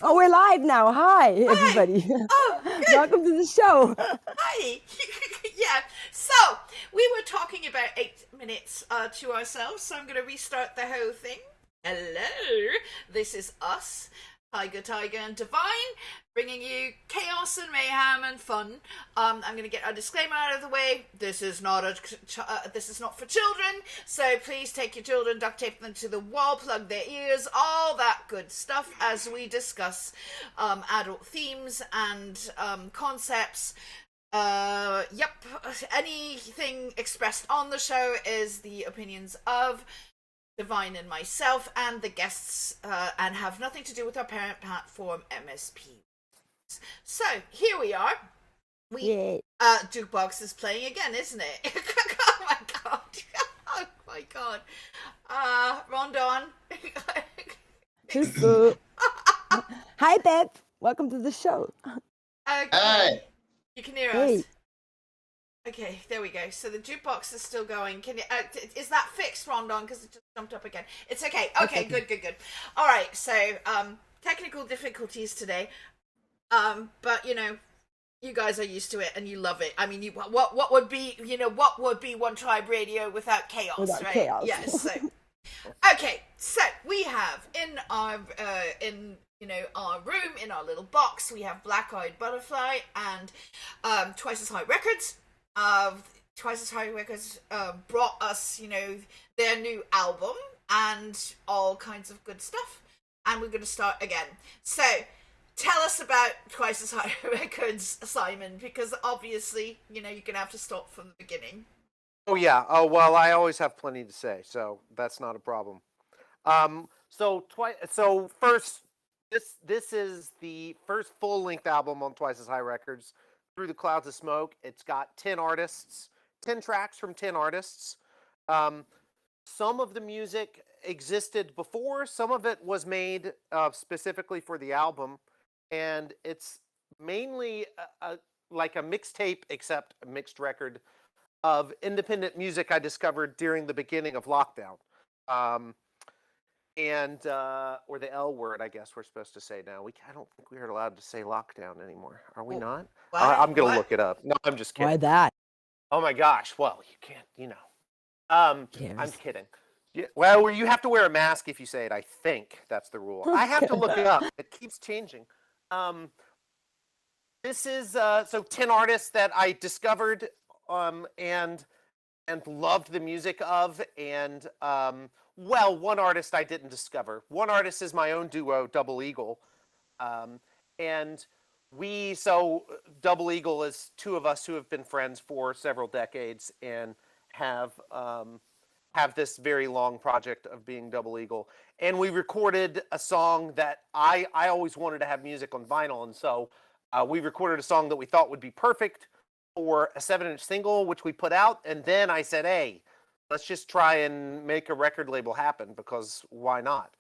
Oh, we're live now. Hi, Hi. everybody. Oh, good. Welcome to the show. Hi. Yeah. So we were talking about 8 minutes to ourselves, so I'm going to restart the whole thing. Hello. This is us, Tiger, and Divine, bringing you chaos and mayhem and fun. I'm going to get a disclaimer out of the way. This is not for children. So please take your children, duct tape them to the wall, plug their ears, all that good stuff as we discuss adult themes and concepts. Yep. Anything expressed on the show is the opinions of Divine and myself and the guests, and have nothing to do with our parent platform, MSP. So here we are. We Yeah. Jukebox is playing again, isn't it? Oh my god! Oh my god! Rondon. Hello. Hi, Beb. Welcome to the show. Okay, Hi. you can hear us. Hey. Okay, there we go. So the jukebox is still going. Can you? Is that fixed, Rondon? Because it just jumped up again. It's okay. Okay, Okay. good. All right. So technical difficulties today. But you guys are used to it and you love it. I mean, what would be One Tribe Radio without chaos, Without right? chaos. Yes. So okay, so we have in our our room, in our little box, we have Black Eyed Butterfly and Twice as High Records. Twice as High Records brought us their new album and all kinds of good stuff, and we're going to start again. So tell us about Twice as High Records, Simon, because obviously you're going to have to start from the beginning. Oh yeah. Oh well, I always have plenty to say, so that's not a problem. So first, this is the first full length album on Twice as High Records, Through the Clouds of Smoke. It's got 10 artists, 10 tracks from 10 artists. Um, some of the music existed before. Some of it was made specifically for the album, and it's mainly like a mixtape, except a mixed record of independent music I discovered during the beginning of lockdown. Um, and or the L word, I guess we're supposed to say now. I don't think we are allowed to say lockdown anymore. Are we not? What? I'm gonna What? look it up. No, I'm just Why kidding. that? Oh my gosh. Well, you can't. I'm Cares. kidding. Yeah, well, you have to wear a mask if you say it. I think that's the rule. I have to look it up. It keeps changing. Um, this is so 10 artists that I discovered and loved the music of, and well, one artist I didn't discover. One artist is my own duo, Double Eagle, um, and Double Eagle is two of us who have been friends for several decades and have have this very long project of being Double Eagle. And we recorded a song that I always wanted to have music on vinyl, and so we recorded a song that we thought would be perfect for a 7-inch single, which we put out. And then I said, hey, let's just try and make a record label happen, because why not?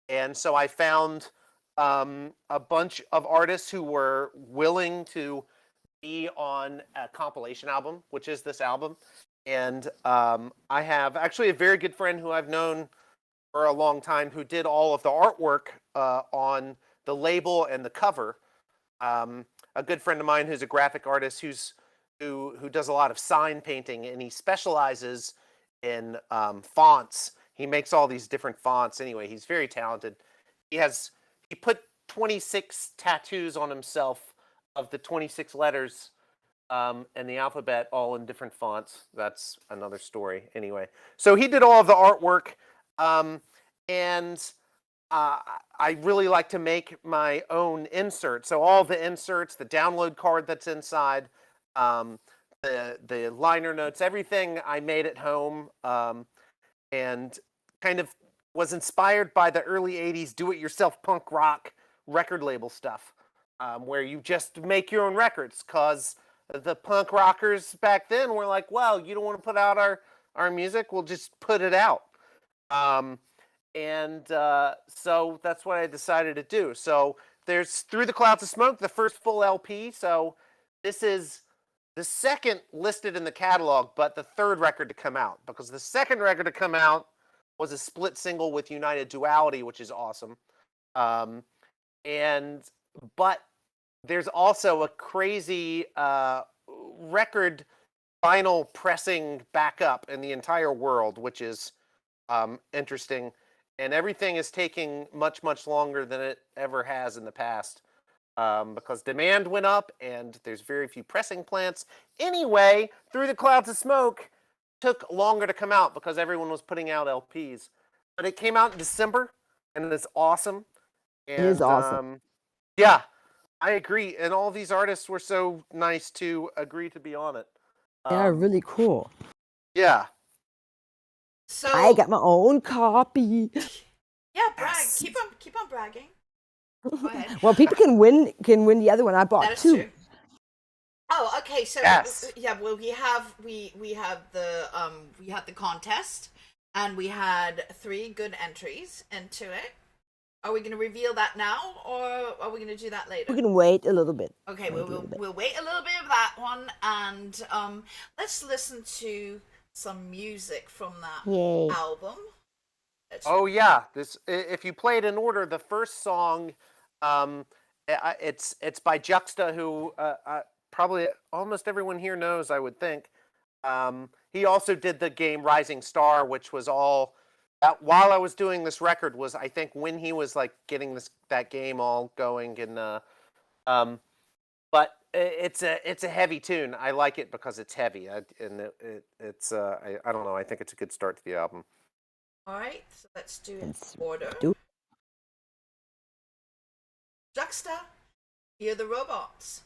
And so I found a bunch of artists who were willing to be on a compilation album, which is this album. And I have actually a very good friend who I've known for a long time who did all of the artwork on the label and the cover. A good friend of mine who's a graphic artist who does a lot of sign painting, and he specializes in fonts. He makes all these different fonts. Anyway, he's very talented. He put 26 tattoos on himself of the 26 letters and the alphabet, all in different fonts. That's another story. Anyway, so he did all of the artwork, and I really like to make my own inserts. So all the inserts, the download card that's inside, um, the liner notes, everything I made at home, and kind of was inspired by the early '80s do-it-yourself punk rock record label stuff, where you just make your own records. Cause the punk rockers back then were like, well, you don't want to put out our music, we'll just put it out. Um, and so that's what I decided to do. So there's Through the Clouds of Smoke, the first full LP. So this is the second listed in the catalog, but the third record to come out, because the second record to come out was a split single with United Duality, which is awesome. Um, but there's also a crazy record vinyl pressing backup in the entire world, which is interesting. And everything is taking much longer than it ever has in the past because demand went up and there's very few pressing plants. Anyway, Through the Clouds of Smoke took longer to come out because everyone was putting out LPs. But it came out in December and it's awesome. And, It is awesome. Yeah, I agree. And all these artists were so nice to agree to be on it. They are really cool. Yeah. So I got my own copy. yeah, brag. Yes. Keep on bragging. Go ahead. Well, people can win the other one. I bought That is two. true. Oh, okay. So Yes. yeah, well, we had the contest, and we had 3 good entries into it. Are we going to reveal that now, or are we going to do that later? We can wait a little bit. Okay, we'll wait a little bit of that one, and let's listen to some music from that Yay. album. Oh yeah, this if you play it in order, the first song, it's by Juxta, who probably almost everyone here knows, I would think. He also did the game Rising Star, which was all while I was doing this record was I think when he was like getting that game all going and but it's a heavy tune. I like it because it's heavy I don't know. I think it's a good start to the album. All right, so let's do it Let's in order. do- Juxta, Hear the Robots.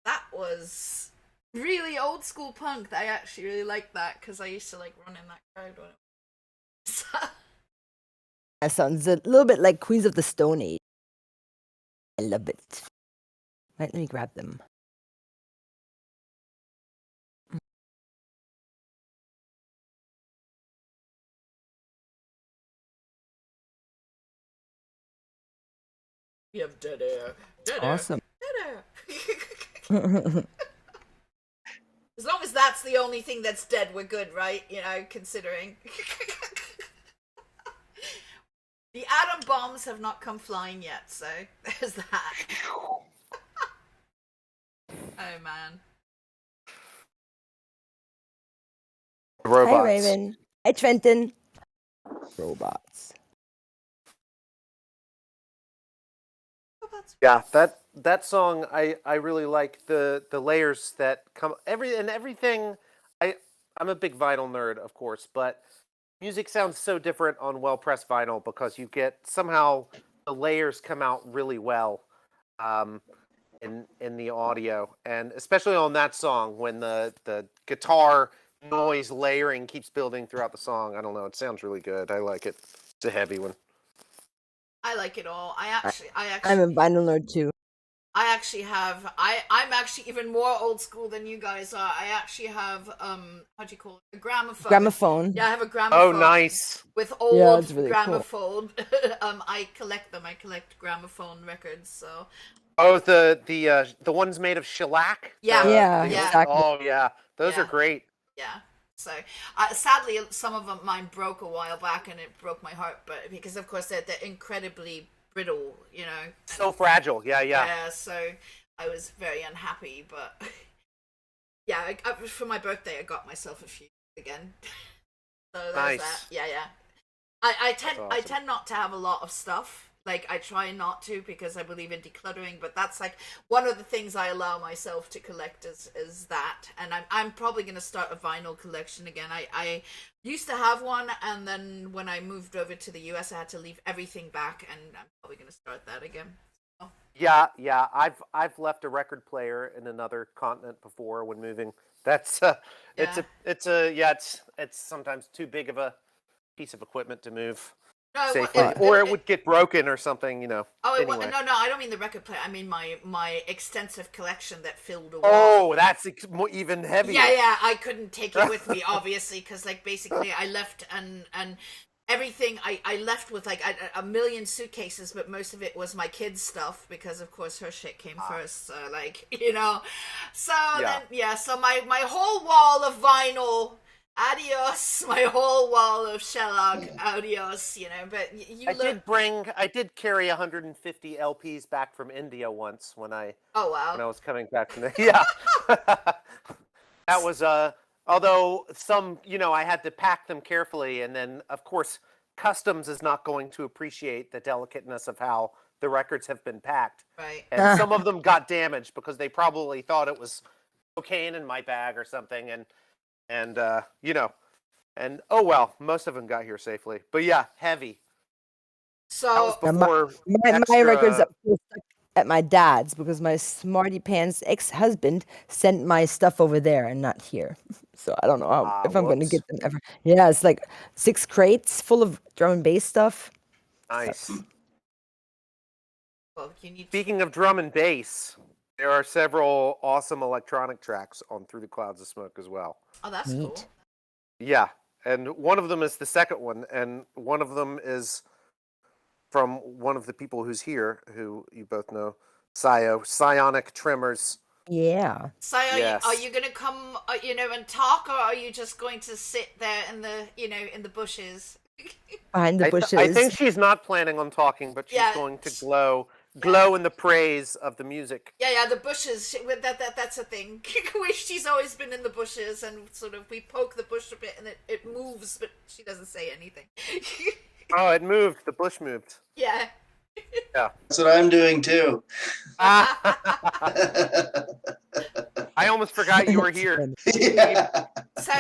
That was really old school punk. I actually really liked that because I used to like run in that crowd when it was. That sounds a little bit like Queens of the Stone Age. I love it. Right, let me grab them. You have dead air. Dead Awesome. air. Dead air. As long as that's the only thing that's dead, we're good, right? You know, considering. The atom bombs have not come flying yet, so there's that. Oh, man. Robots. Hi, Raven. Hi, Trenton. Robots. Yeah, that song I really like the layers that come everything. I'm a big vinyl nerd, of course, but music sounds so different on well pressed vinyl because you get somehow the layers come out really well in the audio, and especially on that song when the guitar noise layering keeps building throughout the song. I don't know, it sounds really good. I like it. It's a heavy one. I like it all. I'm a vinyl nerd too. I actually have. I'm actually even more old school than you guys are. I actually have how do you call it? A gramophone. Gramophone. Yeah, I have a gramophone. Oh, nice. With Yeah, old it's really gramophone. I collect them. I collect gramophone records. So. Oh, the ones made of shellac. Yeah. Yeah, Yeah. exactly. Oh yeah, those Yeah. are great. Yeah. So, sadly, some of them mine broke a while back, and it broke my heart. But because, of course, they're incredibly brittle, you know. So fragile. Yeah. Yeah. So I was very unhappy, but yeah, for my birthday, I got myself a few again. So there's Nice. that. Yeah. I tend That's I awesome. tend not to have a lot of stuff. Like, I try not to because I believe in decluttering, but that's like one of the things I allow myself to collect is that. And I'm probably going to start a vinyl collection again. I used to have one, and then when I moved over to the US, I had to leave everything back, and I'm probably going to start that again. So, Yeah. I've left a record player in another continent before when moving. That's yeah. it's sometimes too big of a piece of equipment to move No, safely, or it would get broken or something. Oh, Anyway. no, I don't mean the record player. I mean my extensive collection that filled a wall. Oh, that's even heavier. Yeah, I couldn't take it with me, obviously, because like basically I left and everything I left with like a million suitcases, but most of it was my kids' stuff because of course her shit came first. So like so so my whole wall of vinyl. Adios, my whole wall of shellac. Adios, But I did carry 150 LPs back from India once when I was coming back from yeah. That was although some I had to pack them carefully, and then of course customs is not going to appreciate the delicateness of how the records have been packed. Right. And some of them got damaged because they probably thought it was cocaine in my bag or something, and and oh well, most of them got here safely. But yeah, heavy. So that was before my records are still stuck at my dad's because my smarty pants ex-husband sent my stuff over there and not here. So I don't know if I'm going to get them ever. Yeah, it's like 6 crates full of drum and bass stuff. Nice. well, Speaking of drum and bass, there are several awesome electronic tracks on Through the Clouds of Smoke as well. Oh, that's Neat. cool. Yeah, and one of them is the second one, and one of them is from one of the people who's here, who you both know, Psionic Tremors. Yeah. So Yes. are you going to come, and talk, or are you just going to sit there in the, in the bushes? Behind the bushes. I think she's not planning on talking, but she's Yeah. going to glow in the praise of the music. Yeah, the bushes. That's a thing. She's always been in the bushes, and sort of we poke the bush a bit, and it moves, but she doesn't say anything. Oh, it moved. The bush moved. Yeah. Yeah. That's what I'm doing too. I almost forgot you were here. Yeah. So,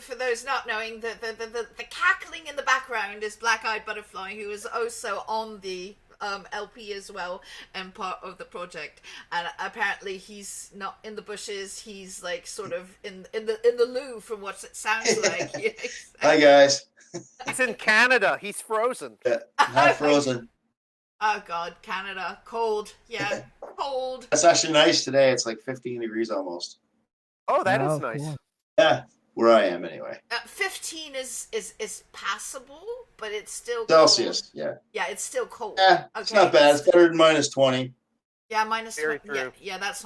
for those not knowing, the cackling in the background is Black Eyed Butterfly, who is also on the LP as well and part of the project. And apparently, he's not in the bushes. He's like sort of in the loo, from what it sounds like. Hi guys. He's in Canada. He's frozen. Not frozen. Oh God, Canada, cold. Yeah, cold. It's actually nice today. It's like 15 degrees almost. Oh, that is Oh, nice. cool. Yeah. where I am anyway. 15 is passable, but it's still Celsius, cold. yeah. Yeah, it's still cold. It's not bad. It's better than -20. Yeah, minus Very 20. true. Yeah, that's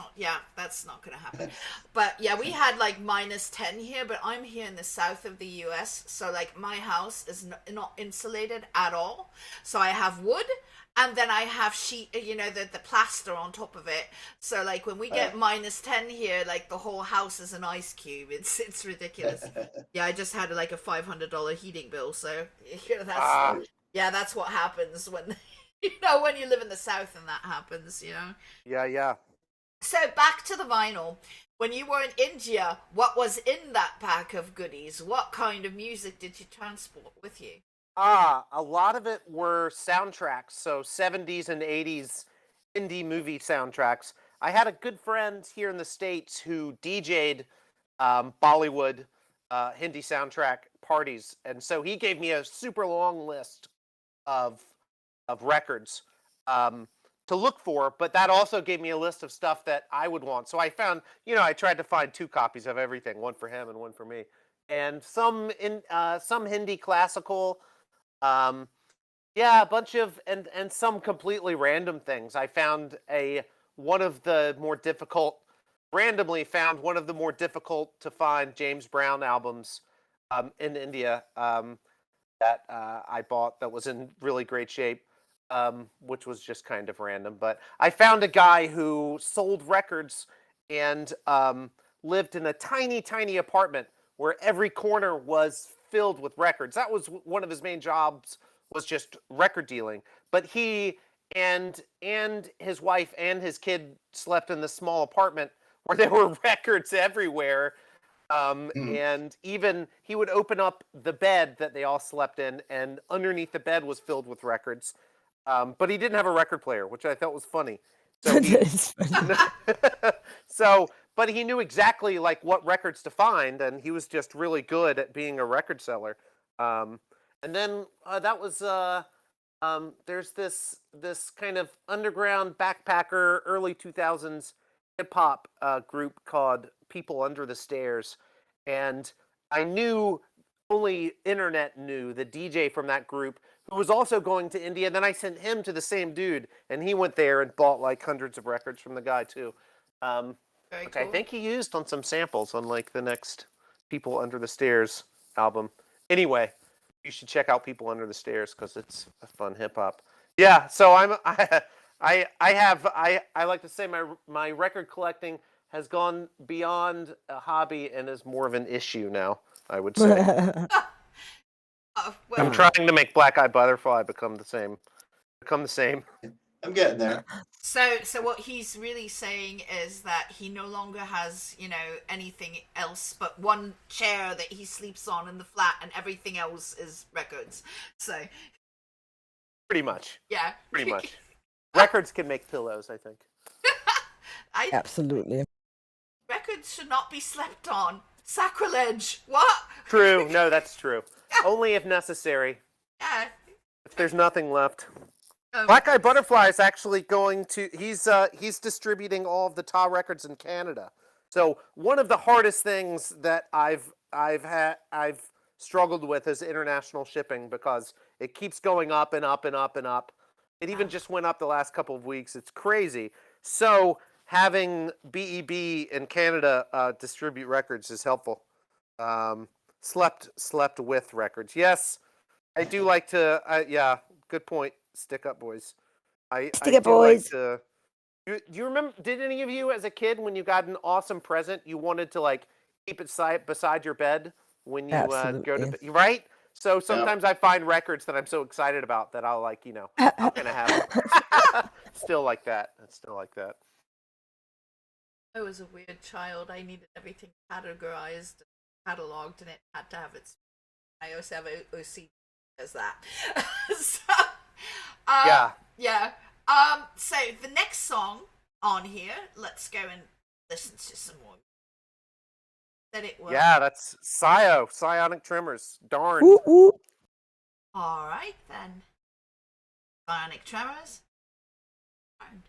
not gonna happen. But yeah, we had like -10 here, but I'm here in the south of the US, so like my house is not insulated at all. So I have wood, and then I have sheet, the plaster on top of it. So like when we get -10 here, like the whole house is an ice cube. It's ridiculous. Yeah, I just had like a $500 heating bill, so that's what happens when when you live in the south and that happens. Yeah. So back to the vinyl. When you were in India, what was in that pack of goodies? What kind of music did you transport with you? A lot of it were soundtracks, so 70s and 80s indie movie soundtracks. I had a good friend here in the States who DJ'd Bollywood Hindi soundtrack parties, and so he gave me a super long list of records to look for, but that also gave me a list of stuff that I would want. So I found, I tried to find 2 copies of everything, one for him and one for me, and some Hindi classical, a bunch of and some completely random things. I found randomly found one of the more difficult to find James Brown albums in India. That I bought that was in really great shape, which was just kind of random. But I found a guy who sold records and lived in a tiny, tiny apartment where every corner was filled with records. That was one of his main jobs, was just record dealing. But he and his wife and his kid slept in this small apartment where there were records everywhere. And even he would open up the bed that they all slept in, and underneath the bed was filled with records. But he didn't have a record player, which I thought was funny. So but he knew exactly like what records to find, and he was just really good at being a record seller. And then that was there's this kind of underground backpacker early 2000s hip hop group called People Under the Stairs, and I knew only internet knew the DJ from that group who was also going to India. Then I sent him to the same dude, and he went there and bought like hundreds of records from the guy too, which cool. I think he used on some samples on like the next People Under the Stairs album. Anyway, you should check out People Under the Stairs because it's a fun hip hop. Yeah, so I like to say my record collecting has gone beyond a hobby and is more of an issue now, I would say. I'm trying to make Black Eyed Butterfly become the same. I'm getting there. So what he's really saying is that he no longer has, anything else but one chair that he sleeps on in the flat, and everything else is records. So pretty much. Yeah. Pretty much. Records can make pillows, I think. Absolutely. Records should not be slept on. Sacrilege. What? True. No, that's true. Only if necessary. Yeah. If there's nothing left. Black Eyed Butterfly is actually going to. He's distributing all of the Ta records in Canada. So one of the hardest things that I've struggled with is international shipping because it keeps going up and up and up and up. It even just went up the last couple of weeks. It's crazy. So having BEB in Canada distribute records is helpful. Slept with records. Yes, I do like to. Yeah, good point. Stick up, boys. Stick up, boys. Do you remember? Did any of you, as a kid, when you got an awesome present, you wanted to like keep it beside your bed when you go to bed? Right? So sometimes I find records that I'm so excited about that I'll like, I'm gonna have it. Still like that. It's still like that. I was a weird child. I needed everything categorized, cataloged, and it had to have its. I also have OCD as that. So, yeah. So the next song on here, let's go and listen to some more. That it was. Yeah, that's Psionic Tremors. Darn. Ooh, ooh. All right then. Psionic Tremors. Darn.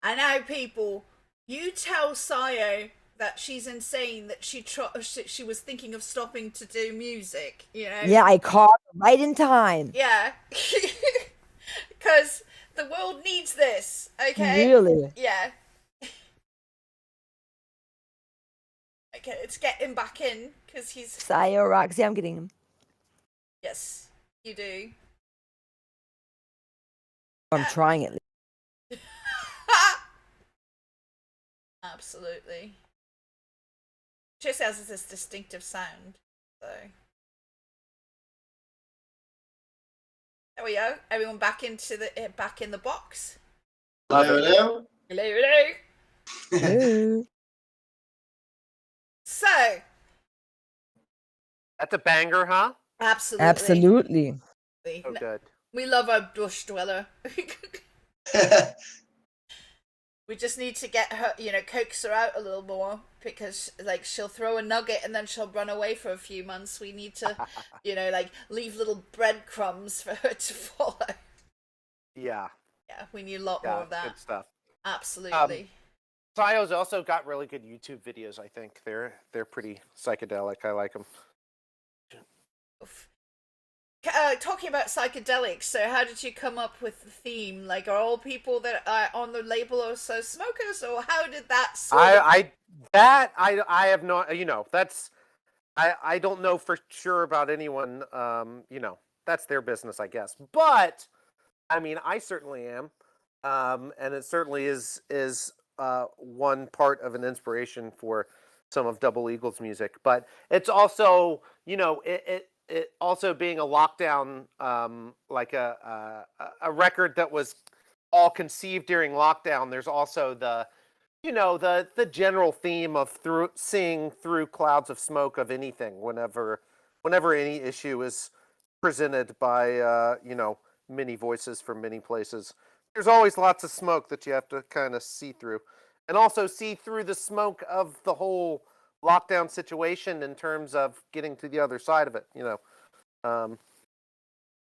And now, people, you tell Sayo that she's insane, that she was thinking of stopping to do music, you know? Yeah, I called right in time. Yeah. Because the world needs this, okay? Really? Yeah. Okay, let's get him back in, because he's... Sayo, Roxy, I'm getting him. Yes, you do. I'm trying it. Absolutely. Just has this distinctive sound, so... There we go. Everyone back in the box. Hello. Hello. Hello. So, That's a banger, huh? absolutely. Absolutely. Oh, good. We love our bush dweller. We just need to get her, coax her out a little more, because, like, she'll throw a nugget and then she'll run away for a few months. We need to, leave little breadcrumbs for her to follow. Yeah. Yeah, we need a lot more of that. Good stuff. Absolutely. Sayo's also got really good YouTube videos. I think they're pretty psychedelic. I like them. Talking about psychedelics, so how did you come up with the theme? Like, are all people that are on the label also smokers, or how did that I have no, that's, I don't know for sure about anyone, that's their business, I guess. But I mean, I certainly am. And it certainly is one part of an inspiration for some of Double Eagle's music. But it's also, it also being a lockdown, like a record that was all conceived during lockdown. There's also the general theme of seeing through clouds of smoke of anything whenever any issue is presented by many voices from many places. There's always lots of smoke that you have to kind of see through, and also see through the smoke of the whole lockdown situation in terms of getting to the other side of it.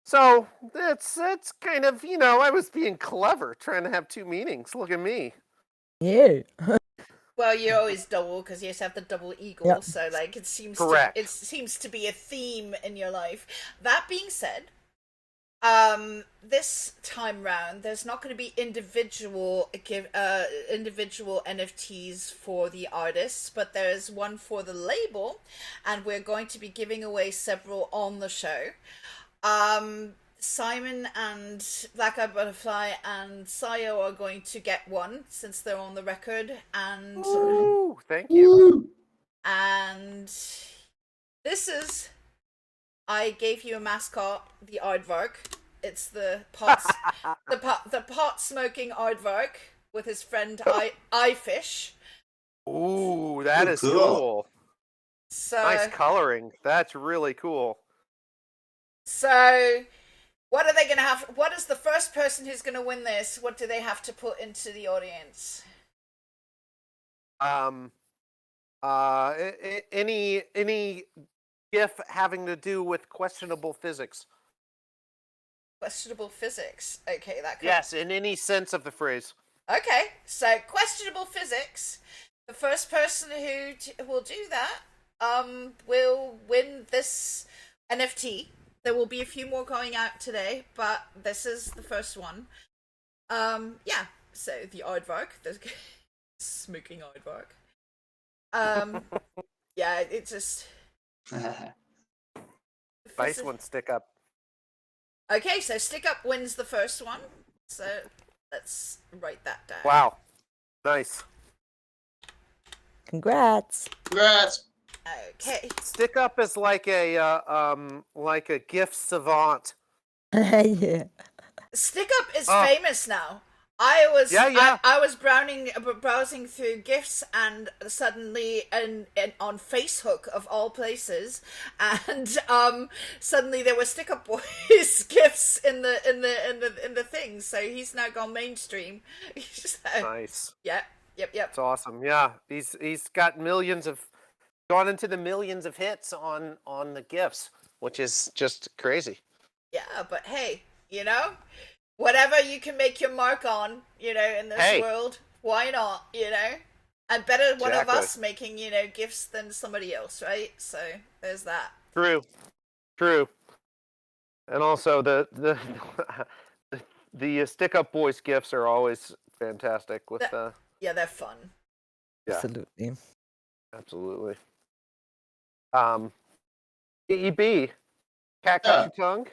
So it's kind of, I was being clever trying to have two meanings. Look at me. Yeah. Well, you always double, because you just have the double eagle, Yep. so like it seems Correct. it seems to be a theme in your life. That being said, this time round there's not going to be individual NFTs for the artists, but there's one for the label, and we're going to be giving away several on the show. Simon and Black Eyed Butterfly and Sayo are going to get one, since they're on the record, and Ooh, thank you. and this is, I gave you a mascot, the aardvark. It's the pot smoking aardvark with his friend Eyefish. Ooh, that is cool. cool. So Nice coloring. That's really cool. So, what are they going to have? What is the first person who's going to win this? What do they have to put into the audience? Any GIF having to do with questionable physics. Questionable physics. Okay, that could... Yes, in any sense of the phrase. Okay, so questionable physics. The first person who will do that will win this NFT. There will be a few more going out today, but this is the first one. Yeah, so the aardvark, the smoking aardvark. Yeah, it just... Nice one, Stick Up. Okay, so Stick Up wins the first one. So let's write that down. Wow. Nice. Congrats. Congrats. Okay. Stick Up is like a GIF savant. Yeah. Stick Up is famous now. I was browsing through GIFs, and suddenly and on Facebook of all places, and suddenly there were Stick Up Boys GIFs in the thing. So he's now gone mainstream. So, Nice. Yep. It's awesome. Yeah, he's got gone into the millions of hits on the GIFs, which is just crazy. Yeah, but hey, whatever you can make your mark on, in this Hey, world, why not, And better one of exactly. us making, gifts than somebody else, right? So there's that. True. True. And also the stick up boys gifts are always fantastic with Yeah, they're fun. yeah, Absolutely. absolutely. EEB, cat got Yeah, your tongue?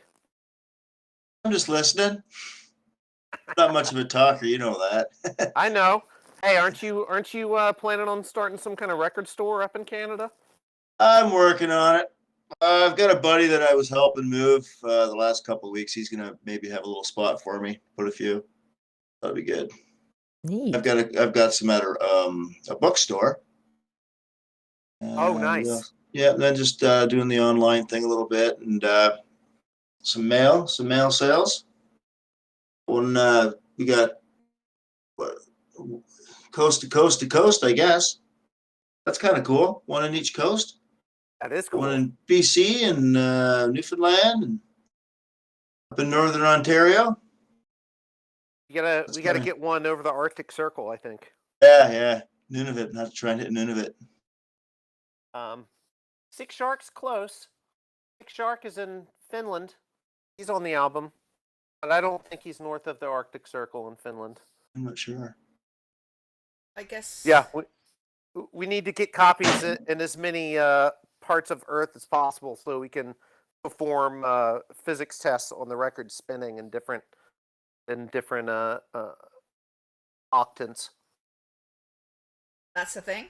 I'm just listening. Not much of a talker, you know that. I know. Hey, aren't you planning on starting some kind of record store up in Canada? I'm working on it. I've got a buddy that I was helping move the last couple of weeks. He's gonna maybe have a little spot for me. Put a few. That'd be good. Neat. I've got some at a bookstore. Oh, What nice. else? Yeah, and then just doing the online thing a little bit, and some mail sales. One we got what, coast to coast to coast, I guess. That's kind of cool. One in each coast. That is One cool. in BC and Newfoundland and up in northern Ontario. We gotta get one over the Arctic Circle, I think. Yeah. Nunavut. Not to try and hit Nunavut. Six Shark's close. Six Shark is in Finland. He's on the album, but I don't think he's north of the Arctic Circle in Finland. I'm not sure. I guess. Yeah, we need to get copies in as many parts of Earth as possible so we can perform physics tests on the record spinning in different octants. That's the thing.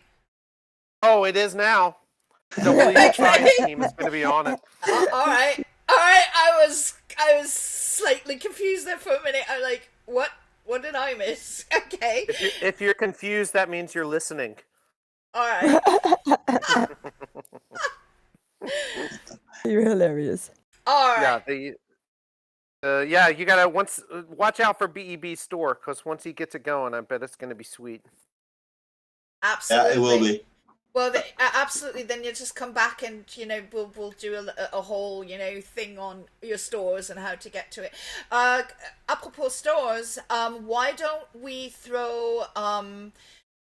Oh, it is now. The Legal Science team is going to be on it. All right. I was slightly confused there for a minute. I'm like, what? What did I miss? Okay. If you're confused, that means you're listening. All right. You're hilarious. All right. Yeah, you gotta watch out for BEB store because once he gets it going, I bet it's gonna be sweet. Absolutely. Yeah, it will be. Well, absolutely. Then you just come back and we'll do a whole thing on your stores and how to get to it. Apropos stores, why don't we throw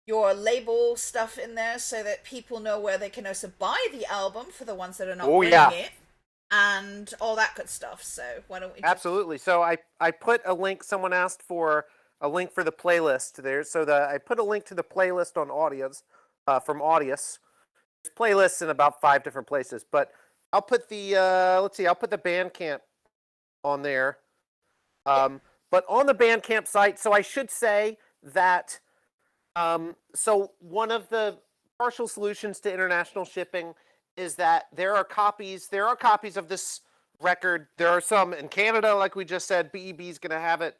your label stuff in there so that people know where they can also buy the album for the ones that are not winning it and all that good stuff. So why don't we? Absolutely. So I put a link. Someone asked for a link for the playlist there, so that I put a link to the playlist on Audios. From Audius. There's playlists in about 5 different places, but I'll put the I'll put the Bandcamp on there. But on the Bandcamp site, so I should say that so one of the partial solutions to international shipping is that there are copies of this record. There are some in Canada, like we just said. BEB's going to have it.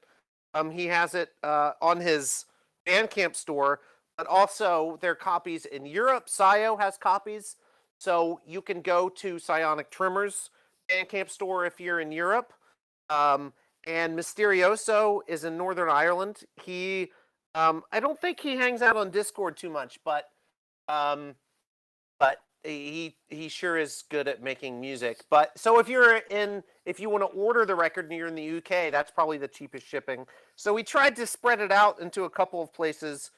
He has it on his Bandcamp store. But also, there are copies in Europe. Scio has copies. So you can go to Psionic Trimmers Bandcamp store if you're in Europe. And Mysterioso is in Northern Ireland. I don't think he hangs out on Discord too much, but he sure is good at making music. But so if you want to order the record and you're in the UK, that's probably the cheapest shipping. So we tried to spread it out into a couple of places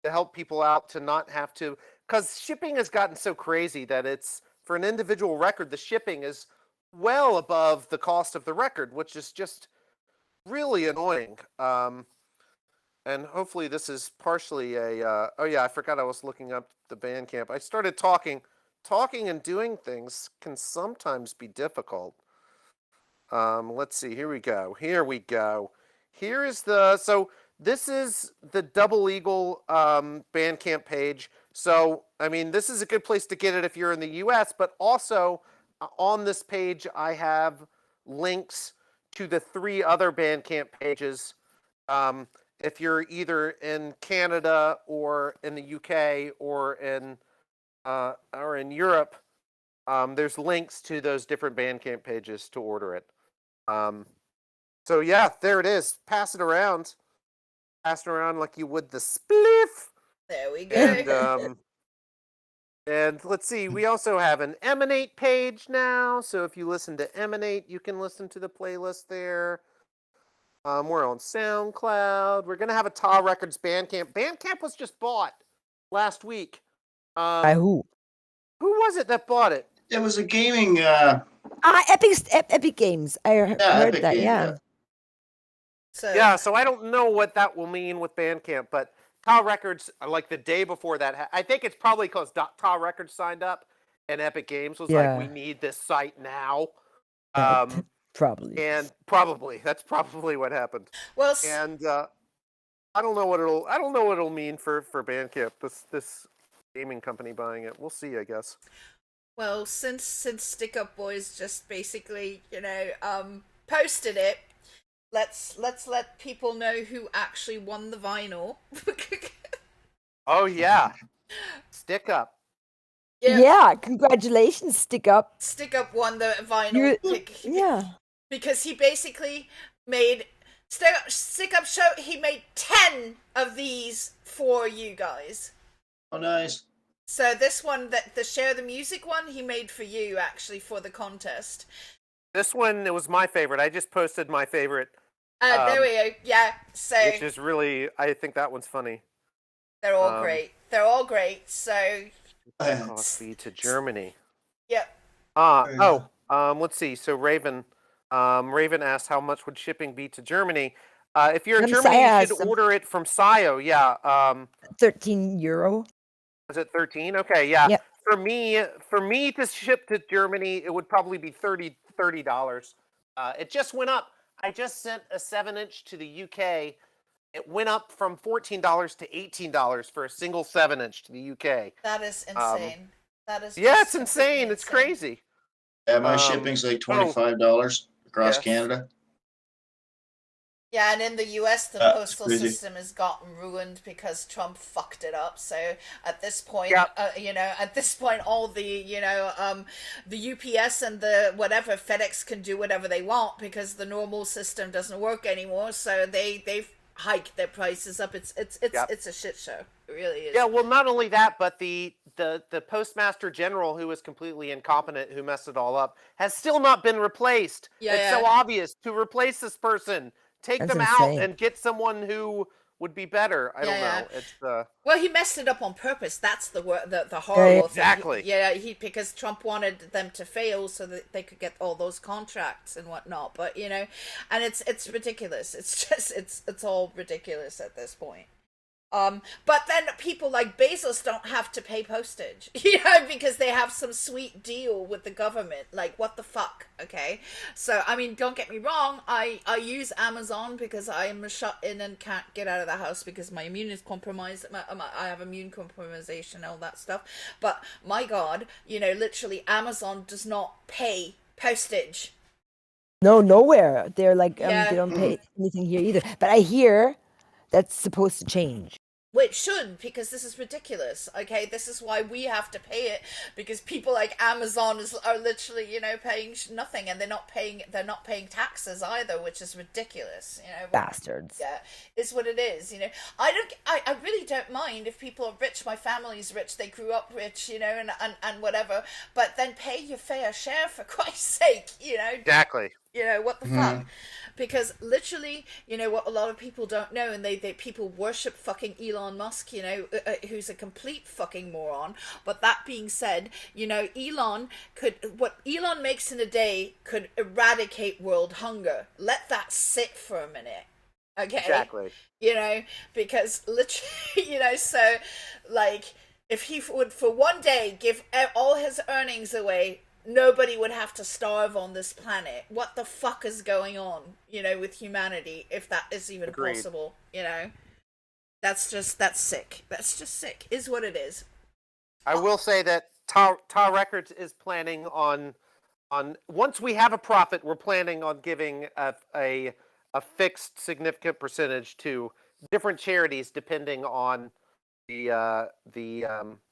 to help people out to not have to, because shipping has gotten so crazy that it's for an individual record, the shipping is well above the cost of the record, which is just really annoying. And hopefully this is partially a. Oh yeah, I forgot I was looking up the Bandcamp. I started talking and doing things can sometimes be difficult. Let's see. Here we go. Here is this is the Double Eagle Bandcamp page. So, I mean, this is a good place to get it if you're in the US, but also on this page, I have links to the 3 other Bandcamp pages. If you're either in Canada or in the UK or in Europe, there's links to those different Bandcamp pages to order it. So yeah, there it is. Pass it around like you would the spliff. There we go. And let's see, we also have an Emanate page now. So if you listen to Emanate, you can listen to the playlist there. We're on SoundCloud. We're gonna have a Ta Records Bandcamp. Bandcamp was just bought last week. By who? Who was it that bought it? It was a gaming. Epic Games. I heard Epic that. Games, Yeah. So Yeah, so I don't know what that will mean with Bandcamp, but Ta Records, like the day before that, I think it's probably because Ta Records signed up, and Epic Games was like, Yeah. "We need this site now." Right. Probably. And that's probably what happened. well, And I don't know what it'll mean for Bandcamp. This gaming company buying it. We'll see, I guess. well, since Stick Up Boys just basically, posted it, let's let people know who actually won the vinyl. Oh yeah, Stick Up. Yeah. Congratulations, Stick Up. Stick Up won the vinyl. Yeah. Because he basically made Stick Up show. He made 10 of these for you guys. Oh, nice. So this one, the Share the Music one, he made for you actually for the contest. This one, it was my favorite. I just posted my favorite. There we go. Yeah. So which is really, I think that one's funny. they're all great. They're all great. So Coffee to Germany. yep. Let's see. So Raven asked how much would shipping be to Germany. If you're in Germany, you should order it from Sayo. Yeah. €13. Is it 13? Okay, yeah. Yep. For me to ship to Germany, it would probably be $30. It just went up. I just sent a 7-inch to the UK. It went up from $14 to $18 for a single 7-inch to the UK. That is insane. That is it's insane. It's crazy. Yeah, my shipping's like $25 across Canada. Yeah, and in the US, the postal system has gotten ruined because Trump fucked it up. So at this point, all the, the UPS and the whatever FedEx can do whatever they want because the normal system doesn't work anymore. So they've hiked their prices up. It's a shit show. It really is. Yeah, well, not only that, but the postmaster general, who was completely incompetent, who messed it all up, has still not been replaced. It's so obvious to replace this person. Take them out and get someone who would be better. I don't know. It's well, he messed it up on purpose. That's the horrible exactly. thing. Because Trump wanted them to fail so that they could get all those contracts and whatnot. But and it's ridiculous. It's just it's all ridiculous at this point. But then people like Bezos don't have to pay postage, because they have some sweet deal with the government. Like, what the fuck? Okay. So, I mean, don't get me wrong. I use Amazon because I'm shut in and can't get out of the house because my immune is compromised. I have immune compromisation, all that stuff. But my God, literally Amazon does not pay postage. No, nowhere. They're like, they don't pay anything here either. But I hear that's supposed to change. Well, it should, because this is ridiculous. Okay, this is why we have to pay it, because people like Amazon are literally, paying nothing, and they're not paying taxes either, which is ridiculous. Bastards. Yeah, it's what it is. I really don't mind if people are rich. My family's rich. They grew up rich. And whatever. But then pay your fair share, for Christ's sake. Exactly. What the fuck? Because literally, what a lot of people don't know, and they people worship fucking Elon Musk, who's a complete fucking moron. But that being said, what Elon makes in a day could eradicate world hunger. Let that sit for a minute. Okay? Exactly. Because literally, so, like, if he would for one day give all his earnings away, nobody would have to starve on this planet. What the fuck is going on, with humanity, if that is even possible, That's sick. That's just sick, is what it is. I will say that Ta Records is planning on once we have a profit, we're planning on giving a fixed significant percentage to different charities depending on the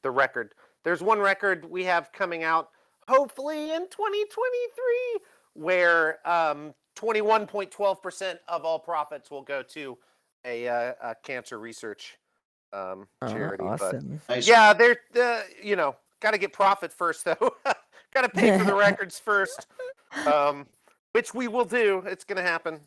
record. There's one record we have coming out hopefully in 2023, where 21.12% of all profits will go to a cancer research charity. Awesome. But yeah, they're got to get profit first though. Got to pay for the records first, which we will do. It's going to happen.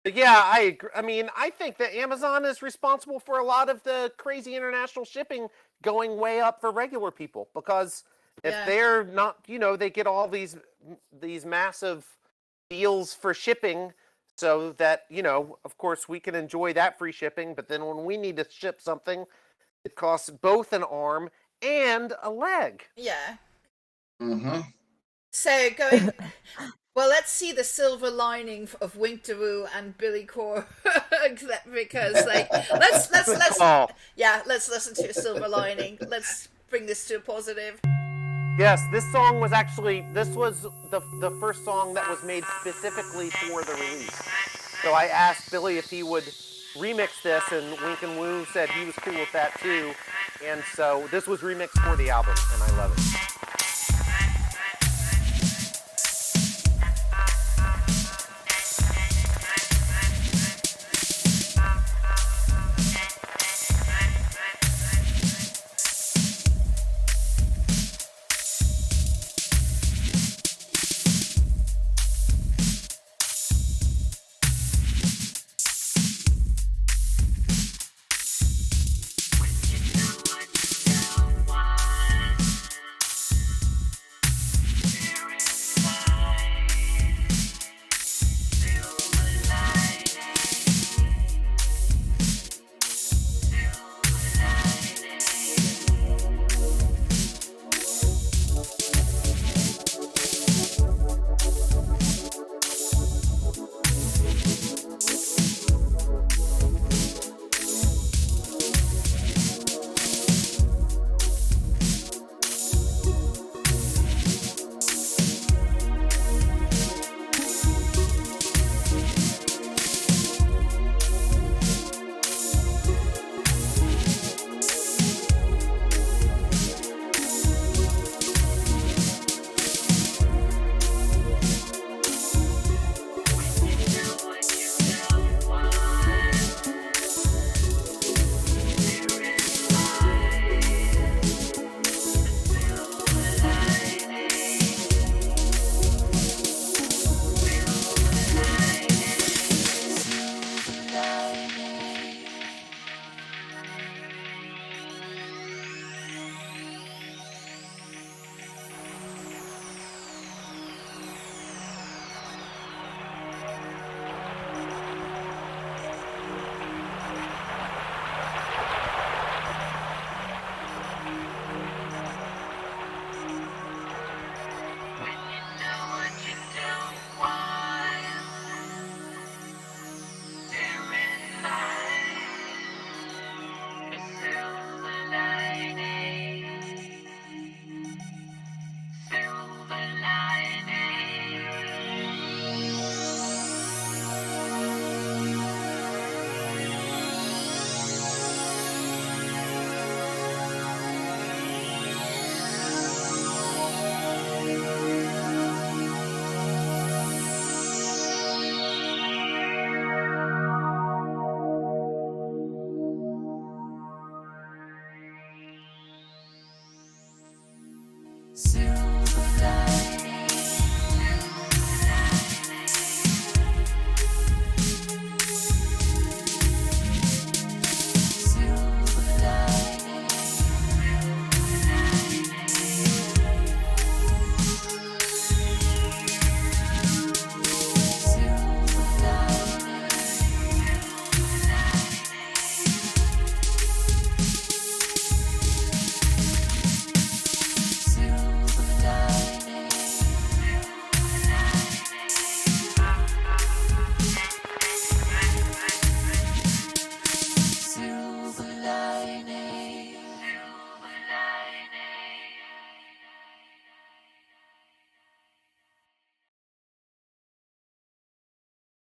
Yeah, I agree. I mean, I think that Amazon is responsible for a lot of the crazy international shipping going way up for regular people, because if Yeah. they're not, they get all these massive deals for shipping, so that, of course we can enjoy that free shipping, but then when we need to ship something, it costs both an arm and a leg. Yeah. Mm-hmm. So going. Well, let's see the silver lining of Winteroo and Billy Core, because like Good let's call. yeah, let's listen to a silver lining. Let's bring this to a positive. Yes, this was the first song that was made specifically for the release. So I asked Billy if he would remix this, and Lincoln Wu said he was cool with that too. And so this was remixed for the album, and I love it.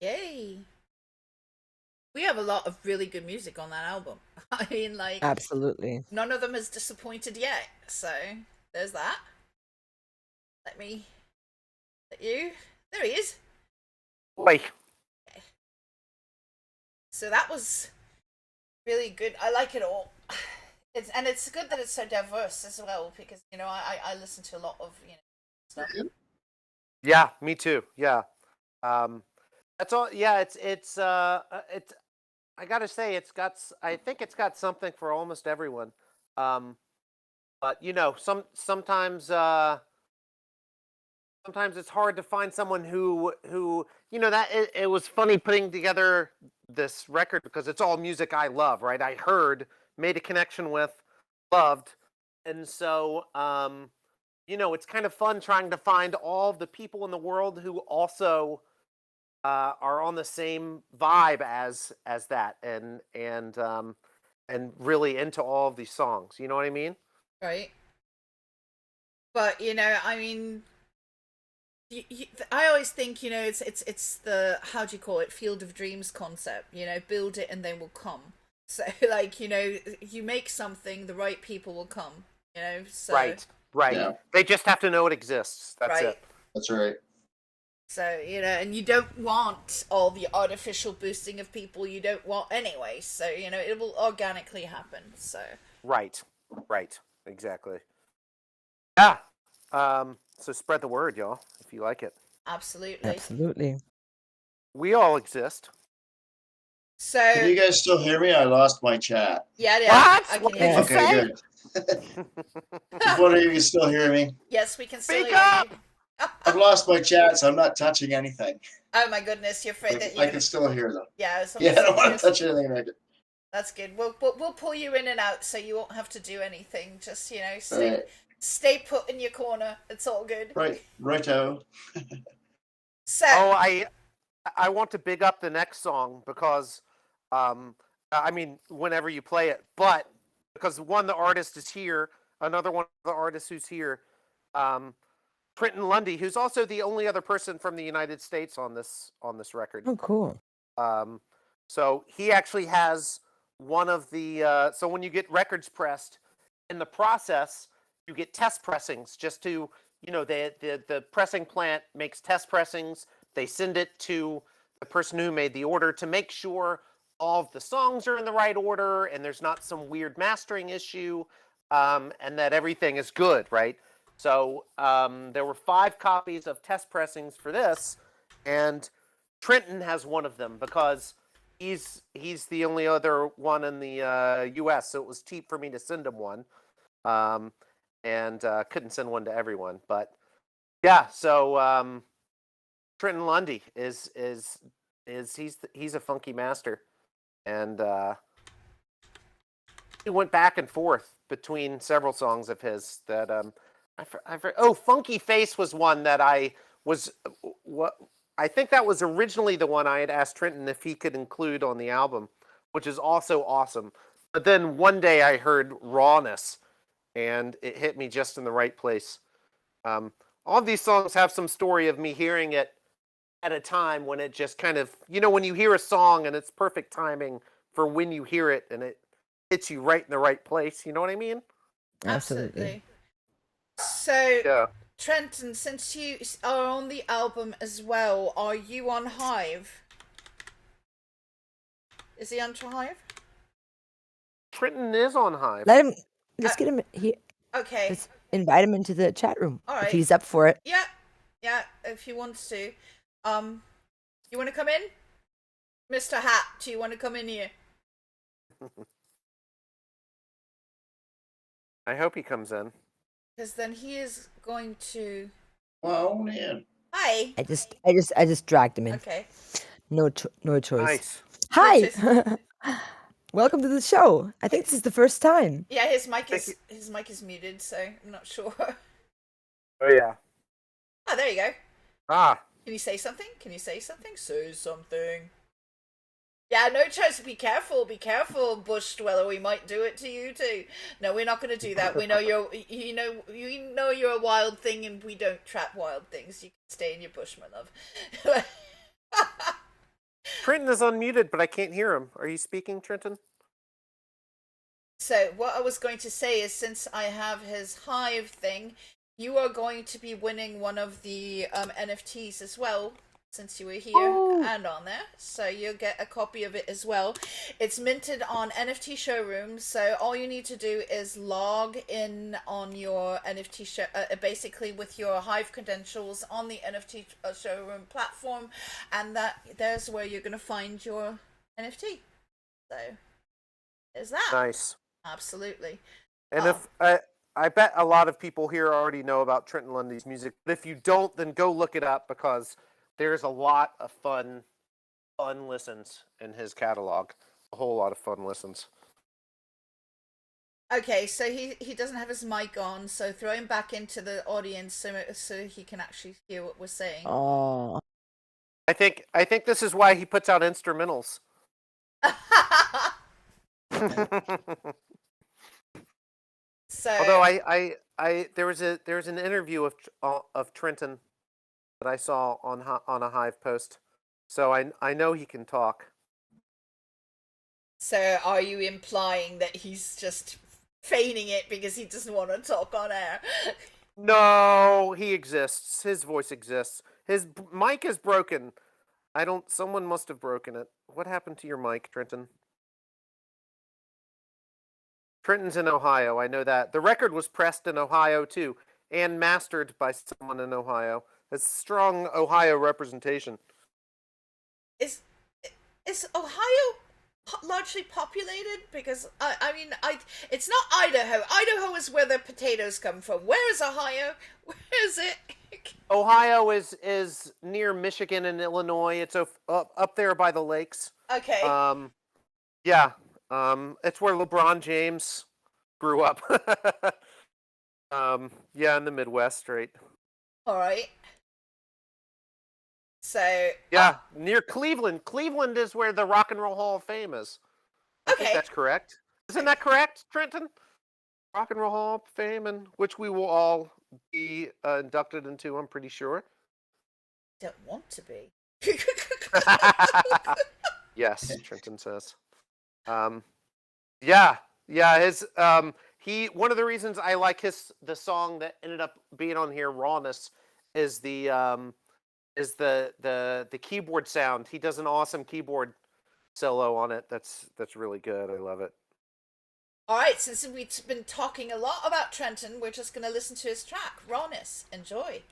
Yay! We have a lot of really good music on that album. I mean, like Absolutely. none of them has disappointed yet. So there's that. Let me let you. There he is. Boy, So that was really good. I like it all. It's good that it's so diverse as well, because I listen to a lot of stuff. yeah, me too. Yeah. Um, That's all. Yeah, it's. I gotta say, I think it's got something for almost everyone. Um, but sometimes it's hard to find someone who that it was funny putting together this record because it's all music I love, right? I heard, made a connection with, loved, and so it's kind of fun trying to find all the people in the world who also are on the same vibe as that, and really into all of these songs. You know what I mean? Right. But I mean, I always think it's the, how do you call it, field of dreams concept. Build it and they will come. So like you make something, the right people will come. So Right. Yeah. They just have to know it exists. That's right. it. That's right. So and you don't want all the artificial boosting of people you don't want anyway. So it will organically happen. So Right. Exactly. Yeah. So spread the word, y'all, if you like it. absolutely. Absolutely. We all exist. So Can you guys still hear me? I lost my chat. yeah, What? I can What hear did you. you Okay, say? good. Just wondering if you still hear me. Yes, we can still Speak hear up! you. I've lost my chat, so I'm not touching anything. Oh my goodness, you're afraid that you're I gonna... can still hear them. Yeah, so Yeah, I don't want to touch anything right now. That's good. We'll pull you in and out, so you won't have to do anything. Just stay Right. stay put in your corner. It's all good. Righto. So Oh, I want to big up the next song because, I mean, whenever you play it, but because one, the artist is here, another one, the artist who's here, um, Trenton Lundy, who's also the only other person from the United States on this record. Oh, cool. Um, so he actually has one of the. So when you get records pressed, in the process, you get test pressings. Just to the pressing plant makes test pressings. They send it to the person who made the order to make sure all of the songs are in the right order and there's not some weird mastering issue, and that everything is good, right? So there were 5 copies of test pressings for this, and Trenton has one of them because he's the only other one in the U.S. So it was cheap for me to send him one, um, and couldn't send one to everyone. But yeah, so Trenton Lundy is he's a funky master, and he went back and forth between several songs of his that oh, Funky Face was one that I was what I think that was originally the one I had asked Trenton if he could include on the album, which is also awesome. But then one day I heard Rawness, and it hit me just in the right place. All of these songs have some story of me hearing it at a time when it just kind of, when you hear a song and it's perfect timing for when you hear it and it hits you right in the right place. You know what I mean? Absolutely. So Yeah. Trenton, since you are on the album as well, are you on Hive? Is he on Hive? Trenton is on Hive. Let him. Let's get him here. Okay. Let's invite him into the chat room All if right. he's up for it. Yeah, if he wants to. You want to come in? Mr. Hat, do you want to come in here? I hope he comes in. Because then he is going to... Well, man. Hi. I just dragged him in. Okay. No choice. Nice. Hi. Welcome to the show. I think this is the first time. Yeah, his mic is muted, so I'm not sure. Oh yeah. Oh, there you go. Ah. Can you say something? Say something. Yeah, no choice. Be careful, Bush Dweller. We might do it to you too. No, we're not going to do that. We know you know you're a wild thing, and we don't trap wild things. You can stay in your bush, my love. Trenton is unmuted, but I can't hear him. Are you speaking, Trenton? So what I was going to say is, since I have his Hive thing, you are going to be winning one of the NFTs as well. since you were here Oh. and on there, so you'll get a copy of it as well. It's minted on NFT Showroom, so all you need to do is log in on your NFT show, basically with your Hive credentials on the NFT Showroom platform, and there's where you're going to find your NFT. So there's that. Nice. Absolutely. And if I bet a lot of people here already know about Trenton Lundy's music, but if you don't, then go look it up, because there's a lot of fun listens in his catalog. A whole lot of fun listens. Okay, so he doesn't have his mic on, so throw him back into the audience so he can actually hear what we're saying. Oh. I think this is why he puts out instrumentals. So, although there's an interview of Trenton that I saw on a Hive post, so I know he can talk. So are you implying that he's just feigning it because he doesn't want to talk on air? No, he exists. His voice exists. His mic is broken. Someone must have broken it. What happened to your mic, Trenton? Trenton's in Ohio, I know that. The record was pressed in Ohio too, and mastered by someone in Ohio. It's strong Ohio representation. Is Ohio largely populated? Because it's not Idaho. Idaho is where the potatoes come from. Where is Ohio? Where is it? Ohio is near Michigan and Illinois. It's up there by the lakes. Okay. Yeah. It's where LeBron James grew up. Yeah, in the Midwest, right? All right. So yeah, near Cleveland. Cleveland is where the Rock and Roll Hall of Fame is. I think that's correct. Isn't that correct, Trenton? Rock and Roll Hall of Fame, and which we will all be inducted into, I'm pretty sure. Don't want to be. Yes, Trenton says. Yeah. His one of the reasons I like the song that ended up being on here, Rawness, is the keyboard sound. He does an awesome keyboard solo on it. That's really good. I love it. All right, since we've been talking a lot about Trenton, we're just going to listen to his track, Rawness. Enjoy.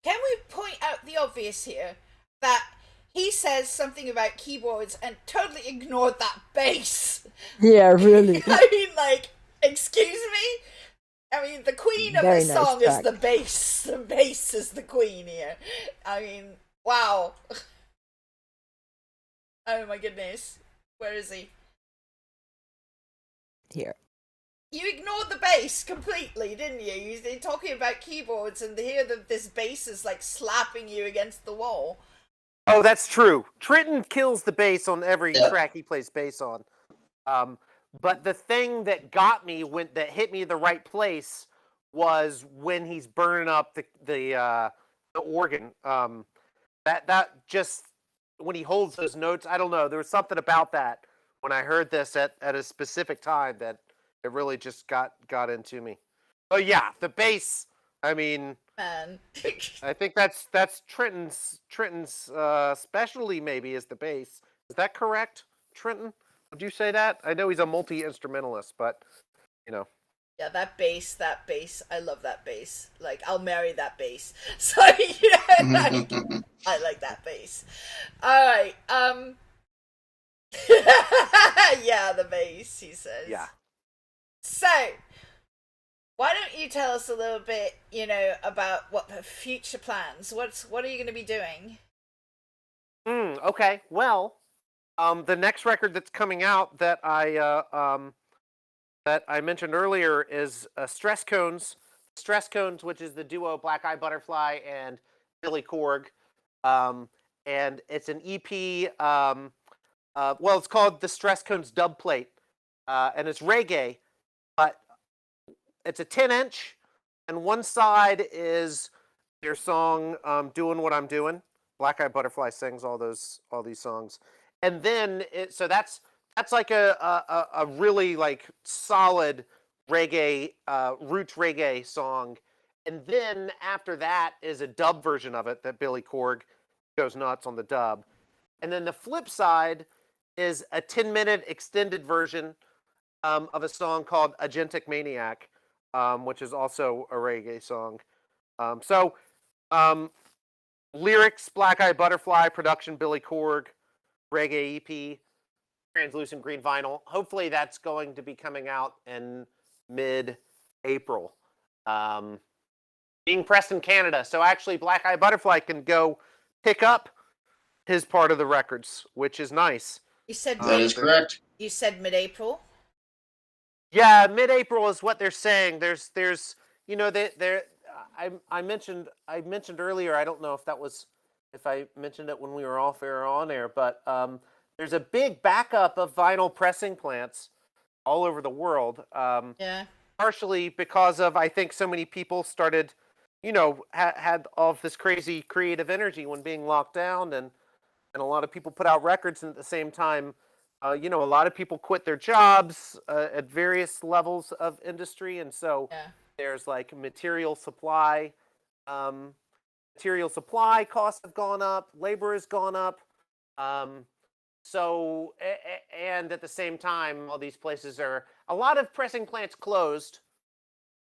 Can we point out the obvious here? That he says something about keyboards and totally ignored that bass. Yeah, really. I mean, like, excuse me? I mean, the queen of Very the nice song is track. the bass. The bass is the queen here. I mean, wow. Oh my goodness. Where is he? Here. You ignored the bass completely, didn't you? You're talking about keyboards, and here this bass is like slapping you against the wall. Oh, that's true. Trenton kills the bass on every Yeah. track he plays bass on. But the thing that got me that hit me in the right place was when he's burning up the organ. That just when he holds those notes, I don't know. There was something about that when I heard this at a specific time that it really just got into me. Oh yeah, the bass. I mean, Man. I think that's Trenton's specialty maybe is the bass. Is that correct, Trenton? Would you say that? I know he's a multi-instrumentalist, but you know. Yeah, that bass, I love that bass. Like, I'll marry that bass. So, you know, I like that bass. Alright, yeah, the bass, he says. Yeah. So, why don't you tell us a little bit, you know, about what the future plans? What are you going to be doing? Okay. Well, the next record that's coming out that I mentioned earlier is Stress Cones. Stress Cones, which is the duo Black Eye Butterfly and Billy Korg, and it's an EP. Well, it's called the Stress Cones Dub Plate, and it's reggae, but it's a 10-inch, and one side is their song "Doing What I'm Doing." Black Eye Butterfly sings all these songs, and then that's like a really like solid reggae roots reggae song, and then after that is a dub version of it that Billy Korg goes nuts on the dub, and then the flip side is a 10-minute extended version of a song called Agentic Maniac, which is also a reggae song. So lyrics, Black Eye Butterfly, production, Billy Korg, reggae EP, translucent green vinyl. Hopefully that's going to be coming out in mid-April. Being pressed in Canada, so actually Black Eye Butterfly can go pick up his part of the records, which is nice. You said That is correct. You said mid-April? Yeah, mid-April is what they're saying. There's you know I mentioned earlier. I don't know if I mentioned it when we were off air or on air, but there's a big backup of vinyl pressing plants all over the world. Yeah. Partially because of I think so many people started, you know, had all of this crazy creative energy when being locked down, and a lot of people put out records, and at the same time, you know, a lot of people quit their jobs at various levels of industry, and so there's like material supply costs have gone up, labor has gone up, so and at the same time, all these places are a lot of pressing plants closed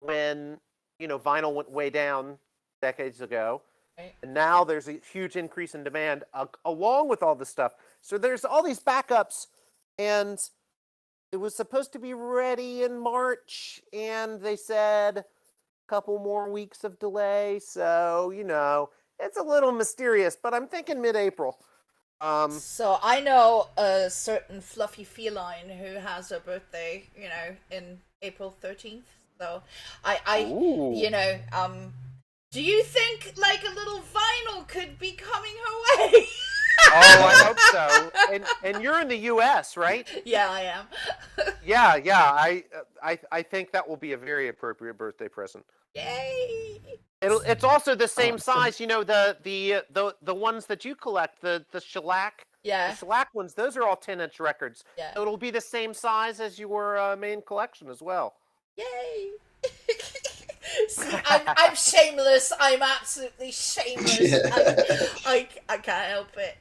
when you know vinyl went way down decades ago. Right. And now there's a huge increase in demand along with all this stuff. So there's all these backups, and it was supposed to be ready in March, and they said a couple more weeks of delay. So, you know, it's a little mysterious, but I'm thinking mid-April. So I know a certain fluffy feline who has a birthday, you know, in April 13th. So you know, do you think like a little vinyl could be coming her way? Oh, I hope so. And you're in the U.S., right? Yeah, I am. Yeah. I think that will be a very appropriate birthday present. Yay! It's also the same size, you know, the ones that you collect, the shellac. Yeah. The shellac ones, those are all 10-inch records. Yeah. So it'll be the same size as your main collection as well. Yay! See, I'm shameless. I'm absolutely shameless. Yeah. I can't help it.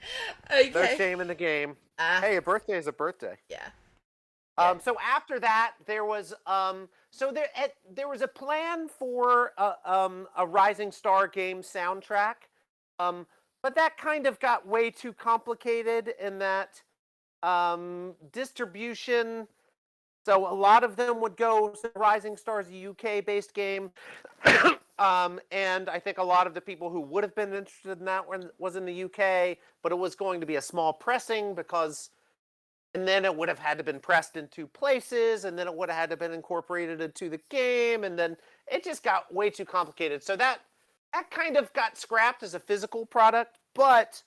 Okay. No shame in the game. Hey, a birthday is a birthday. Yeah. So after that, there was So there was a plan for a Rising Star game soundtrack, but that kind of got way too complicated in that distribution. So a lot of them would go. So Rising Star is a UK-based game, and I think a lot of the people who would have been interested in that one was in the UK, but it was going to be a small pressing because. And then it would have had to been pressed in 2 places, and then it would have had to been incorporated into the game, and then it just got way too complicated. So that kind of got scrapped as a physical product. But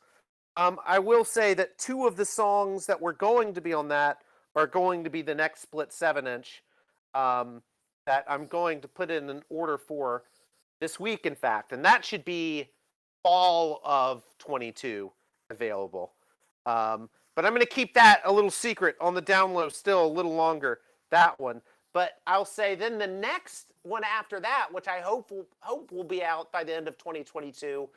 I will say that 2 of the songs that were going to be on that are going to be the next split 7-inch that I'm going to put in an order for this week, in fact, and that should be fall of 22 available. But I'm going to keep that a little secret on the down low still a little longer, that one. But I'll say then the next one after that, which I hope will be out by the end of 2022,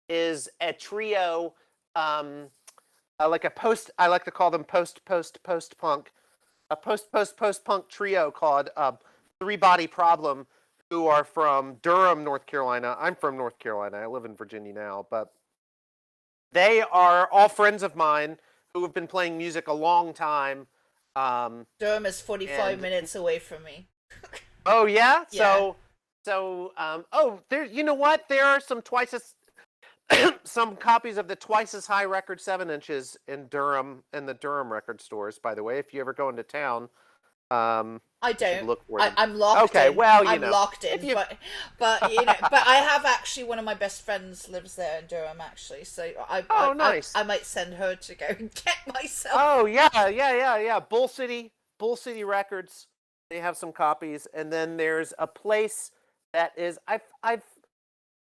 is a trio, like a post. I like to call them post punk, a post punk trio called Three Body Problem, who are from Durham, North Carolina. I'm from North Carolina. I live in Virginia now, but they are all friends of mine who have been playing music a long time. Durham is 45 minutes away from me. Oh yeah? Yeah. There. You know what? There are some some copies of the Twice as High record 7-inches in Durham in the Durham record stores. By the way, if you ever go into town, I don't. look for them. I'm locked okay, in. well, I'm locked in. But you know, but I have actually one of my best friends lives there in Durham actually. So nice. I might send her to go and get myself. Oh yeah. Bull City Records. They have some copies, and then there's a place that is I've.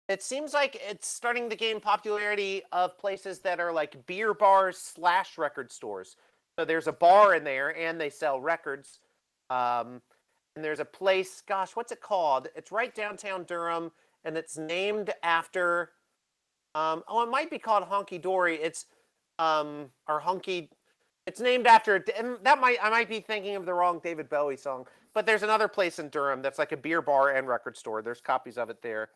It seems like it's starting to gain popularity of places that are like beer bars / record stores. So there's a bar in there, and they sell records. And there's a place, gosh, what's it called? It's right downtown Durham, and it's named after. It might be called Honky Dory. It's or Hunky. It's named after, and I might be thinking of the wrong David Bowie song. But there's another place in Durham that's like a beer bar and record store. There's copies of it there.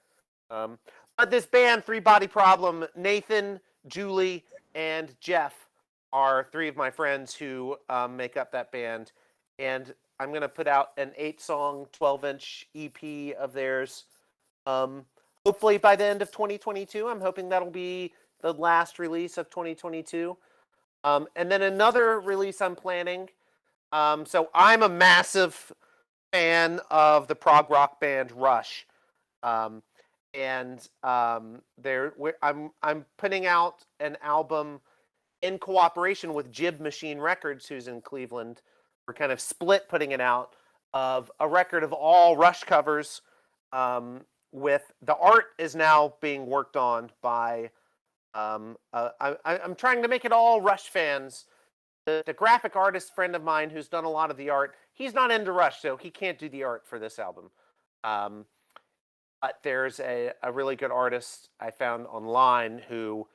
But this band, Three Body Problem, Nathan, Julie, and Jeff are 3 of my friends who make up that band. And I'm going to put out an 8-song, 12-inch EP of theirs. Hopefully by the end of 2022. I'm hoping that'll be the last release of 2022. And then another release I'm planning. So I'm a massive fan of the prog rock band Rush. I'm putting out an album in cooperation with Jib Machine Records, who's in Cleveland. We're kind of split putting it out of a record of all Rush covers. With the art is now being worked on by. I'm trying to make it all Rush fans. The graphic artist friend of mine who's done a lot of the art, he's not into Rush, so he can't do the art for this album. But there's a really good artist I found online who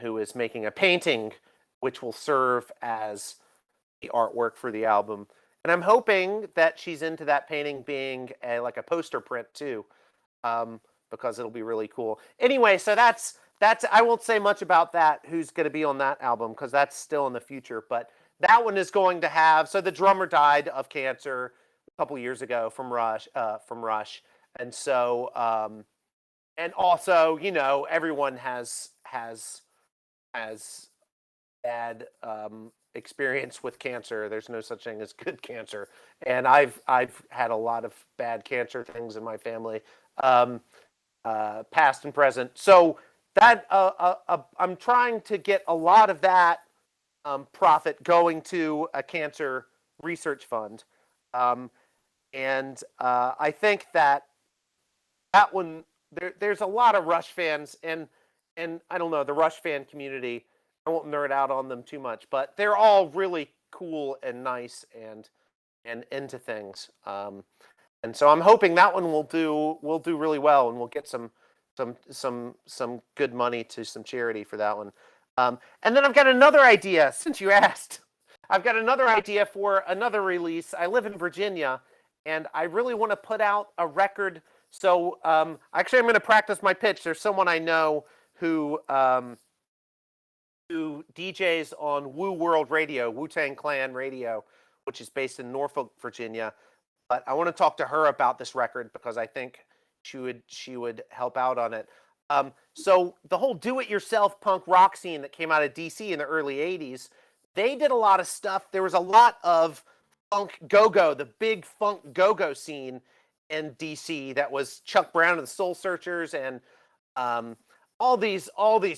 is making a painting which will serve as the artwork for the album. And I'm hoping that she's into that painting being like a poster print too, because it'll be really cool. Anyway, so that's I won't say much about that, who's going to be on that album, because that's still in the future. But that one is going to have, so the drummer died of cancer a couple years ago from Rush. And so, and also, you know, everyone has bad experience with cancer. There's no such thing as good cancer, and I've had a lot of bad cancer things in my family, past and present. So that I'm trying to get a lot of that profit going to a cancer research fund, and I think that one there's a lot of Rush fans, and I don't know, the Rush fan community. I won't nerd out on them too much, but they're all really cool and nice and into things. And so I'm hoping that one will do really well, and we'll get some good money to some charity for that one. And then I've got another idea, since you asked. I've got another idea for another release. I live in Virginia, and I really want to put out a record. So actually, I'm going to practice my pitch. There's someone I know who DJs on Woo World Radio, Wu-Tang Clan Radio, which is based in Norfolk, Virginia. But I want to talk to her about this record because I think she would help out on it. So the whole do-it-yourself punk rock scene that came out of DC in the early 80s, they did a lot of stuff. There was a lot of funk go-go, the big funk go-go scene in DC that was Chuck Brown and the Soul Searchers and all these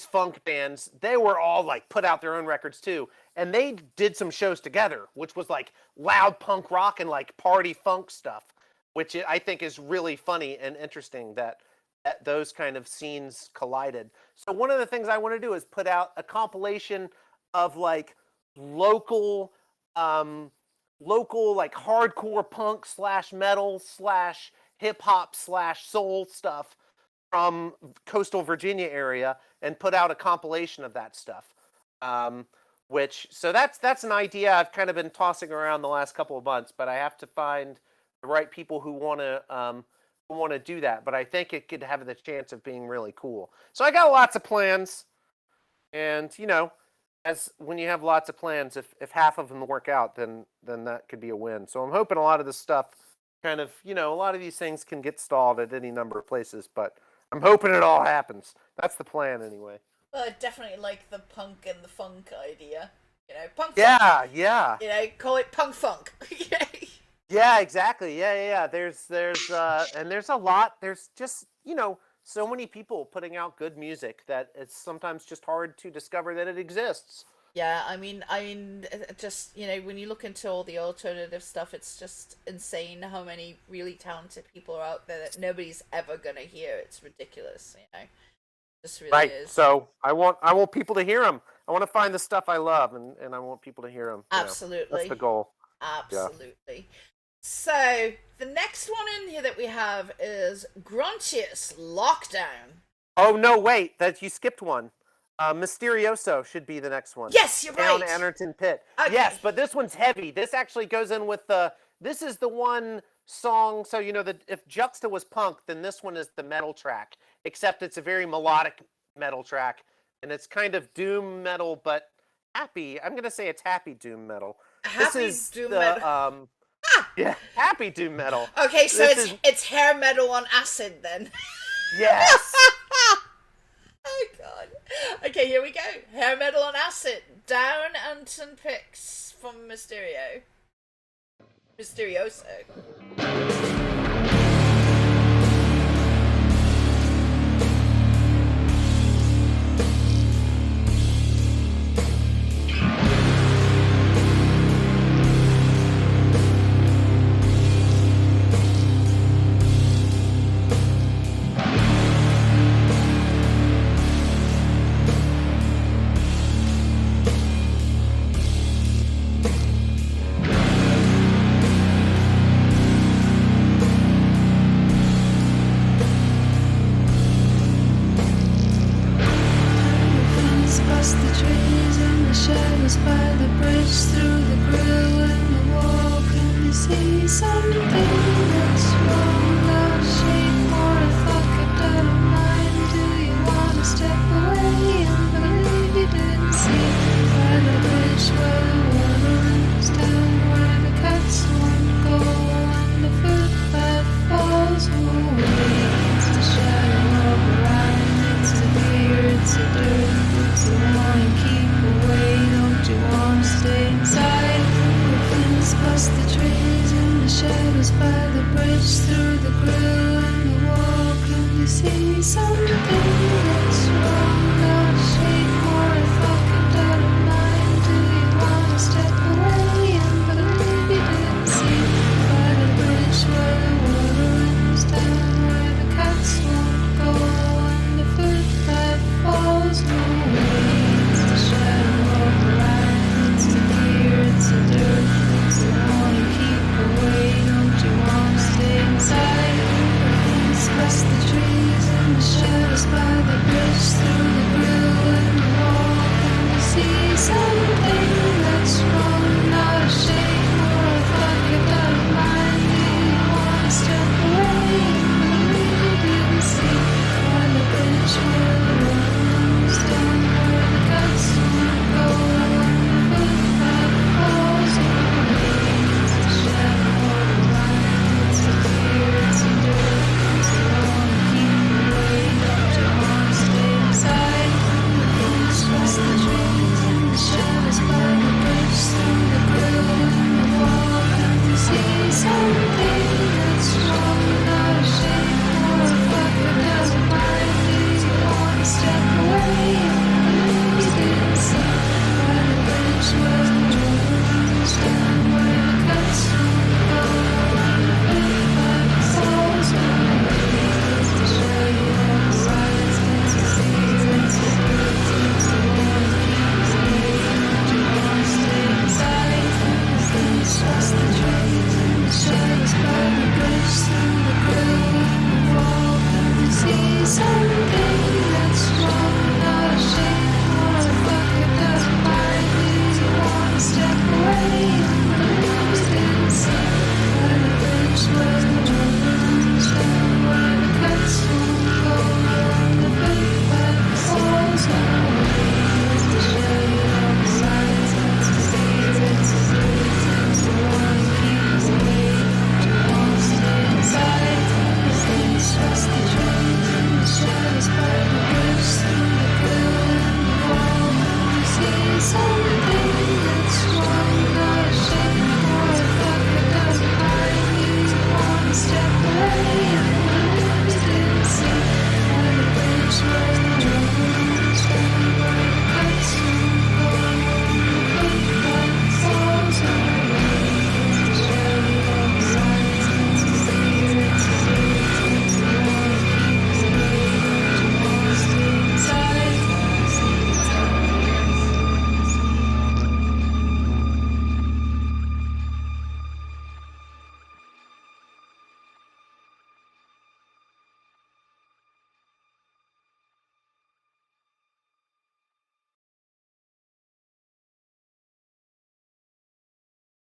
funk bands. They were all like put out their own records too, and they did some shows together, which was like loud punk rock and like party funk stuff, which I think is really funny and interesting that those kind of scenes collided. So one of the things I want to do is put out a compilation of like local like hardcore punk / metal / hip hop / soul stuff from coastal Virginia area and put out a compilation of that stuff. So that's an idea I've kind of been tossing around the last couple of months, but I have to find the right people who want to do that. But I think it could have the chance of being really cool. So I got lots of plans, and as when you have lots of plans, if half of them work out, then that could be a win. So I'm hoping a lot of this stuff kind of, a lot of these things can get stalled at any number of places, but I'm hoping it all happens. That's the plan anyway. Well, I definitely like the punk and the funk idea. Punk yeah, funk. Yeah. Call it punk funk. Yeah, exactly. Yeah. There's and there's a lot. There's just, so many people putting out good music that it's sometimes just hard to discover that it exists. Yeah, I mean, just, when you look into all the alternative stuff, it's just insane how many really talented people are out there that nobody's ever gonna hear. It's ridiculous, Just really right. is. So I want people to hear them. I want to find the stuff I love, and I want people to hear them. Absolutely. That's the goal. Absolutely. Yeah. So the next one in here that we have is Gruntius Lockdown. Oh no! Wait, you skipped one. Mysterioso should be the next one. Yes, you're Down right. Anderton Pit. Okay. Yes, but this one's heavy. This actually goes in with this is the one song. So if Juxta was punk, then this one is the metal track. Except it's a very melodic metal track, and it's kind of doom metal, but happy. I'm gonna say it's happy doom metal. Happy doom metal. Yeah, happy doom metal. Okay, so it's hair metal on acid then. Yes. Oh god. Okay, here we go. Hair metal on acid. Down Anton Picks from Mysterioso. Past the trees and the shadows by the bridge.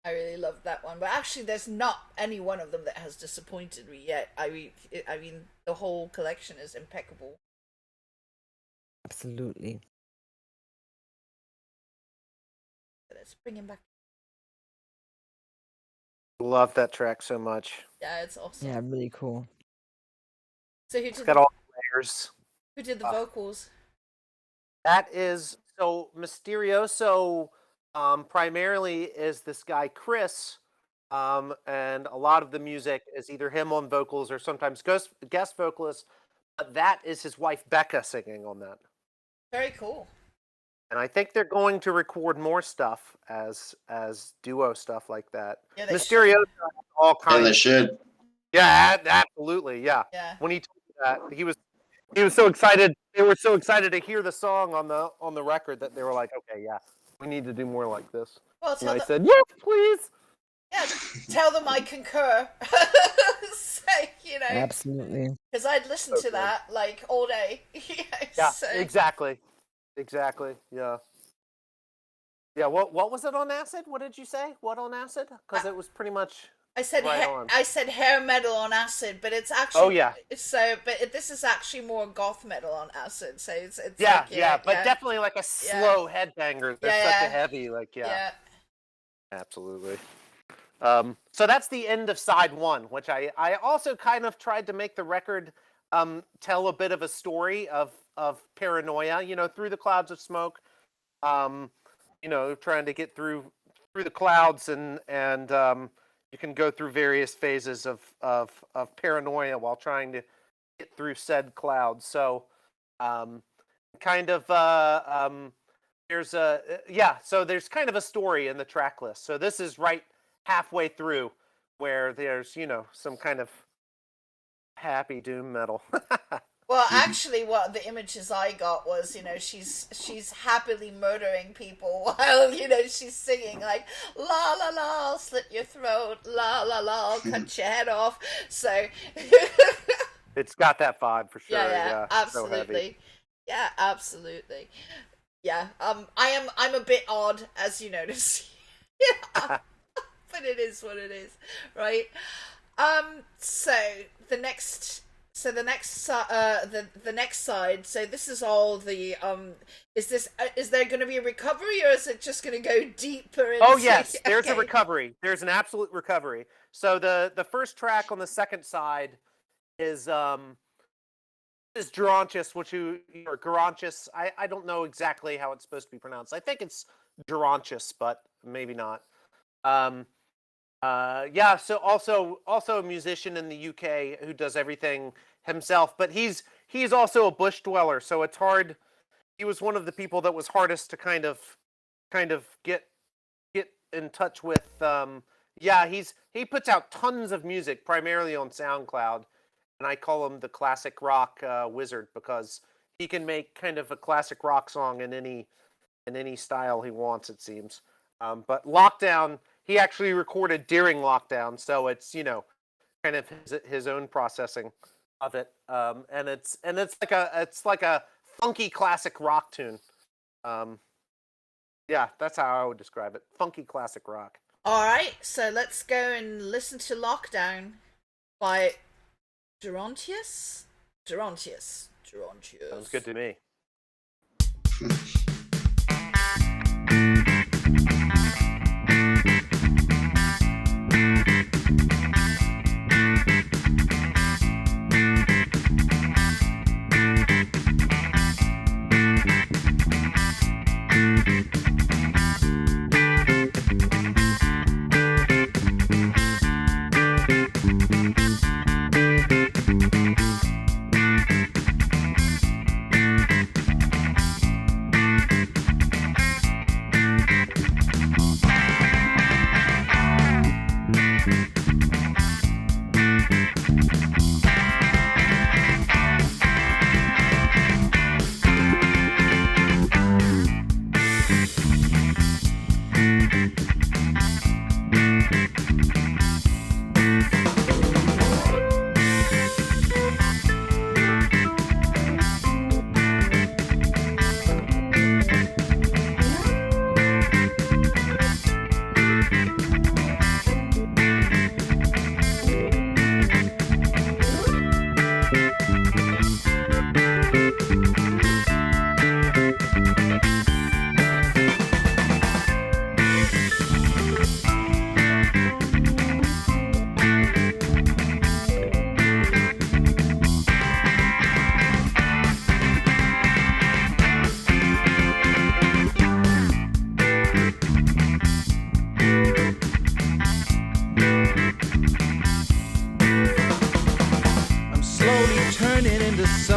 I really loved that one, but actually, there's not any one of them that has disappointed me yet. I mean, the whole collection is impeccable. Absolutely. Let's bring him back. Love that track so much. Yeah, it's awesome. Yeah, really cool. So It's got all the layers. who did the vocals? That is so Mysterioso. Primarily is this guy Chris, and a lot of the music is either him on vocals or sometimes guest vocalist. But that is his wife Becca singing on that. Very cool. And I think they're going to record more stuff as duo stuff like that. Yeah, they Mysterioso has all Yeah, kinds. they should. Yeah, absolutely. Yeah. Yeah. When he told me that, he was so excited. They were so excited to hear the song on the record that they were like, okay, yeah, we need to do more like this. Well, And I said, yes, please. yeah, tell them I concur. So, you know, Absolutely. because I'd listen to that like all day. Yeah, So, exactly. Yeah. Yeah. What was it on acid? What did you say? What on acid? Because it was pretty much. I said right on. I said hair metal on acid, but it's actually Oh yeah. This is actually more goth metal on acid. So it's Yeah, like, but definitely like a slow headbanger. They're such a heavy, like yeah. Absolutely. So that's the end of side one, which I also kind of tried to make the record tell a bit of a story of paranoia, through the clouds of smoke, trying to get through the clouds and you can go through various phases of paranoia while trying to get through said clouds. So there's there's kind of a story in the track list. So this is right halfway through where there's, some kind of happy doom metal. Well, actually, what the images I got was, she's happily murdering people while, she's singing like, la la la, I'll slit your throat, la la la, I'll cut your head off. So it's got that vibe for sure. Yeah, absolutely. Yeah, absolutely. Yeah, I'm a bit odd, as you notice. Yeah, but it is what it is, right? So the next side. So this is all the is there going to be a recovery, or is it just going to go deeper into... Oh yes, there's a recovery. There's an absolute recovery. So the first track on the second side is Gerontius, or Gerontius. I don't know exactly how it's supposed to be pronounced. I think it's Gerontius, but maybe not. So also a musician in the UK who does everything himself, but he's also a bush dweller, so it's hard. He was one of the people that was hardest to kind of get in touch with. He puts out tons of music, primarily on SoundCloud, and I call him the classic rock wizard because he can make kind of a classic rock song in any style he wants, it seems. But Lockdown, he actually recorded during lockdown, so it's kind of his own processing of it, and it's like a funky classic rock tune. That's how I would describe it. Funky classic rock. All right, so let's go and listen to Lockdown by Gerontius. Sounds good to me.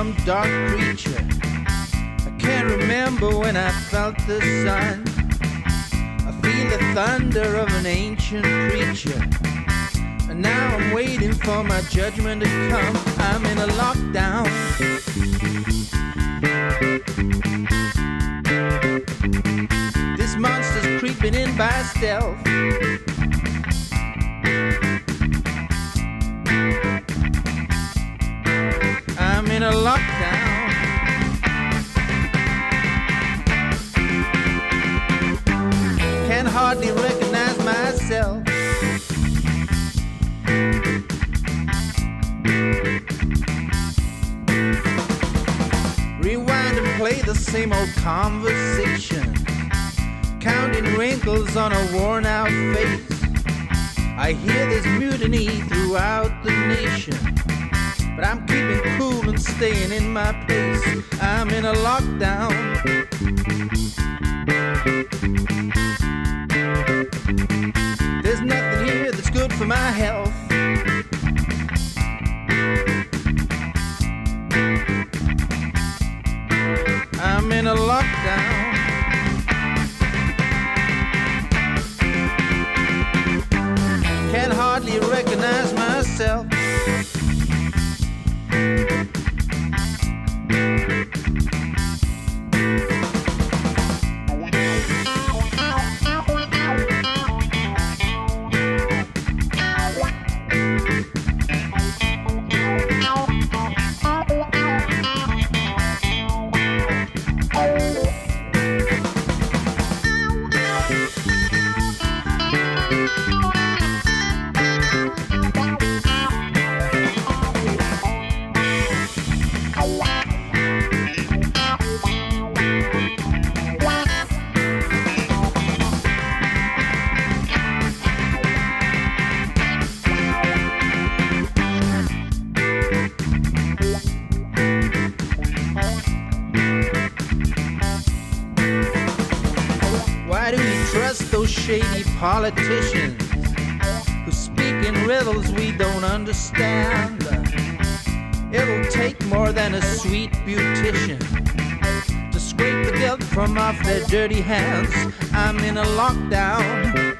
some dark creature. I can't remember when I felt the sun. I feel the thunder of an ancient preacher. And now I'm waiting for my judgment to come. I'm in a lockdown. This monster's creeping in by stealth. I'm in a lockdown. Can hardly recognize myself. Rewind and play the same old conversation, counting wrinkles on a worn out face. I hear there's mutiny throughout the nation, but I'm keeping cool and staying in my place. I'm in a lockdown. There's nothing here that's good for my health. I'm in a lockdown. Can hardly recognize myself. Why do we trust those shady politicians who speak in riddles we don't understand? It'll take more than a sweet beautician to scrape the guilt from off their dirty hands. I'm in a lockdown.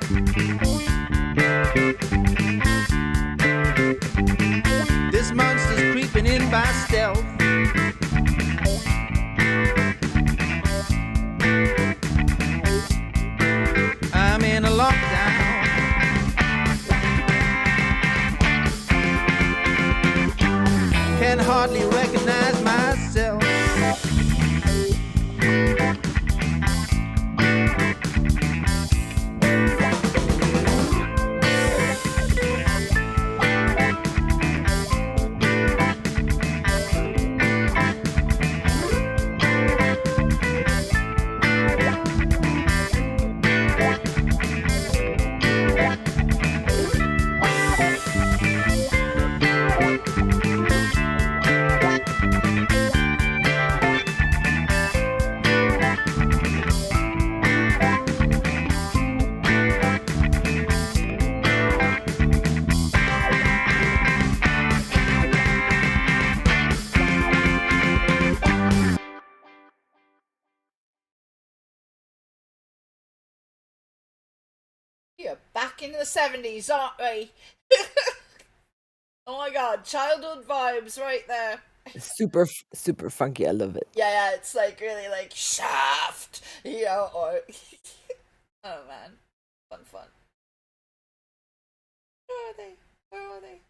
This monster's creeping in by stealth. I'm in a lockdown. Can hardly recognize myself. We are back in the 70s, aren't we? Oh my god, childhood vibes right there. Super, super funky. I love it. Yeah, it's like really like Shaft, you know, or oh man, fun. Where are they? Where are they?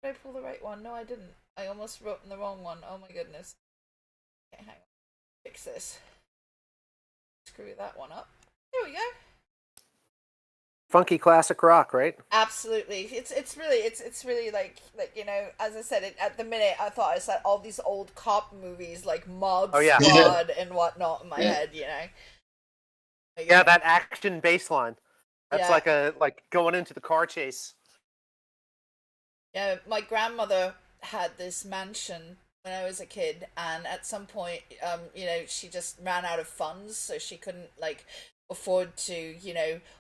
Did I pull the right one? No, I didn't. I almost wrote in the wrong one. Oh my goodness. Okay, hang on. Fix this. Screw that one up. There we go. Funky classic rock, right? Absolutely. It's really like you know, as I said, at the minute I thought I said all these old cop movies like Mod Oh, yeah. Squad and whatnot in my head, you know. Like, Yeah, that action bass line. That's Yeah. like going into the car chase. Yeah, my grandmother had this mansion when I was a kid, and at some point, you know, she just ran out of funds, so she couldn't like afford to,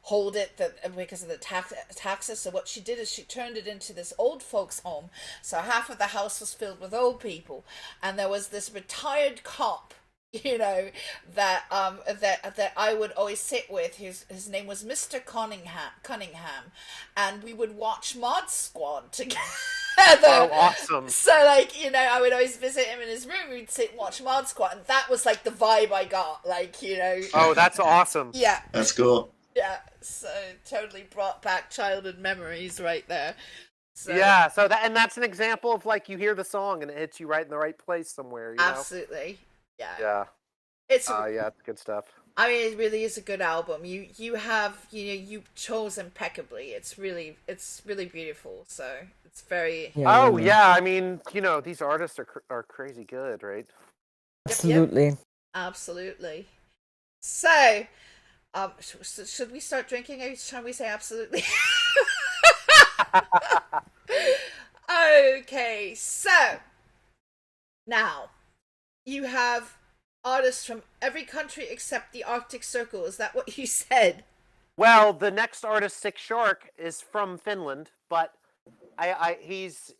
hold it because of the taxes. So what she did is she turned it into this old folks home. So half of the house was filled with old people, and there was this retired cop, that I would always sit with. His name was Mr. Cunningham, and we would watch Mod Squad together. Oh, awesome. So I would always visit him in his room. We'd sit and watch Mod Squad, and that was like the vibe I got. Oh, that's awesome. Yeah. That's cool. Yeah. So totally brought back childhood memories right there. So, yeah. So that's an example of you hear the song and it hits you right in the right place somewhere. Absolutely. Yeah. Yeah. It's it's good stuff. I mean, it really is a good album. You have you chose impeccably. It's really beautiful. So it's very. Yeah, yeah. I mean, these artists are crazy good, right? absolutely. Yep. Absolutely. So, should we start drinking each time we say absolutely? Okay, so now you have artists from every country except the Arctic Circle. Is that what you said? Well, the next artist, Sick Shark, is from Finland, but he's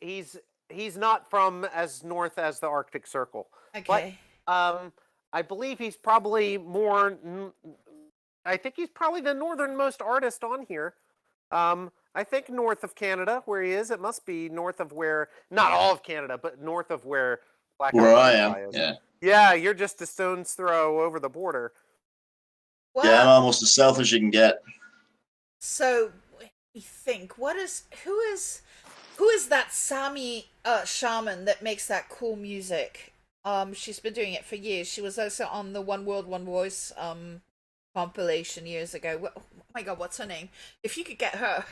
not from as north as the Arctic Circle. Okay. But I believe he's probably more. I think he's probably the northernmost artist on here. I think north of Canada, where he is. It must be north of where, not all of Canada, but north of where Black Where I Ice am, is. yeah. Yeah, you're just a stone's throw over the border. Well, Yeah, I'm almost as south as you can get. So we think, who is that Sami shaman that makes that cool music? She's been doing it for years. She was also on the One World, One Voice compilation years ago. Oh my god, what's her name? If you could get her.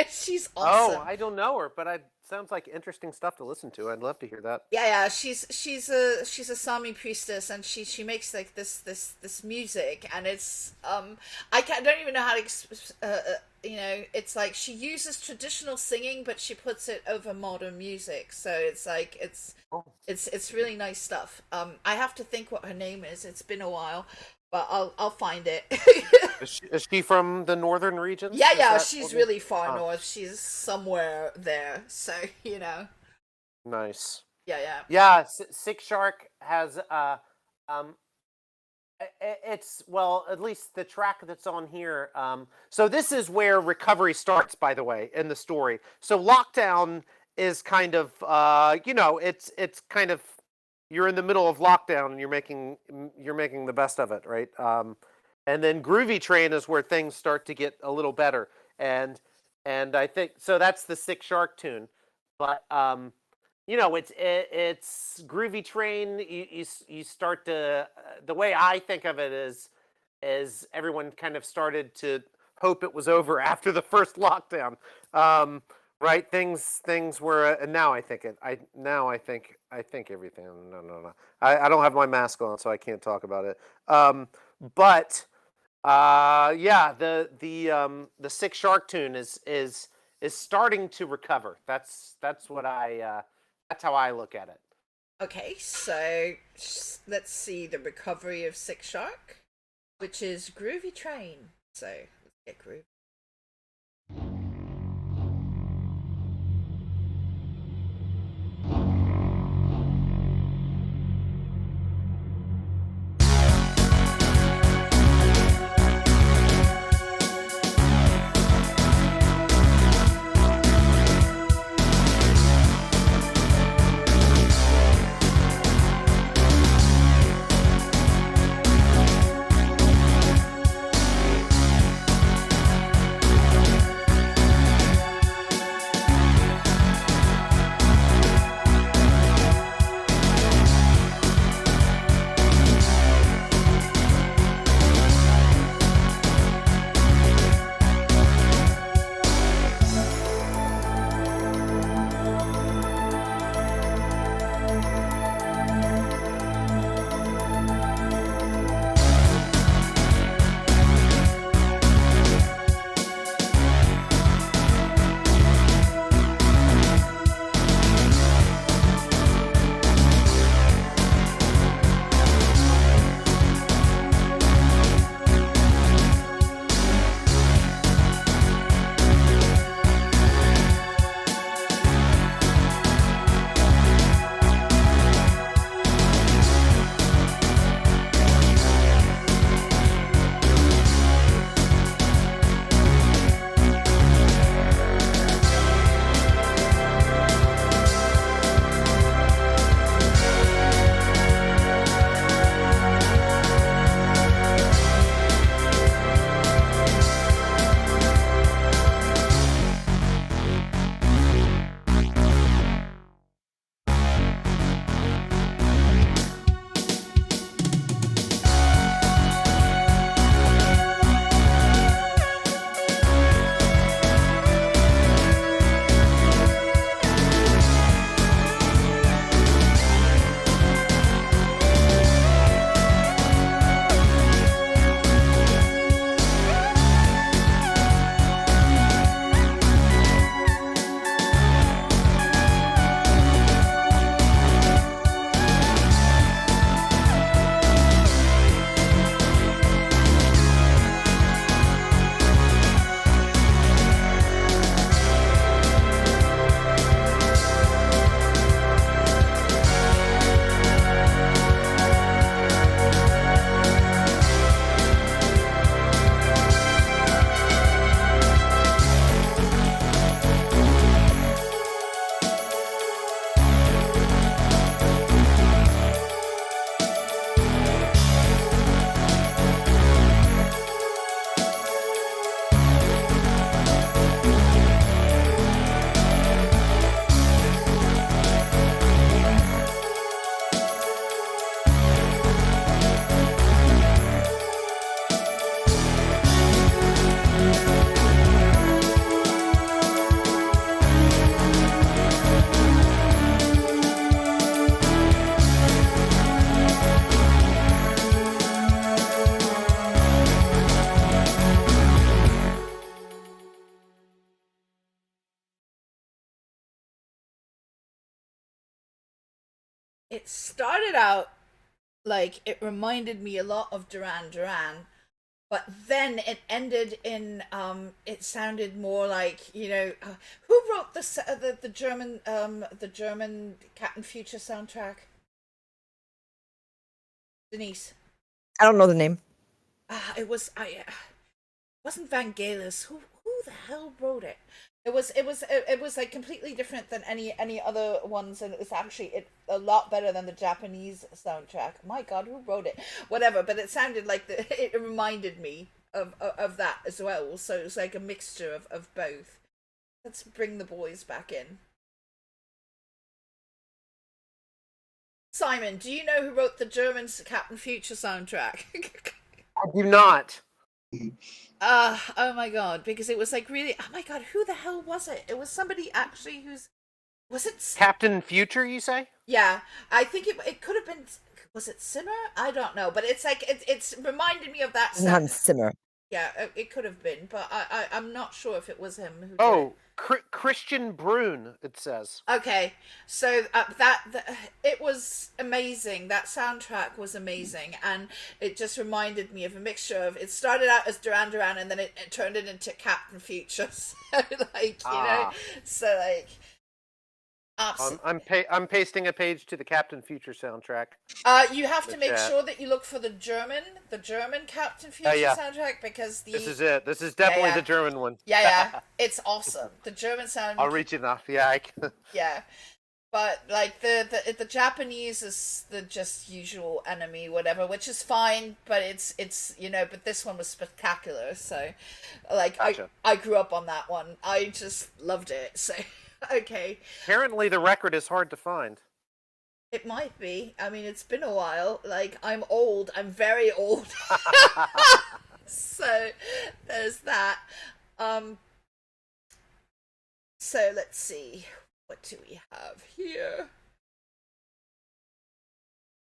She's awesome. Oh, I don't know her, but sounds like interesting stuff to listen to. I'd love to hear that. Yeah, she's a Sami priestess, and she makes like this music, and it's I don't even know how to it's like she uses traditional singing, but she puts it over modern music, so it's like it's really nice stuff. I have to think what her name is. It's been a while, but I'll find it. Is she from the northern regions? Yeah, she's really far north. She's somewhere there, so Nice. Yeah. Sick Shark has it's, well, at least the track that's on here. So this is where recovery starts, by the way, in the story. So lockdown is kind of it's kind of, you're in the middle of lockdown and you're making the best of it, right? And then Groovy Train is where things start to get a little better, and I think so. That's the Sick Shark tune, but it's Groovy Train. You start to, the way I think of it is everyone kind of started to hope it was over after the first lockdown, right? Things were, and now I think everything. No. I don't have my mask on, so I can't talk about it. But the Sick Shark tune is starting to recover. That's how I look at it. Okay, so let's see the recovery of Sick Shark, which is Groovy Train. So let's get groovy. it started out like it reminded me a lot of Duran Duran, but then it ended in it sounded more like, who wrote the German Captain Future soundtrack? Denise. I don't know the name. It was wasn't Vangelis. Who the hell wrote it? It was like completely different than any other ones, and it was actually a lot better than the Japanese soundtrack. My God, who wrote it? Whatever, but it sounded like it reminded me of that as well. So it was like a mixture of both. Let's bring the boys back in. Simon, do you know who wrote the German Captain Future soundtrack? I do not. Oh my God, because it was like really, oh my God, who the hell was it? It was somebody actually was it? Captain Future, you say? Yeah, I think it could have been, was it Simmer? I don't know, but it's like, it's reminded me of that It's Hans Zimmer. Yeah, it could have been, but I'm not sure if it was him who did Oh, it. Christian Brun, it says. Okay, so it was amazing. That soundtrack was amazing, and it just reminded me of a mixture of. It started out as Duran Duran, and then it turned it into Captain Future. So so like. I'm pasting a page to the Captain Future soundtrack. You have to make sure that you look for the German Captain Future soundtrack, because this is it. This is definitely the German one. Yeah, it's awesome. The German sound. I'll reach enough. Yeah, yeah, but like the Japanese is the just usual enemy, whatever, which is fine. But it's but this one was spectacular. So, like gotcha. I grew up on that one. I just loved it. So. Okay. Apparently the record is hard to find. It might be. I mean, it's been a while. Like, I'm old. I'm very old. So, there's that. So, let's see. What do we have here?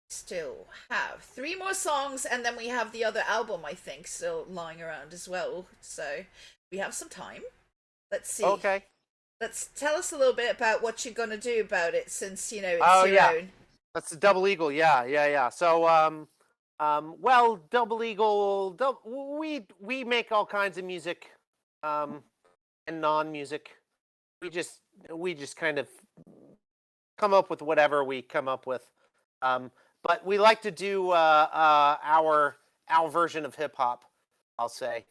Still have 3 more songs, and then we have the other album, I think, still lying around as well. So, we have some time. Let's see. Okay. Let's tell us a little bit about what you're going to do about it, since, it's your own. That's the Double Eagle. Yeah. So, well, Double Eagle, we make all kinds of music, and non-music. We just kind of come up with whatever we come up with. But we like to do our version of hip hop, I'll say.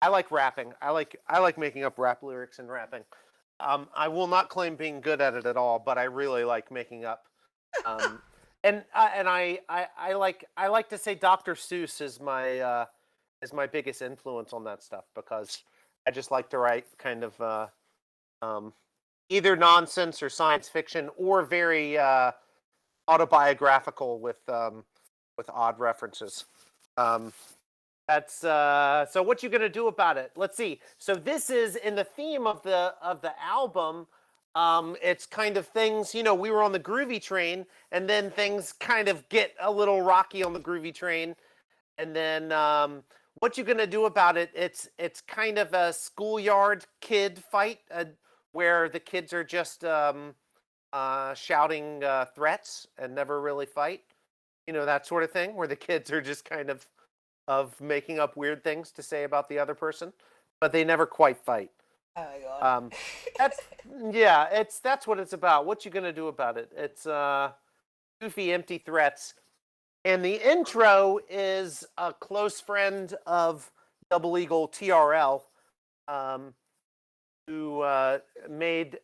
I like rapping. I like making up rap lyrics and rapping. I will not claim being good at it at all, but I really like making up. And I like to say Dr. Seuss is my biggest influence on that stuff, because I just like to write kind of either nonsense or science fiction, or very autobiographical with odd references. That's so what you gonna do about it? Let's see. So this is in the theme of the album. It's kind of things, we were on the groovy train, and then things kind of get a little rocky on the groovy train. And then what you gonna do about it? It's kind of a schoolyard kid fight, where the kids are just shouting threats and never really fight. That sort of thing, where the kids are just kind of making up weird things to say about the other person, but they never quite fight. Oh my God. That's what it's about. What you gonna do about it? It's goofy, empty threats. And the intro is a close friend of Double Eagle, TRL, who made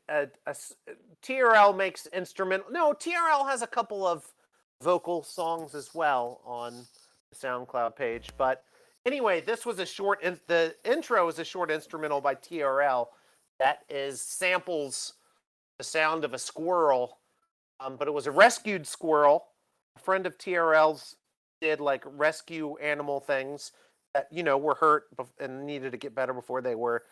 TRL makes instrumental. No, TRL has a couple of vocal songs as well on SoundCloud page. But anyway, this was the intro is a short instrumental by TRL that samples the sound of a squirrel, but it was a rescued squirrel. A friend of TRL's did like rescue animal things that were hurt and needed to get better before they were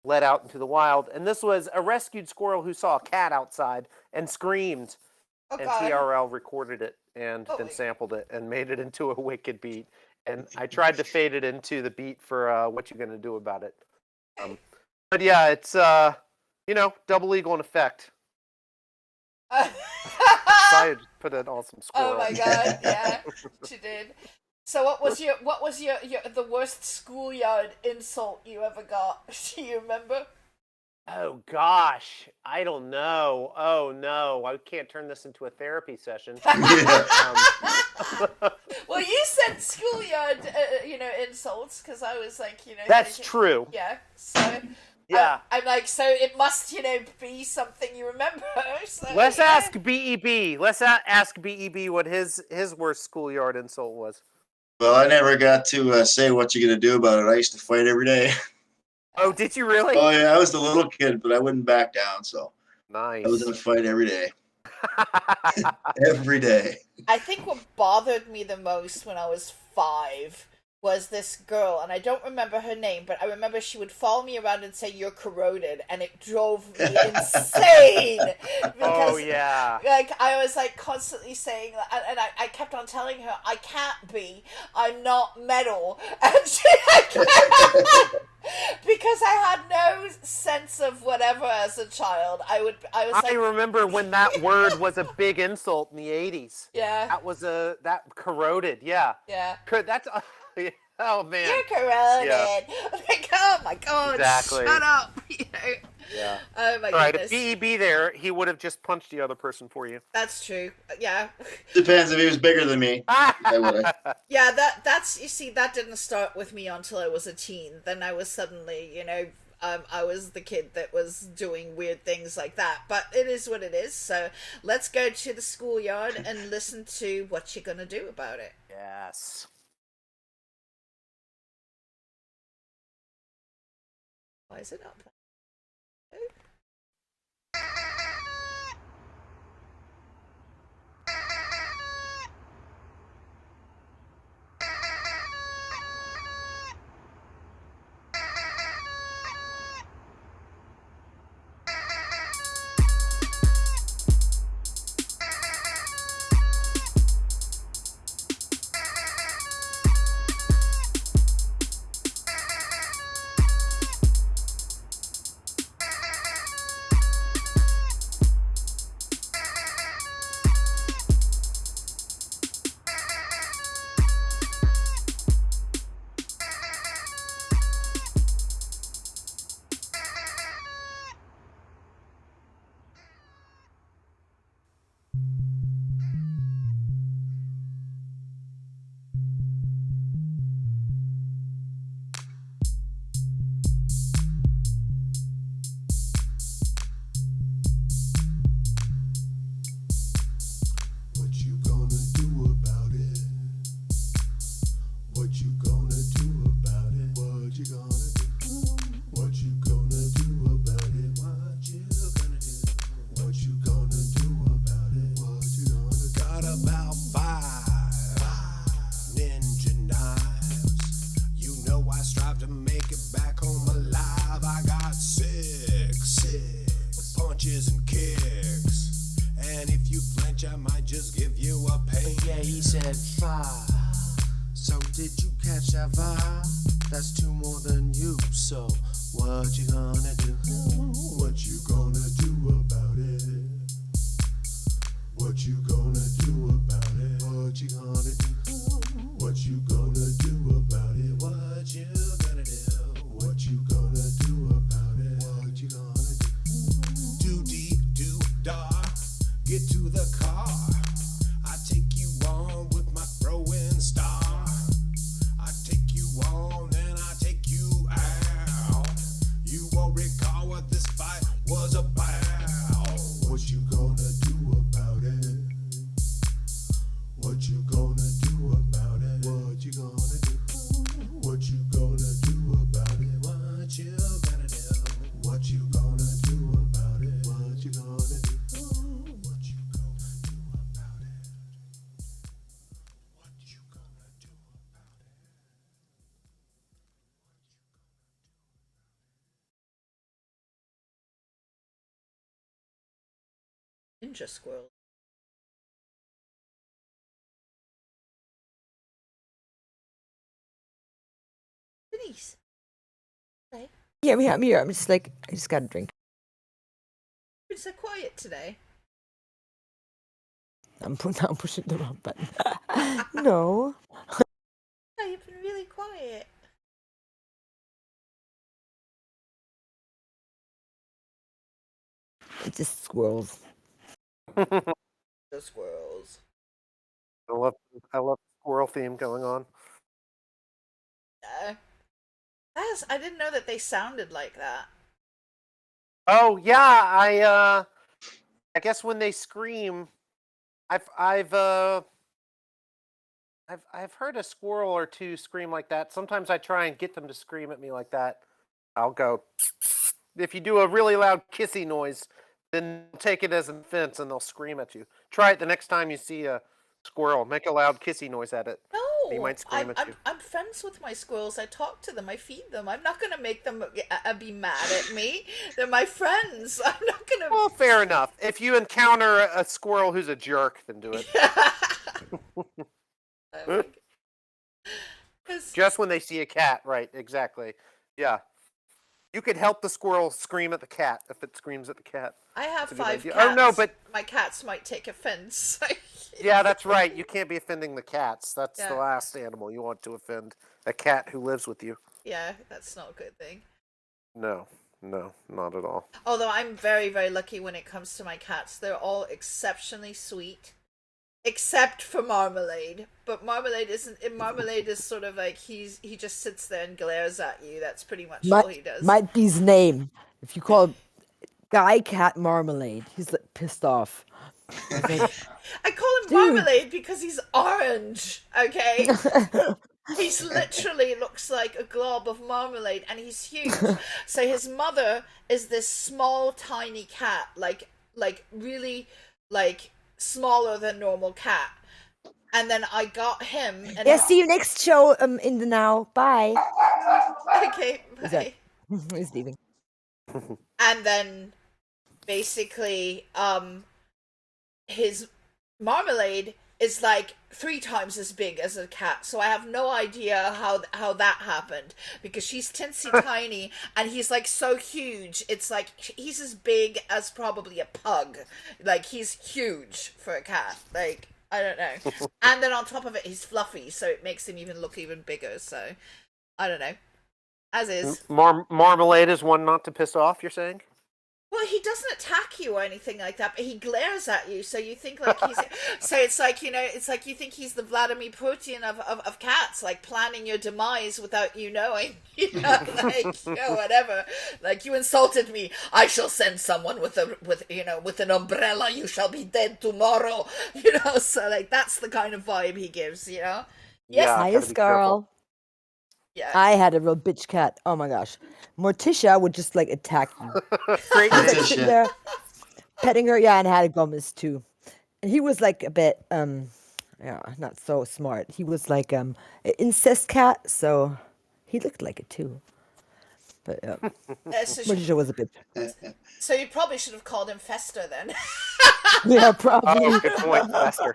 let out into the wild. And this was a rescued squirrel who saw a cat outside and screamed. And TRL recorded it and then sampled it and made it into a wicked beat. And I tried to fade it into the beat for What You Gonna Do About It. But yeah, it's Double Eagle in effect. I put an awesome squirrel. Oh my god, yeah, she did. So what was your the worst schoolyard insult you ever got? Do you remember? Oh gosh, I don't know. Oh no, I can't turn this into a therapy session. Yeah. Well, you said schoolyard, insults because I was like, That's thinking, true. yeah. So Yeah. I'm like, so it must, be something you remember. So, Let's yeah. ask BEB. Let's ask BEB what his worst schoolyard insult was. Well, I never got to say what you gonna do about it. I used to fight every day. Oh, did you really? Oh yeah, I was the little kid, but I wouldn't back down. So Nice. I was in a fight every day. Every day. I think what bothered me the most when I was 5 was this girl, and I don't remember her name, but I remember she would follow me around and say, "You're corroded," and it drove me insane. Oh yeah. Like, I was like constantly saying, and I kept on telling her, "I can't be. I'm not metal," and she because I had no sense of whatever as a child. I was I remember when that word was a big insult in the 80s. Yeah. That was that corroded. Yeah. Yeah. That's oh man. You're corroded. Yeah. Like, oh my god. Exactly. Shut up. Yeah. Oh my All right, goodness. if BEB there, he would have just punched the other person for you. That's true. Yeah. Depends if he was bigger than me. I would have. Yeah, that's you see, that didn't start with me until I was a teen. Then I was suddenly, I was the kid that was doing weird things like that. But it is what it is. So let's go to the schoolyard and listen to what you're gonna do about it. Yes. Why is it not playing? What you gonna do about it? What you gonna do about it? What you gonna do? What you gonna do about it? What you gonna do? What you gonna do about it? What you gonna do? Got about 5 ninja knives. You know I strive to make it back home alive. I got 6 punches and kicks. And if you flinch, I might just give you a pain. Yeah, he said 5. So did you catch that vibe? That's 2 more than you. So what you gonna do? What you gonna do about it? What you gonna do about it? What you gonna do? What you gonna do about it? What you gonna do? What you gonna do about it? What you gonna do? Do dee do da. Get to the car. I take you on with my throwing star. I take you on and I take you out. You won't recall what this fight was about. What you gonna do about it? What you gonna do about it? What you gonna do? What you gonna do about it? What you gonna do? What you gonna do about it? What you gonna do? What you gonna do about it? What you gonna do about it? Ninja squirrel. Denise. Hey, Yeah, I'm here. I'm just like, I just got a drink. you've been so quiet today. I'm pushing the wrong button. No. Yeah, you've been really quiet. It's just squirrels. The squirrels. I love I love the squirrel theme going on. I didn't know that they sounded like that. Oh yeah, I guess when they scream, I've I've heard a squirrel or two scream like that. Sometimes I try and get them to scream at me like that. I'll go. If you do a really loud kissy noise, then take it as an offense and they'll scream at you. Try it the next time you see a squirrel. Make a loud kissy noise at it. He No, might scream at you. I'm friends with my squirrels. I talk to them. I feed them. I'm not gonna make them be mad at me. They're my friends. I'm not gonna. Well, fair enough. If you encounter a squirrel who's a jerk, then do it. Oh, 'cause Just when they see a cat, right? Exactly. Yeah. You could help the squirrel scream at the cat if it screams at the cat. I have That's a good 5 idea. cats. Oh no, but my cats might take offense. yeah, that's right. You can't be offending the cats. That's Yeah. the last animal you want to offend. A cat who lives with you. Yeah, that's not a good thing. No, no, not at all. Although I'm very, very lucky when it comes to my cats. They're all exceptionally sweet. Except for Marmalade. But Marmalade isn't. Marmalade is sort of like he just sits there and glares at you. That's pretty much all he does. Might be his name. If you call Guy Cat Marmalade, he's like pissed off. I call him Dude. Marmalade because he's orange, okay? He's literally looks like a glob of marmalade and he's huge. So his mother is this small, tiny cat, like really like smaller than normal cat. And then I got him and Yeah, see you next show in the now. Bye. okay, Is that- bye. He's leaving. And then basically his Marmalade is like 3 times as big as a cat, so I have no idea how that happened, because she's teensy tiny and he's like so huge. It's like he's as big as probably a pug. Like he's huge for a cat. Like I don't know. And then on top of it he's fluffy, so it makes him even look even bigger. So I don't know. As is. Marmalade is one not to piss off, you're saying? Well, he doesn't attack you or anything like that, but he glares at you, so you think like he's. So it's like, you know, it's like you think he's the Vladimir Putin of cats, like planning your demise without you knowing. You know, like, you know, whatever. Like, you insulted me, I shall send someone with an umbrella. You shall be dead tomorrow. You know, so like that's the kind of vibe he gives. You know. Yes. Yeah, gotta Highest be careful. girl. Yeah. I had a real bitch cat. Oh my gosh. Morticia would just like attack you. Great name. Sit Morticia. there, petting her, yeah, and had a Gomez too. And he was like a bit yeah, not so smart. He was like an incest cat, so he looked like it too. But So, Morticia was a bit so you probably should have called him Fester then. yeah, probably. Oh, good point, Lester.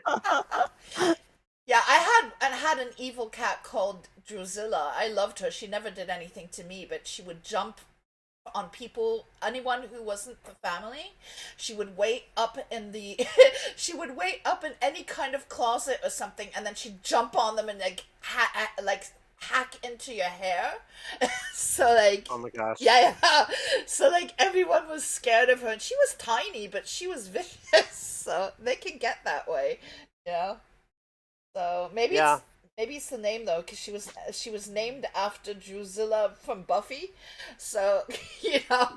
Yeah, I had an evil cat called Drusilla. I loved her. She never did anything to me, but she would jump on people, anyone who wasn't the family. She would wait up in the she would wait up in any kind of closet or something, and then she'd jump on them and like hack into your hair. So like Oh my gosh. yeah. So like everyone was scared of her, and she was tiny, but she was vicious. So they can get that way, you know. So maybe Yeah. it's the name though, because she was named after Drusilla from Buffy. So you know,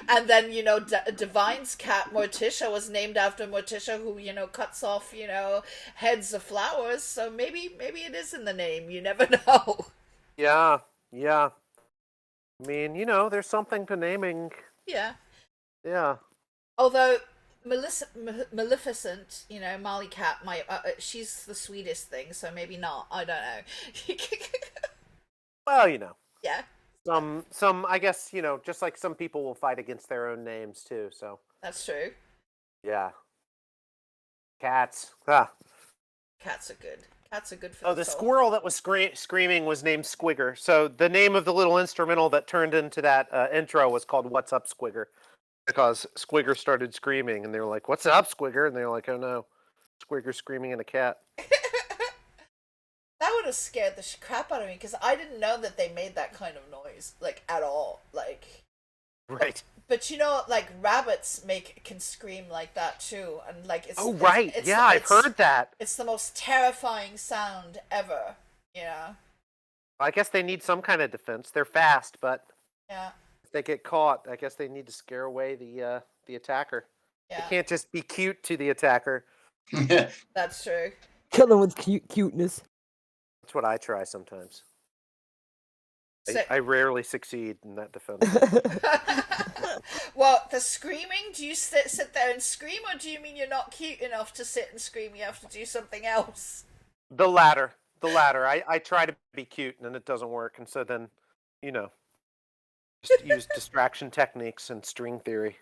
and then you know Divine's cat Morticia was named after Morticia, who you know cuts off heads of flowers. So maybe it is in the name. You never know. Yeah, yeah. I mean, you know, there's something to naming. Yeah. Yeah. Although Maleficent, you know, Molly Cat, she's the sweetest thing, so maybe not. I don't know. Well, you know, Yeah, some, I guess, you know, just like some people will fight against their own names too. So that's true. yeah. Cats. Ah. Cats are good. Cats are good for Oh, the soul. squirrel that was screaming was named Squigger. So the name of the little instrumental that turned into that intro was called "What's Up, Squigger," because Squigger started screaming, and they were like, "What's up, Squigger?" And they were like, "Oh no." Squeaker screaming at a cat. That would have scared the crap out of me because I didn't know that they made that kind of noise, like at all. Like, Right. but like rabbits can scream like that too, and like it's right. Yeah, I've heard that. It's the most terrifying sound ever. Yeah. I guess they need some kind of defense. They're fast, but Yeah. if they get caught, I guess they need to scare away the attacker. Yeah. They can't just be cute to the attacker. That's true. Kill them with cuteness. That's what I try sometimes. So- I rarely succeed in that defense. Well, the screaming, do you sit there and scream, or do you mean you're not cute enough to sit and scream, you have to do something else? The latter. I try to be cute and it doesn't work, and so then, just use distraction techniques and string theory.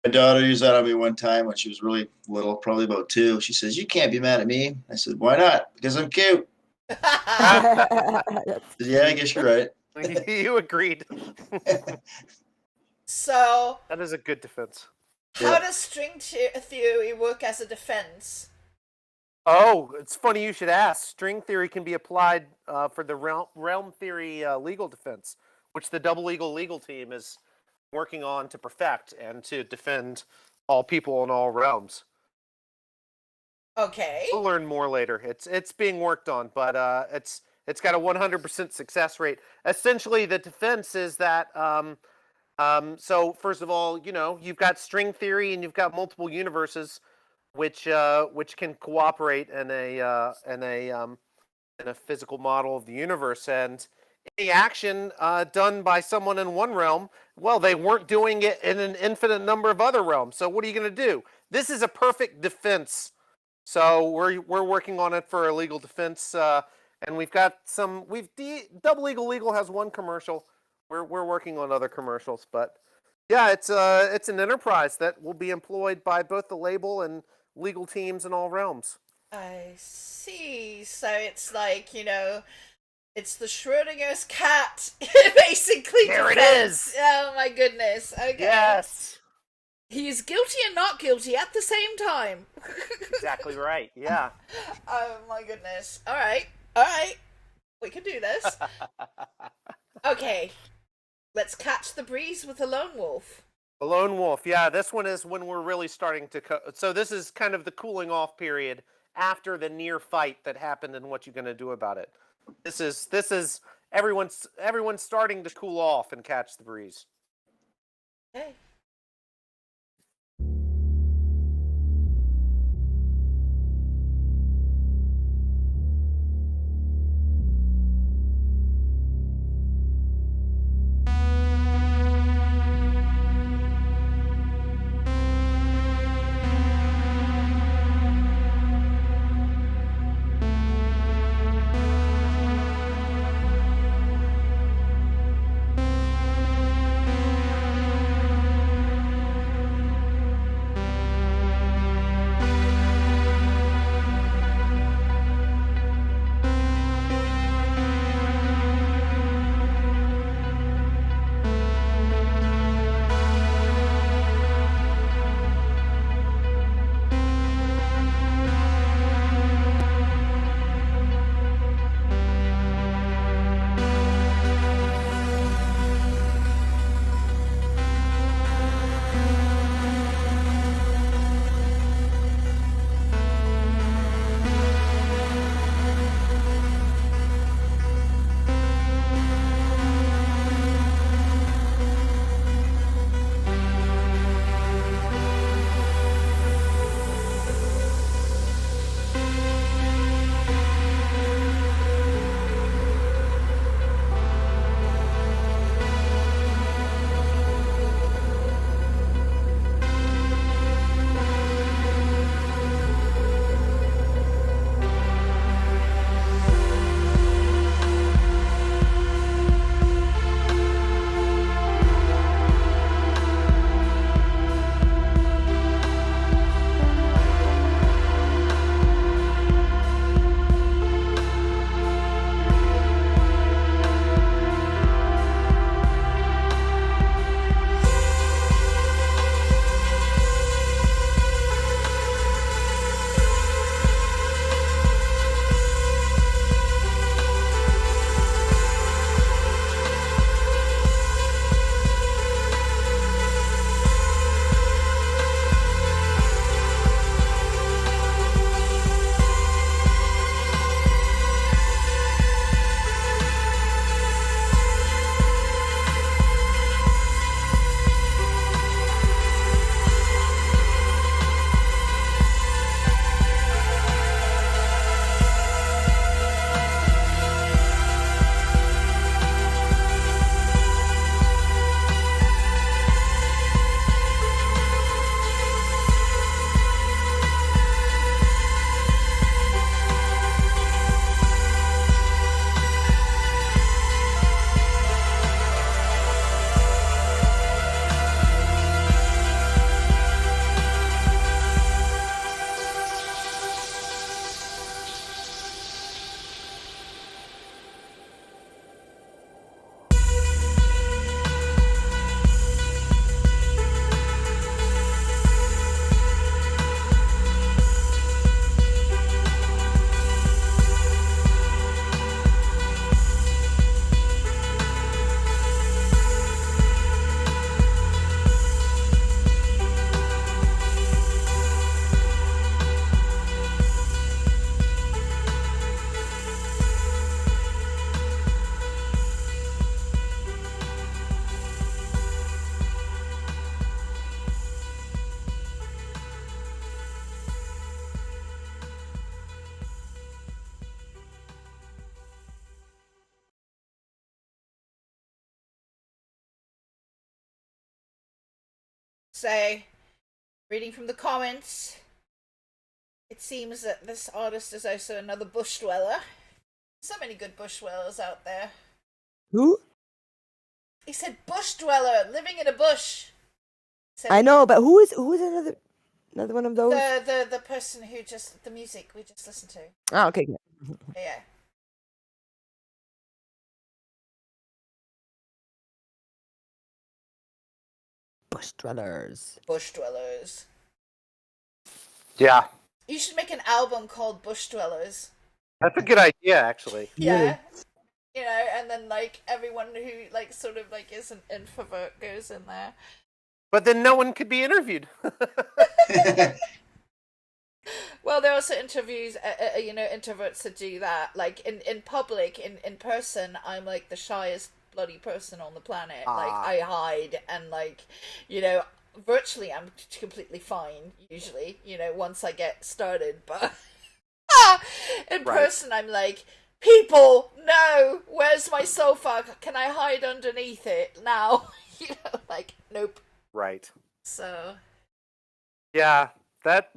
My daughter used that on me one time when she was really little, probably about 2. She says, "You can't be mad at me." I said, "Why not?" "Because I'm cute." I said, "Yeah, I guess you're right." You agreed. So, That is a good defense. how does string theory work as a defense? Oh, it's funny you should ask. String theory can be applied for the realm theory legal defense, which the Double Eagle legal team is working on to perfect and to defend all people in all realms. Okay. We'll learn more later. It's being worked on, but it's got a 100% success rate. Essentially, the defense is that so first of all, you've got string theory and you've got multiple universes, which can cooperate in a physical model of the universe, and any action done by someone in one realm, well, they weren't doing it in an infinite number of other realms. So what are you going to do? This is a perfect defense. So we're working on it for a legal defense, and we've got some. Double Eagle Legal has one commercial. We're working on other commercials, but yeah, it's an enterprise that will be employed by both the label and legal teams in all realms. I see. So it's like, it's the Schrodinger's cat, basically. There it defense. is. Oh my goodness. Okay. Yes. He's guilty and not guilty at the same time. Exactly right. Yeah. Oh my goodness. All right. We can do this. Okay. Let's catch the breeze with a lone wolf. The lone wolf. Yeah, this one is when we're really starting to. So this is kind of the cooling off period after the near fight that happened, and what you're going to do about it. This is everyone's starting to cool off and catch the breeze. Okay. So, reading from the comments, it seems that this artist is also another bush dweller. So many good bush dwellers out there. Who? He said bush dweller, living in a bush. I know, but who is another one of those? The person who just the music we just listened to. Oh, okay. Yeah. Bush dwellers. Bush dwellers. Yeah, You should make an album called Bush Dwellers. that's a good idea, actually. Yeah. You know, and then like everyone who like sort of like is an introvert goes in there. But then no one could be interviewed. Well, there are also interviews, you know, introverts that do that. Like in public, in person, I'm like the shyest bloody person on the planet. Like I hide and like, you know, virtually I'm completely fine usually. You know, once I get started, but in person I'm like, people, no, where's my sofa? Can I hide underneath it now? You know, like nope. Right. So. Yeah. That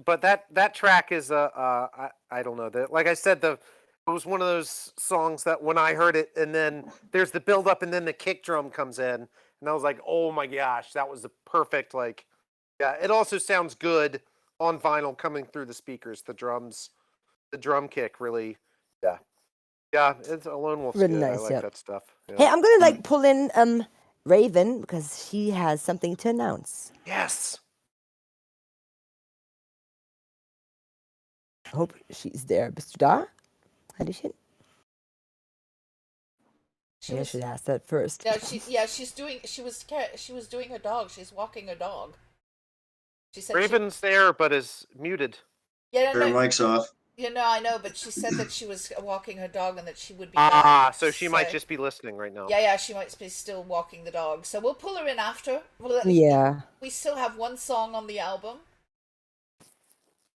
track is I don't know, that, like I said, it was one of those songs that when I heard it and then there's the build up and then the kick drum comes in and I was like, oh my gosh, that was the perfect, like, yeah. It also sounds good on vinyl coming through the speakers. The drum kick really, yeah. It's a Lone Wolf's Really good. nice, I like yeah. that stuff. Yeah. Hey, I'm gonna like pull in Raven because she has something to announce. Yes. I hope she's there. Bist du da? Hallöchen? Maybe I should ask that first. She was doing her dog. She's walking her dog. She said Raven's there, but is muted. Yeah, Her mic's off. Yeah, no, I know, but she said that she was walking her dog and that she would be back. So she might just be listening right now. Yeah, she might be still walking the dog. So we'll pull her in after. We still have one song on the album.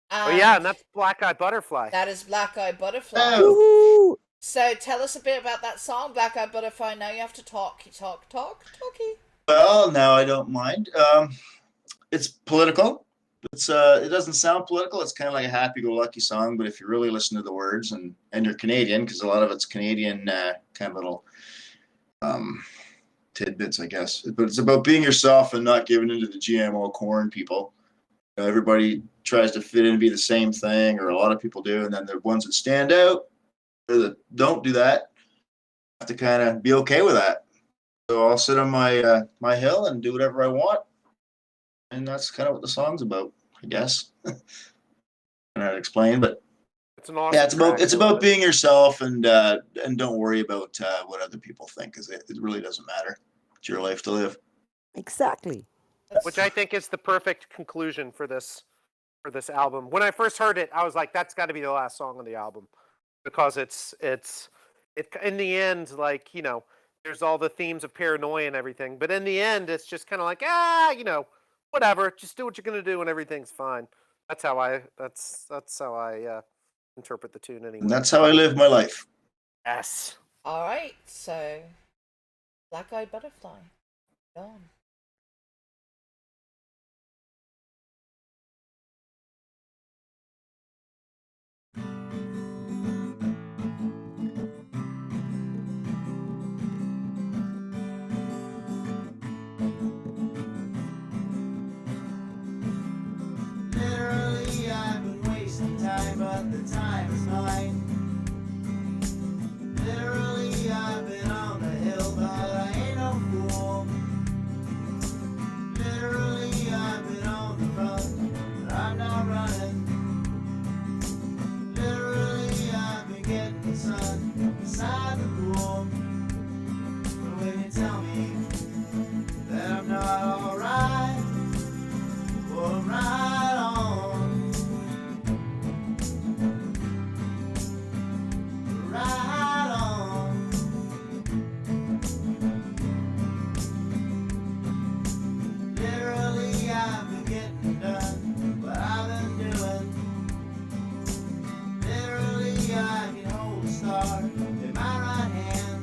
Oh yeah, and that's Black Eye Butterfly. That is Black Eye Butterfly. Oh. So tell us a bit about that song, Black Eye Butterfly. Now you have to talky. Well, now I don't mind. It's political. It doesn't sound political. It's kind of like a happy-go-lucky song, but if you really listen to the words and you're Canadian, because a lot of it's Canadian kind of little tidbits, I guess. But it's about being yourself and not giving into the GMO corn people. You know, everybody tries to fit in and be the same thing, or a lot of people do, and then the ones that stand out or that don't do that have to kind of be okay with that. So I'll sit on my my hill and do whatever I want, and that's kind of what the song's about, I guess. I don't know how to explain, but it's an awesome it's about being yourself and don't worry about what other people think, because it really doesn't matter. It's your life to live. Exactly. Which I think is the perfect conclusion for this album. When I first heard it, I was like, that's got to be the last song on the album, because it's in the end, like, you know, there's all the themes of paranoia and everything, but in the end, it's just kind of like, you know, whatever, just do what you're gonna do and everything's fine. That's how I interpret the tune anyway. And that's how I live my life. Yes. All right, so Black Eye Butterfly, gone. Literally, I've been wasting time, but the time is mine. Literally, I've been on the hill, but I ain't no fool. Literally, I've been on the run, but I'm not running. Literally, I've been getting the sun beside the pool. But when you tell me that I'm not alright, well, I'm right on. Right on. Literally, I've been getting done what I've been doing. Literally, I can hold a star in my right hand.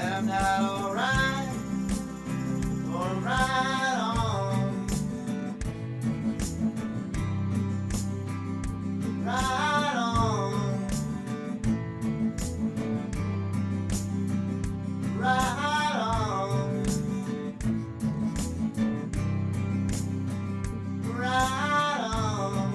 that I'm not alright, or I'm right on, right on, right on, right on.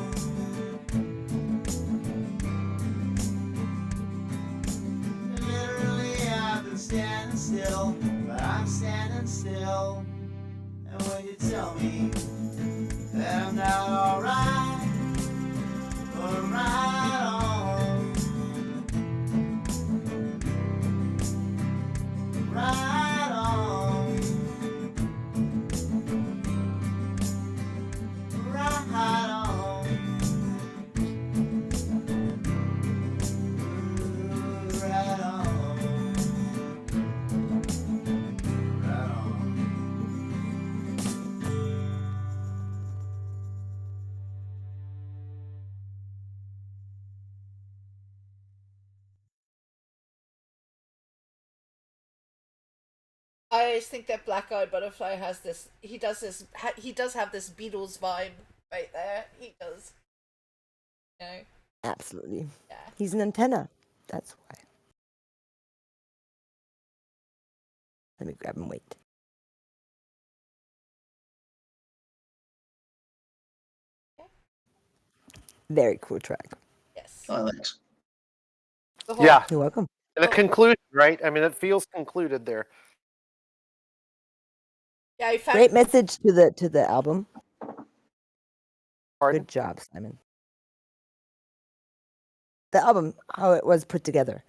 Literally, I've been standing still, but I'm standing still. And when you tell me that I'm not alright, or I'm right on, right on, right on, right on, right on. I always think that Black Eyed Butterfly has this. He does this. He does have this Beatles vibe right there. He does. You know. Absolutely. Yeah. He's an antenna. That's why. Let me grab him. Wait. Very cool track. Yes. Oh, thanks. The whole, Yeah. You're welcome. And a conclusion, right? I mean, it feels concluded there. Yeah, I found. Great message to the album. Pardon? Good job, Simon. The album, how it was put together.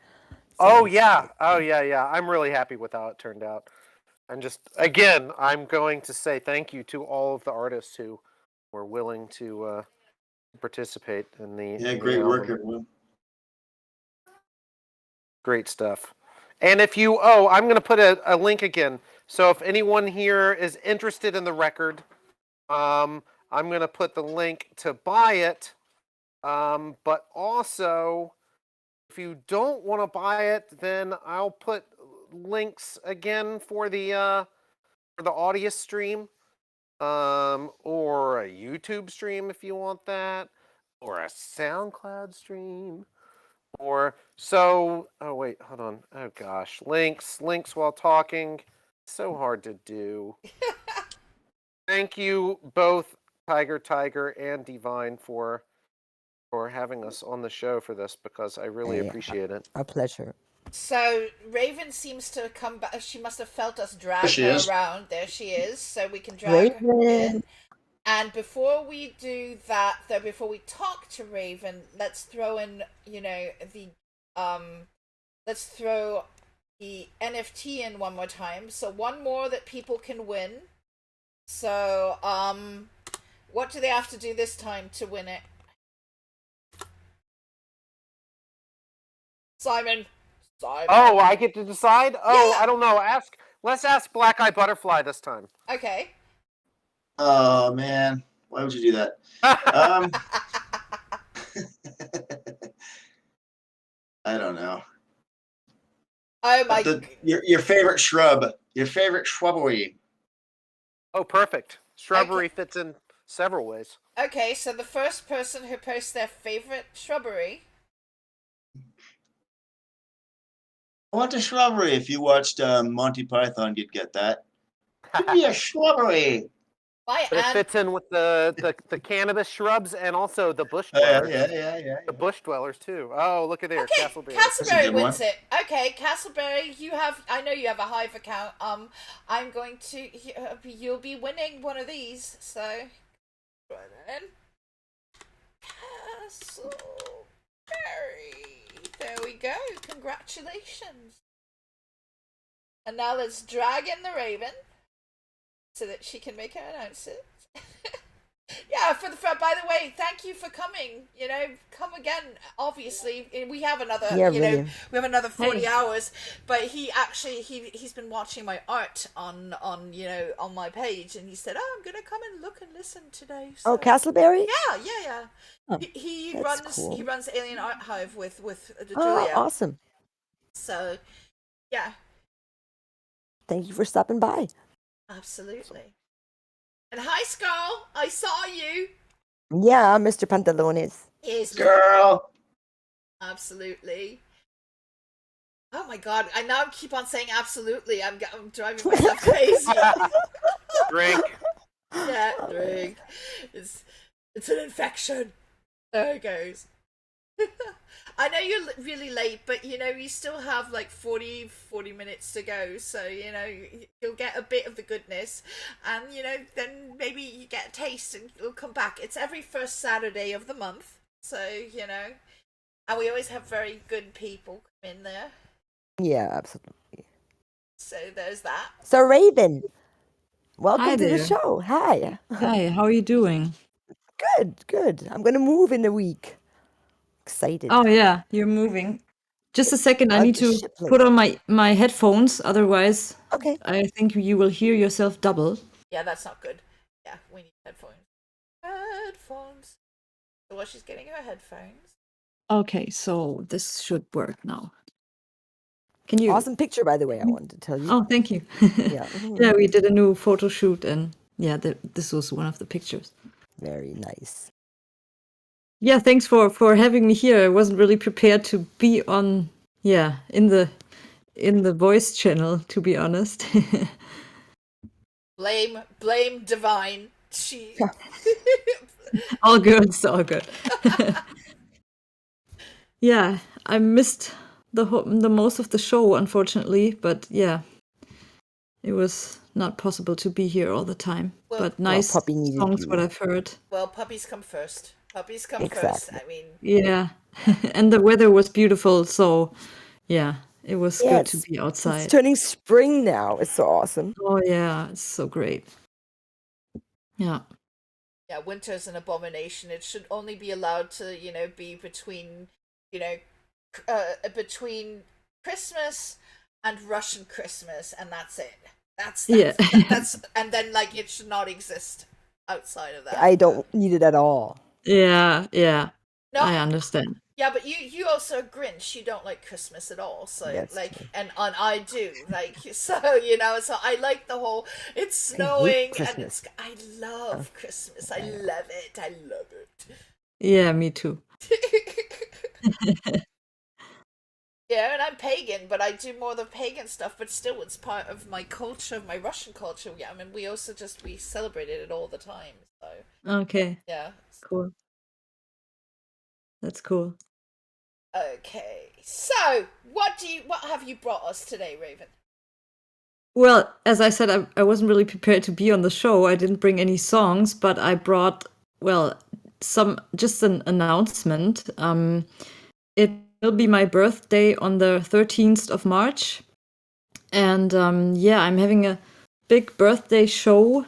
Oh yeah. Oh yeah, yeah. I'm really happy with how it turned out. And just again, I'm going to say thank you to all of the artists who were willing to participate in the Yeah, in the great work, album. everyone. Great stuff. And if you I'm going to put a link again. So if anyone here is interested in the record, I'm going to put the link to buy it. But also, if you don't want to buy it, then I'll put links again for the audio stream, or a YouTube stream if you want that, or a SoundCloud stream, or so. Oh wait, hold on. Oh gosh, links while talking. So hard to do. Thank you both, Tiger and Divine, for having us on the show for this, because I really appreciate it. Our pleasure. So Raven seems to come back. She must have felt us drag There she her is. around. There she is. So we can drag her in. Raven. And before we do that, though, before we talk to Raven, let's throw in, let's throw the NFT in one more time. So one more that people can win. So, what do they have to do this time to win it? Simon. Oh, I get to decide? Oh, Yeah. I don't know. Let's ask Black Eye Butterfly this time. Okay. Oh man, why would you do that? I don't know. Oh my. Your favorite shrub. Your favorite shrubbery. Oh, perfect. Shrubbery fits in several ways. Okay, so the first person who posts their favorite shrubbery. I want a shrubbery. If you watched Monty Python, you'd get that. Give me a shrubbery. But it fits in with the cannabis shrubs and also the bush dwellers. Yeah. The bush dwellers too. Oh, look at there, Okay, Castleberry. Castleberry wins it. Okay, Castleberry, I know you have a Hive account. I'm going to. You'll be winning one of these. So, right then. Castleberry. There we go. Congratulations. And now let's drag in the Raven so that she can make her announcement. Yeah, by the way, thank you for coming. Come again. Obviously, we have another. Really. We have another 40 hours. But he's been watching my art on my page, and he said, "Oh, I'm gonna come and look and listen today." So. Oh, Castleberry? Yeah. Oh, He that's runs cool. he runs Alien Art Hive with Oh, Julia. awesome. So, yeah. thank you for stopping by. Absolutely. And hi, Scarl. I saw you. Yeah, Mr. Pantalones. Here's me. Girl. Absolutely. Oh my god! I now keep on saying absolutely. I'm driving myself crazy. Drink. Yeah, drink. It's an infection. There it goes. I know you're really late, but you still have like 40 minutes to go, so you'll get a bit of the goodness, and then maybe you get a taste and you'll come back. It's every first Saturday of the month, so and we always have very good people come in there, Yeah, absolutely. so there's that. So, Raven, welcome Hi to the there. show. Hi. Hi, how are you doing? Good. I'm gonna move in a week. Excited. Oh yeah, you're moving. Just a second, I Out need the to ship place. put on my headphones, otherwise Okay. I think you will hear yourself double. Yeah, that's not good. Yeah, we need headphones. Headphones. So while she's getting her headphones. Okay, so this should work now. Can you? Awesome picture, by the way. I wanted to tell you. Oh, thank you. Yeah. Yeah, we did a new photo shoot, and yeah, this was one of the pictures. Very nice. Yeah, thanks for having me here. I wasn't really prepared to be on, yeah, in the voice channel, to be honest. Blame Divine. She All good, it's all good. Yeah, I missed the most of the show, unfortunately, but yeah, it was not possible to be here all the time. Well- But nice Puppy needed songs, you. what I've heard. well, puppies come first. Puppies come first. Exactly. I mean, Yeah, and the weather was beautiful, so yeah, it was Yeah, good to be it's outside. turning spring now. It's so awesome. Oh yeah, it's so great. Yeah. yeah, winter's an abomination. It should only be allowed to, be between, between Christmas and Russian Christmas, and that's it. Yeah. That's and then like it should not exist outside of that. I don't need it at all. Yeah, No, I understand. yeah, but you also are Grinch. You don't like Christmas at all. So That's like, true. and I do like so so I like the whole. It's snowing and Christmas. I love Christmas. I love it. I love it. Yeah, me too. Yeah, and I'm pagan, but I do more of the pagan stuff. But still, it's part of my culture, my Russian culture. Yeah, I mean, we celebrated it all the time. So Okay, yeah. cool. That's cool. Okay. So what have you brought us today, Raven? Well, as I said, I wasn't really prepared to be on the show. I didn't bring any songs, but I brought, well, just an announcement. It will be my birthday on the 13th of March. And yeah, I'm having a big birthday show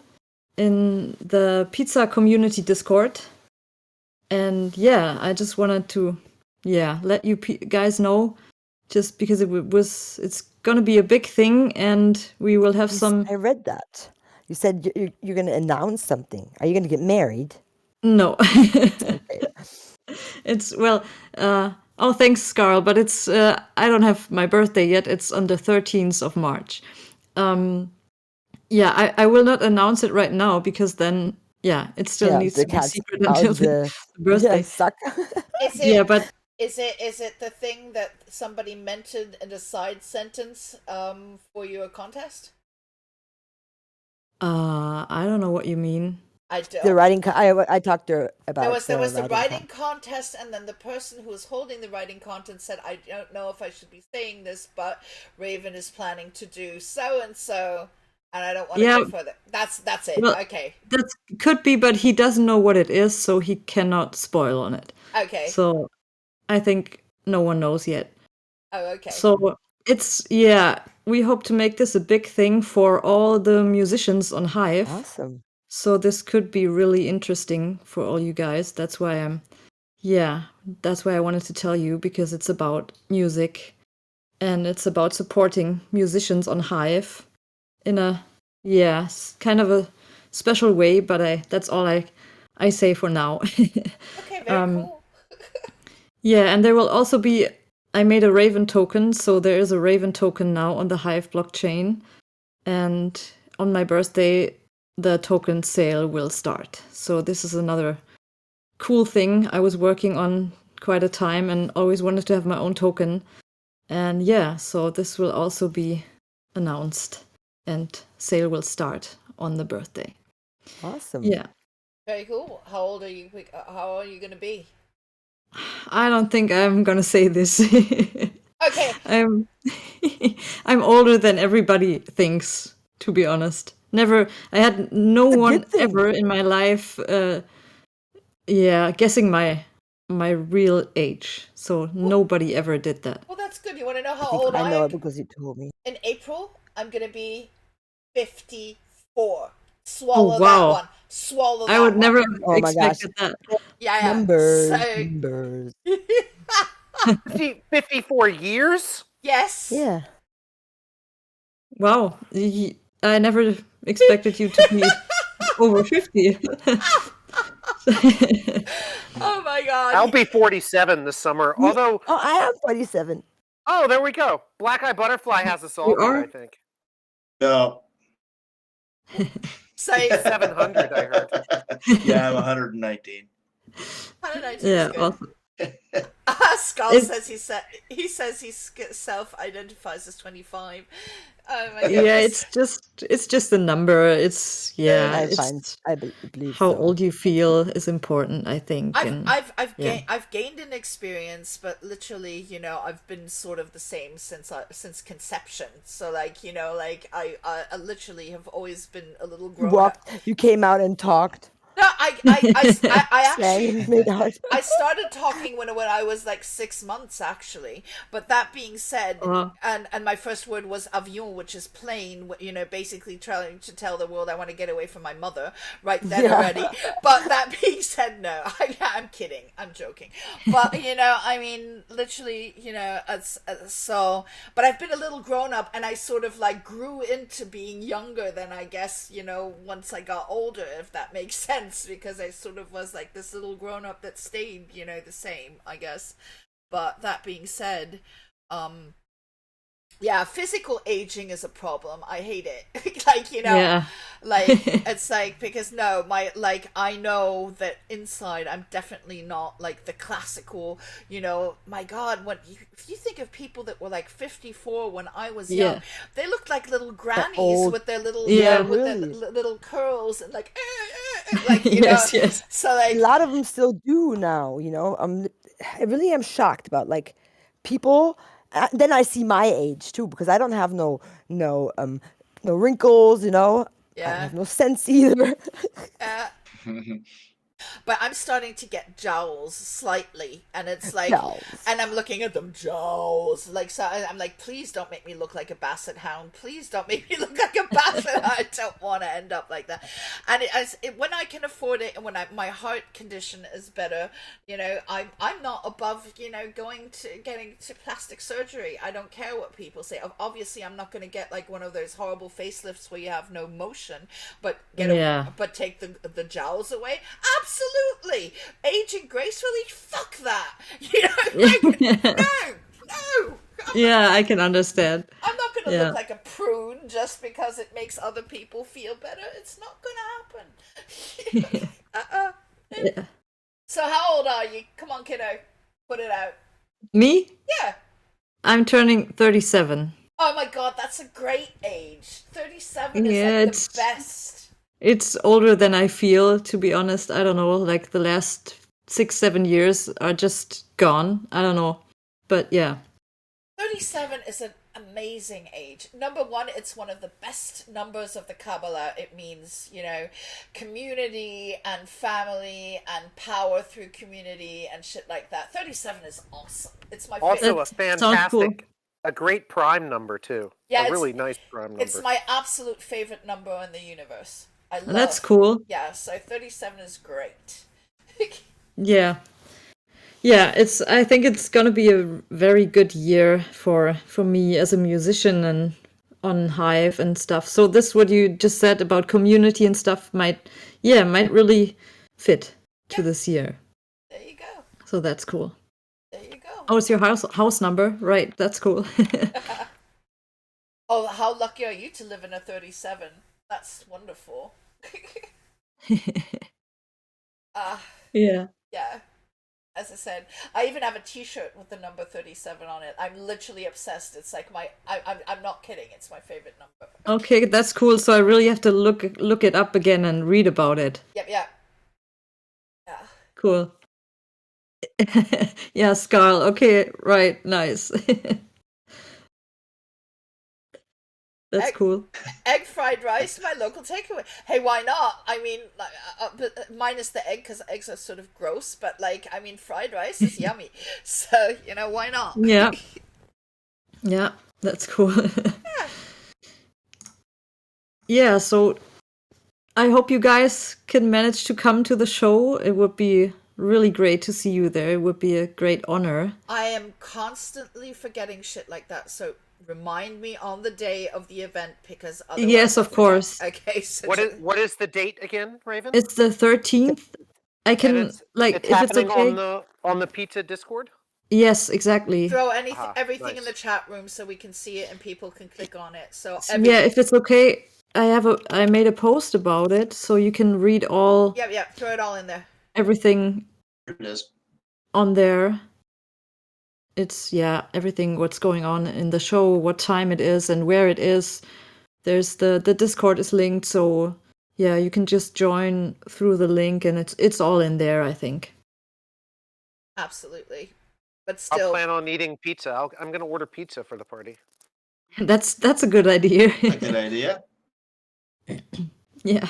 in the pizza community Discord. And yeah, I just wanted to, let you guys know, just because it's gonna be a big thing, and we will have some. I read that. You said you're going to announce something. Are you going to get married? No, Okay. it's well. Oh, thanks, Scarl, but it's I don't have my birthday yet. It's on the 13th of March. Yeah, I will not announce it right now because then it still needs to be cat's secret out until of the birthday. suck. Is it? Yeah, but Is it the thing that somebody mentioned in a side sentence for your contest? I don't know what you mean. I don't. The writing. I talked to her about There was the writing con- contest, and then the person who was holding the writing contest said, "I don't know if I should be saying this, but Raven is planning to do so and so, and I don't want to go further." That's it. Well, Okay. That could be, but he doesn't know what it is, so he cannot spoil on it. Okay. So I think no one knows yet. Oh, okay. So we hope to make this a big thing for all the musicians on Hive. Awesome. So this could be really interesting for all you guys. That's why I wanted to tell you, because it's about music and it's about supporting musicians on Hive in a kind of a special way, but that's all I say for now. Okay, very cool. Yeah, and there will also be, I made a Raven token, so there is a Raven token now on the Hive blockchain. And on my birthday, the token sale will start. So this is another cool thing I was working on quite a time and always wanted to have my own token. And yeah, so this will also be announced and sale will start on the birthday. Awesome. Yeah. Very cool. How old are you? How are you going to be? I don't think I'm gonna say this. Okay. I'm I'm older than everybody thinks, to be honest. Never I had no It's a one good thing. ever in my life guessing my real age. So nobody ever did that. Well, that's good. You want to know I how think old I I know am? it because you told me. In April, I'm going to be 54. Oh Swallow that wow. one. Swallow I that would one. never have Oh my gosh. expected that. Yeah. Numbers, So, numbers. 54 years? yes. Yeah. Wow. I never expected you to be over 50. Oh my God. I'll be 47 this summer. Although, Oh, I am 47. oh, there we go. Black Eye Butterfly has us all You good, are? I think. No. Say 700, I heard. Yeah, I'm 119. 119 Yeah, is good. awesome. Skull says he says he self-identifies as 25. Oh my goodness. Yeah, it's just a number. It's I it's find I believe how so. old you feel is important, I think. I've yeah. gained an experience, but literally, you know, I've been sort of the same since conception. So like, you know, like I literally have always been a little grown up. You came out and talked. No, I Sang actually and made art. I started talking when I was like 6 months actually. But that being said, and my first word was avion, which is plane. You know, basically trying to tell the world I want to get away from my mother right then already. But that being said, no, I'm kidding. I'm joking. But you know, I mean, literally, you know, so. But I've been a little grown up, and I sort of like grew into being younger than I guess, you know, once I got older, if that makes sense. Because I sort of was like this little grown up that stayed, you know, the same, I guess. But that being said, yeah, physical aging is a problem. I hate it. Like, you know, Yeah. like it's like, because no, I know that inside I'm definitely not like the classical, you know, my God, if you think of people that were like 54 when I was young, they looked like little grannies old. with their little, Yeah, with really. their little curls and like, like, you Yes, know, yes. so like, A lot of them still do now, you know. I really am shocked about like people. Then I see my age too because I don't have no wrinkles, you know. I don't yeah. have no sense either. But I'm starting to get jowls slightly, and it's like, Jowls. and I'm looking at them jowls, like, so I'm like, please don't make me look like a basset hound. Please don't make me look like a basset hound. I don't want to end up like that. And when I can afford it, and when my heart condition is better, you know, I'm not above, you know, getting to plastic surgery. I don't care what people say. Obviously, I'm not going to get like one of those horrible facelifts where you have no motion, but but take the jowls away. Absolutely, aging gracefully. Fuck that. You know, like, no. Yeah, I can understand. I'm not going to look like a prune just because it makes other people feel better. It's not going to happen. Yeah. So how old are you? Come on, kiddo. Put it out. Me? Yeah. I'm turning 37. Oh my God, that's a great age. 37 is Yeah, like the best. It's older than I feel, to be honest. I don't know, like the last 6-7 years are just gone. I don't know. But yeah. 37 is an amazing age. Number one, it's one of the best numbers of the Kabbalah. It means, you know, community and family and power through community and shit like that. 37 is awesome. It's my Also favorite. a That sounds fantastic, cool. a great prime number too. Yeah, a really nice prime number. It's my absolute favorite number in the universe. I love. That's cool. Yeah, so 37 is great. Yeah. Yeah, I think it's gonna be a very good year for me as a musician and on Hive and stuff. So this what you just said about community and stuff might really fit to this year. There you go. So that's cool. There you go. Oh, it's your house number, right? That's cool. Oh, how lucky are you to live in a 37? That's wonderful. Yeah. Yeah. As I said, I even have a T-shirt with the number 37 on it. I'm literally obsessed. It's like I'm not kidding. It's my favorite number. Okay, that's cool. So I really have to look it up again and read about it. Yep, yeah. Yeah. Cool. Yeah, Scarl. Okay, right. Nice. That's Egg, cool. egg fried rice, my local takeaway. Hey, why not? I mean, like, minus the egg because eggs are sort of gross. But like, I mean, fried rice is yummy. So why not? Yeah. Yeah, that's cool. Yeah. Yeah, so I hope you guys can manage to come to the show. It would be really great to see you there. It would be a great honor. I am constantly forgetting shit like that. So remind me on the day of the event because otherwise Yes, I'll of forget. course. Okay, so What is the date again, Raven? It's the 13th. I And can it's if it's happening okay. on the pizza Discord. Yes, exactly. throw everything in Nice. the chat room so we can see it and people can click on it. So Yeah, if it's okay, I made a post about it, so you can read all yeah, throw it all in there. everything Here it is. on there. It's everything what's going on in the show, what time it is and where it is. There's the Discord is linked, so yeah, you can just join through the link and it's all in there, I think. Absolutely, but I'll still, plan on eating pizza. I'm going to order pizza for the party. That's a good idea. A good idea. Yeah.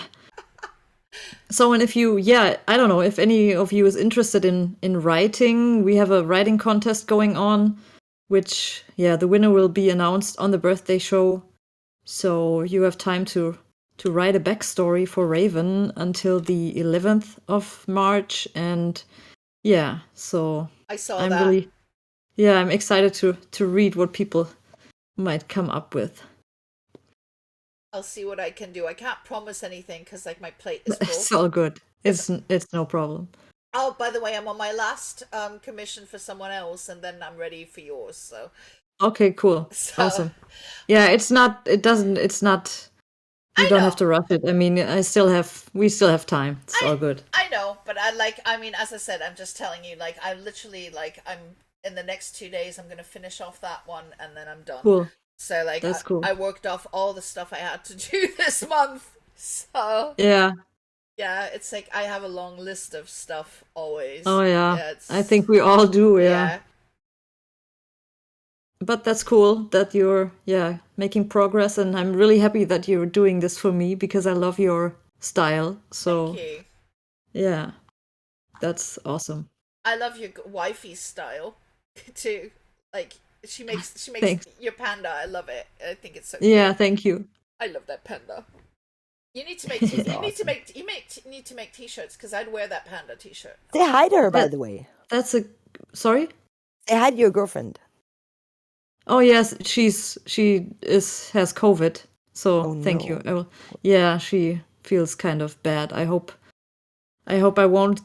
So, and if you, I don't know if any of you is interested in writing, we have a writing contest going on, which the winner will be announced on the birthday show. So you have time to write a backstory for Raven until the 11th of March, and so I saw I'm that. really I'm excited to read what people might come up with. I'll see what I can do. I can't promise anything because like my plate is It's full. all good. It's no problem. Oh, by the way, I'm on my last commission for someone else, and then I'm ready for yours. So Okay, cool. So- Awesome. Yeah, it's not you I don't know. have to rush it. I mean, we still have time. It's all good. I know, but I mean, as I said, I'm just telling you, like, I literally, like, I'm in the next 2 days, I'm gonna finish off that one, and then I'm done. Cool. So, like, That's cool. I worked off all the stuff I had to do this month. So, Yeah. yeah, it's like I have a long list of stuff always. Oh yeah. it's, I think we all do, yeah. But that's cool that you're making progress, and I'm really happy that you're doing this for me because I love your style. So Thank you. yeah. That's awesome. I love your wifey's style too. Like she makes Thanks. your panda. I love it. I think it's so Yeah, cute. thank you. I love that panda. You need to make She's you awesome. need to make t-shirts because I'd wear that panda t-shirt. Say hi to her, by That- the way. That's a sorry? Say hi to your girlfriend. Oh yes, she has COVID. So Oh, thank you. no. She feels kind of bad. I hope I won't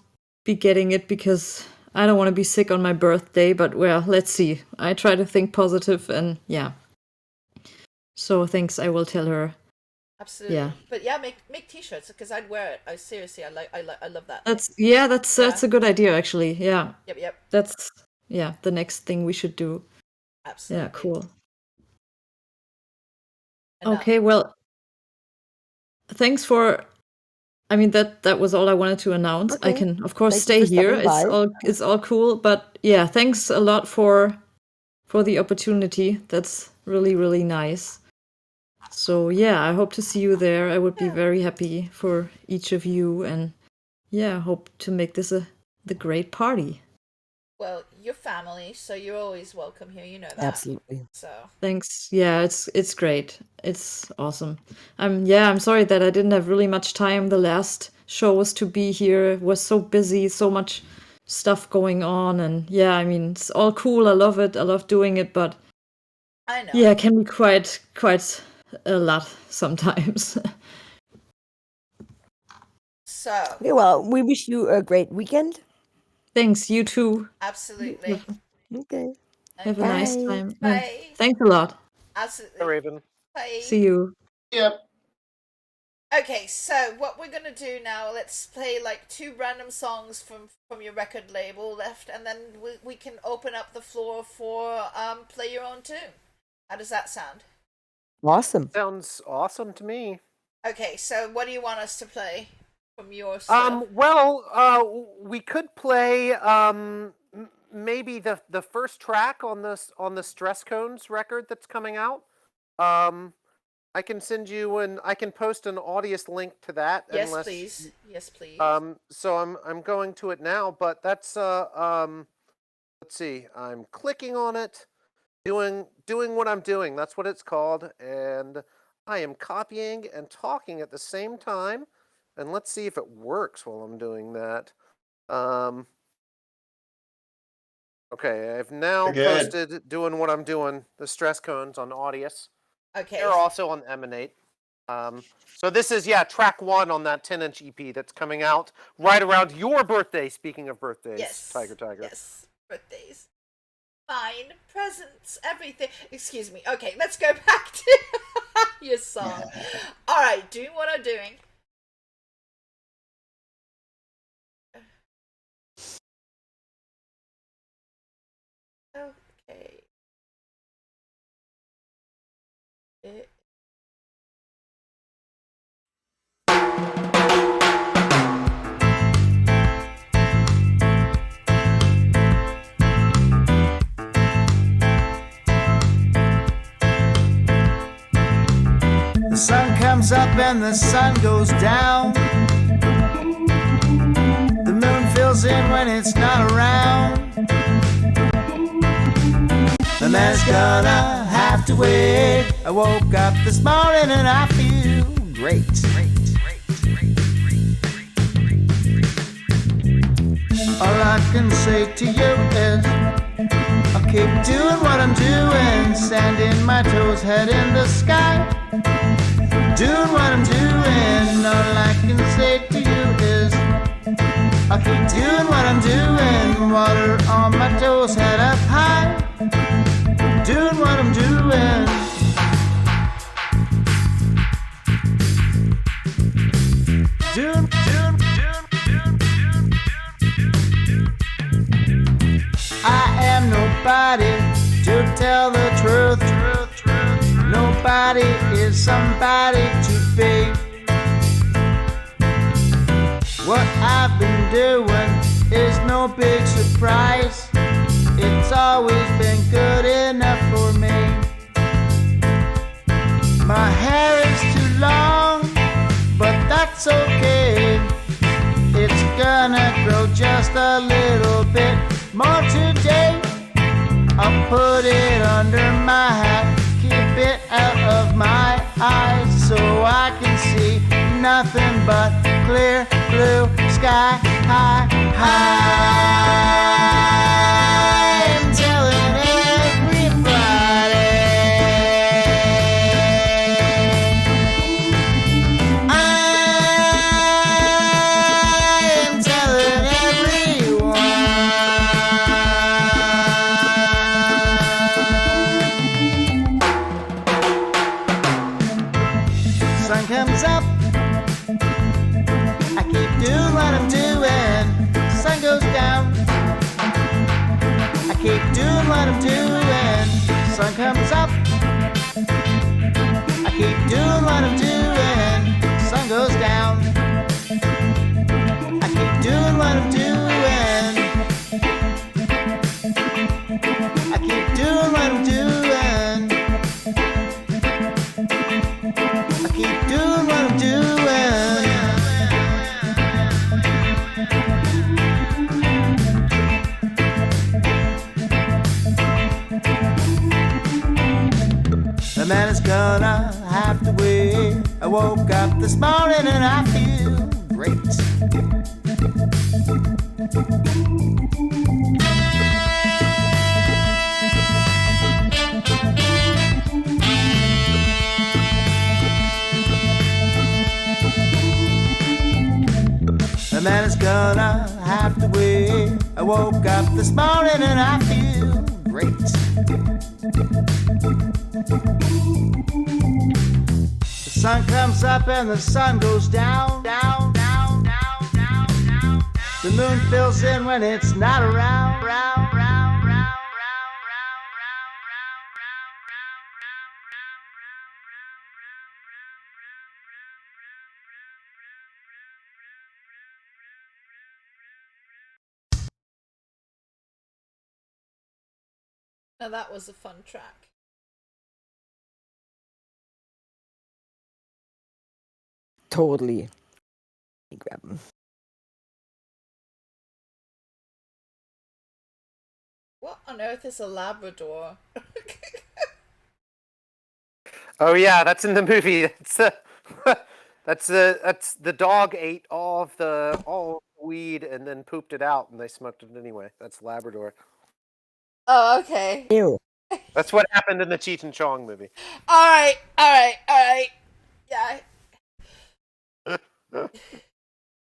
be getting it because I don't want to be sick on my birthday, but well, let's see. I try to think positive and So thanks, I will tell her. Absolutely. Yeah. But yeah, make t-shirts because I'd wear it. I seriously, I love that. That's a good idea actually. Yeah. Yep. That's the next thing we should do. Absolutely. Yeah, cool. And Okay, well, thanks for. I mean that was all I wanted to announce. I Okay. can of course Thank stay you for here. stopping by. It's all cool, but yeah, thanks a lot for the opportunity. That's really really nice. So yeah, I hope to see you there. I would be very happy for each of you, and yeah, hope to make this the great party. well, your family, so you're always welcome here. You know that. Absolutely. So Thanks. Yeah, it's great. It's awesome. I'm sorry that I didn't have really much time the last shows to be here. It was so busy, so much stuff going on, and I mean, it's all cool. I love it. I love doing it, but I know. it can be quite a lot sometimes. So Okay, well, we wish you a great weekend. Thanks, you too. absolutely. Okay. Have a nice Bye. time. Bye. Thanks a lot. Hi, Absolutely. Raven. Bye. See you. Yep. Okay, so what we're gonna do now, let's play like 2 random songs from your record label left, and then we can open up the floor for play your own tune. How does that sound? Awesome. Sounds awesome to me. Okay, so what do you want us to play from your stuff? Well, we could play maybe the first track on the Stress Cones record that's coming out. I can send you I can post an Audius link to that. Yes, please. Yes, please. So I'm going to it now, but that's let's see. I'm clicking on it, doing what I'm doing. That's what it's called, and I am copying and talking at the same time. And let's see if it works while I'm doing that. Okay, I've now posted doing what I'm doing, the Stress Cones on Audius. Okay. They're also on Emanate. So this is, track 1 on that 10-inch EP that's coming out right around your birthday, speaking of birthdays, Yes. Tiger. Yes, birthdays. Fine, presents, everything. Excuse me. Okay, let's go back to your song. All right, doing what I'm doing. Okay. The sun comes up and the sun goes down. The moon fills in when it's not around. The man's gonna have to wait. I woke up this morning and I feel great. All I can say to you is I'll keep doing what I'm doing, sanding my toes, head in the sky. Doing what I'm doing, all I can say to you is I'll keep doing what I'm doing, water on my toes, head up high. Doing what I'm doing. I am nobody to tell the truth. Nobody is somebody to be. What I've been doing is no big surprise. It's always been good enough for me. My hair is too long, but that's okay. It's gonna grow just a little bit more today. I'll put it under my hat, keep it out of my eyes, so I can see nothing but clear blue sky. I'm telling everybody I'm telling everyone. Sun comes up, I keep doing what I'm doing. Sun goes down, I keep doing what I'm doing. Sun comes up, I keep doing what I'm doing. Sun goes down, I keep doing what I'm doing. I keep doing what I'm doing. I keep doing what I'm doing. The man is gonna have to wait. I woke up this morning and I feel great. The man is gonna have to wait. I woke up this morning and I feel great. Great. The sun comes up and the sun goes down, down, down, down, down, down. The moon fills in when it's not around, round, round, round, round, round, Now that was a fun track. Totally. Let me grab them. What on earth is a Labrador? Oh yeah, that's in the movie. That's the dog ate all the weed and then pooped it out, and they smoked it anyway. That's Labrador. Oh, okay. Ew. That's what happened in the Cheech and Chong movie. All right, all right, all right. Yeah.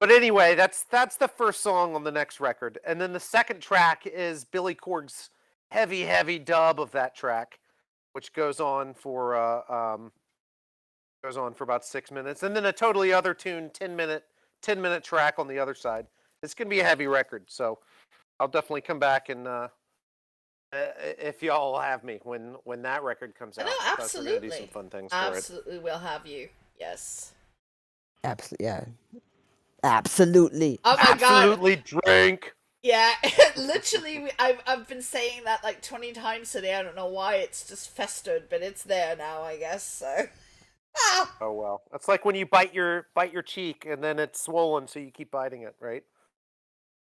But anyway, that's the first song on the next record, and then the second track is Billy Corg's heavy dub of that track, which goes on for about 6 minutes, and then a totally other tune, 10-minute track on the other side. It's gonna be a heavy record, so I'll definitely come back and if y'all will have me when that record comes out. No, We're gonna absolutely. do some fun things for it. Absolutely, we'll have you. Yes. Absolutely. Yeah. Absolutely. Oh my god. Absolutely drink. Yeah, literally, I've been saying that like 20 times today. I don't know why it's just festered, but it's there now, I guess. So. Ah! Oh well, it's like when you bite your cheek and then it's swollen, so you keep biting it, right?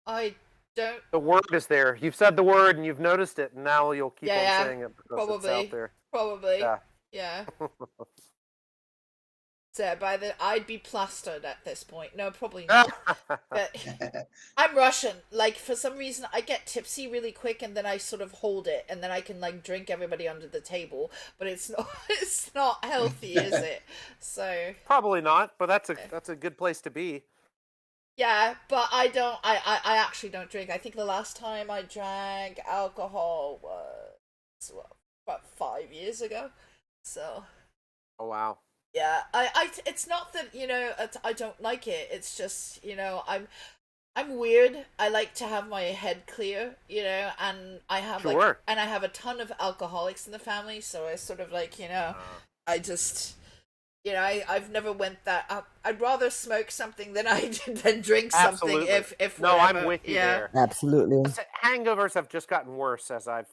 I don't. The word is there. You've said the word and you've noticed it, and now you'll keep on Yeah, saying it because probably. it's out there. Probably. Yeah. Yeah. So I'd be plastered at this point. No, probably not. But I'm Russian. Like for some reason, I get tipsy really quick, and then I sort of hold it, and then I can like drink everybody under the table. But it's not. It's not healthy, is it? So Probably not, but that's a good place to be. yeah, but I don't. I actually don't drink. I think the last time I drank alcohol was about 5 years ago. So. Oh wow. Yeah, it's not that I don't like it. It's just I'm weird. I like to have my head clear, and I have Sure. I have a ton of alcoholics in the family, so I sort of I just I've never went that up. I'd rather smoke something than than drink something. Absolutely. If No, whatever. I'm with you Yeah. there. Absolutely. Hangovers have just gotten worse as I've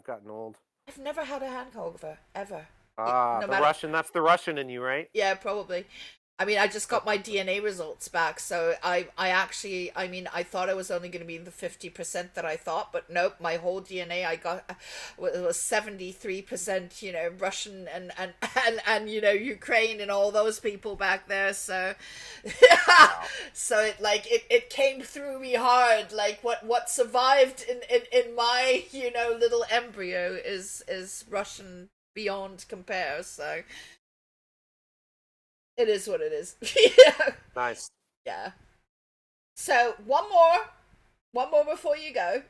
gotten old. I've never had a hangover ever. Ah, No the matter- Russian. That's the Russian in you, right? Yeah, probably. I mean, I just got my DNA results back, so I actually, I mean, I thought I was only going to be in the 50% that I thought, but nope, my whole DNA I got was 73%, Russian and Ukraine and all those people back there. So, Wow. so it came through me hard. Like what survived in my little embryo is Russian beyond compare. So. It is what it is. Yeah. Nice. Yeah. So one more before you go.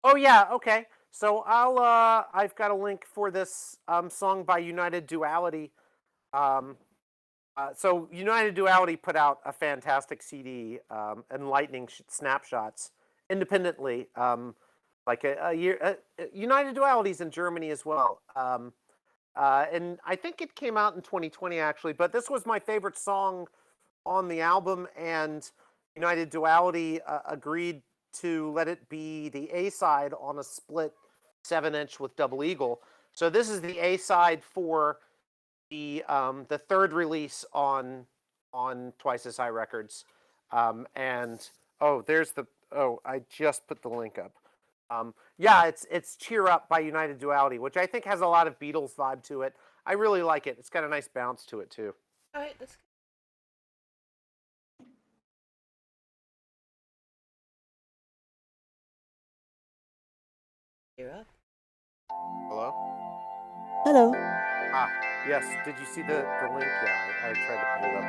Oh yeah, okay. So I've got a link for this song by United Duality. So United Duality put out a fantastic CD, Enlightening Snapshots, independently. Like a year. United Duality's in Germany as well. And I think it came out in 2020 actually, but this was my favorite song on the album, and United Duality agreed to let it be the A-side on a split 7-inch with Double Eagle. So this is the A-side for the third release on Twice as High Records. And I just put the link up. Yeah, it's Cheer Up by United Duality, which I think has a lot of Beatles vibe to it. I really like it. It's got a nice bounce to it too. All right, that's You're up. Hello? Hello. Ah, yes. Did you see the link? Yeah, I tried to put it up.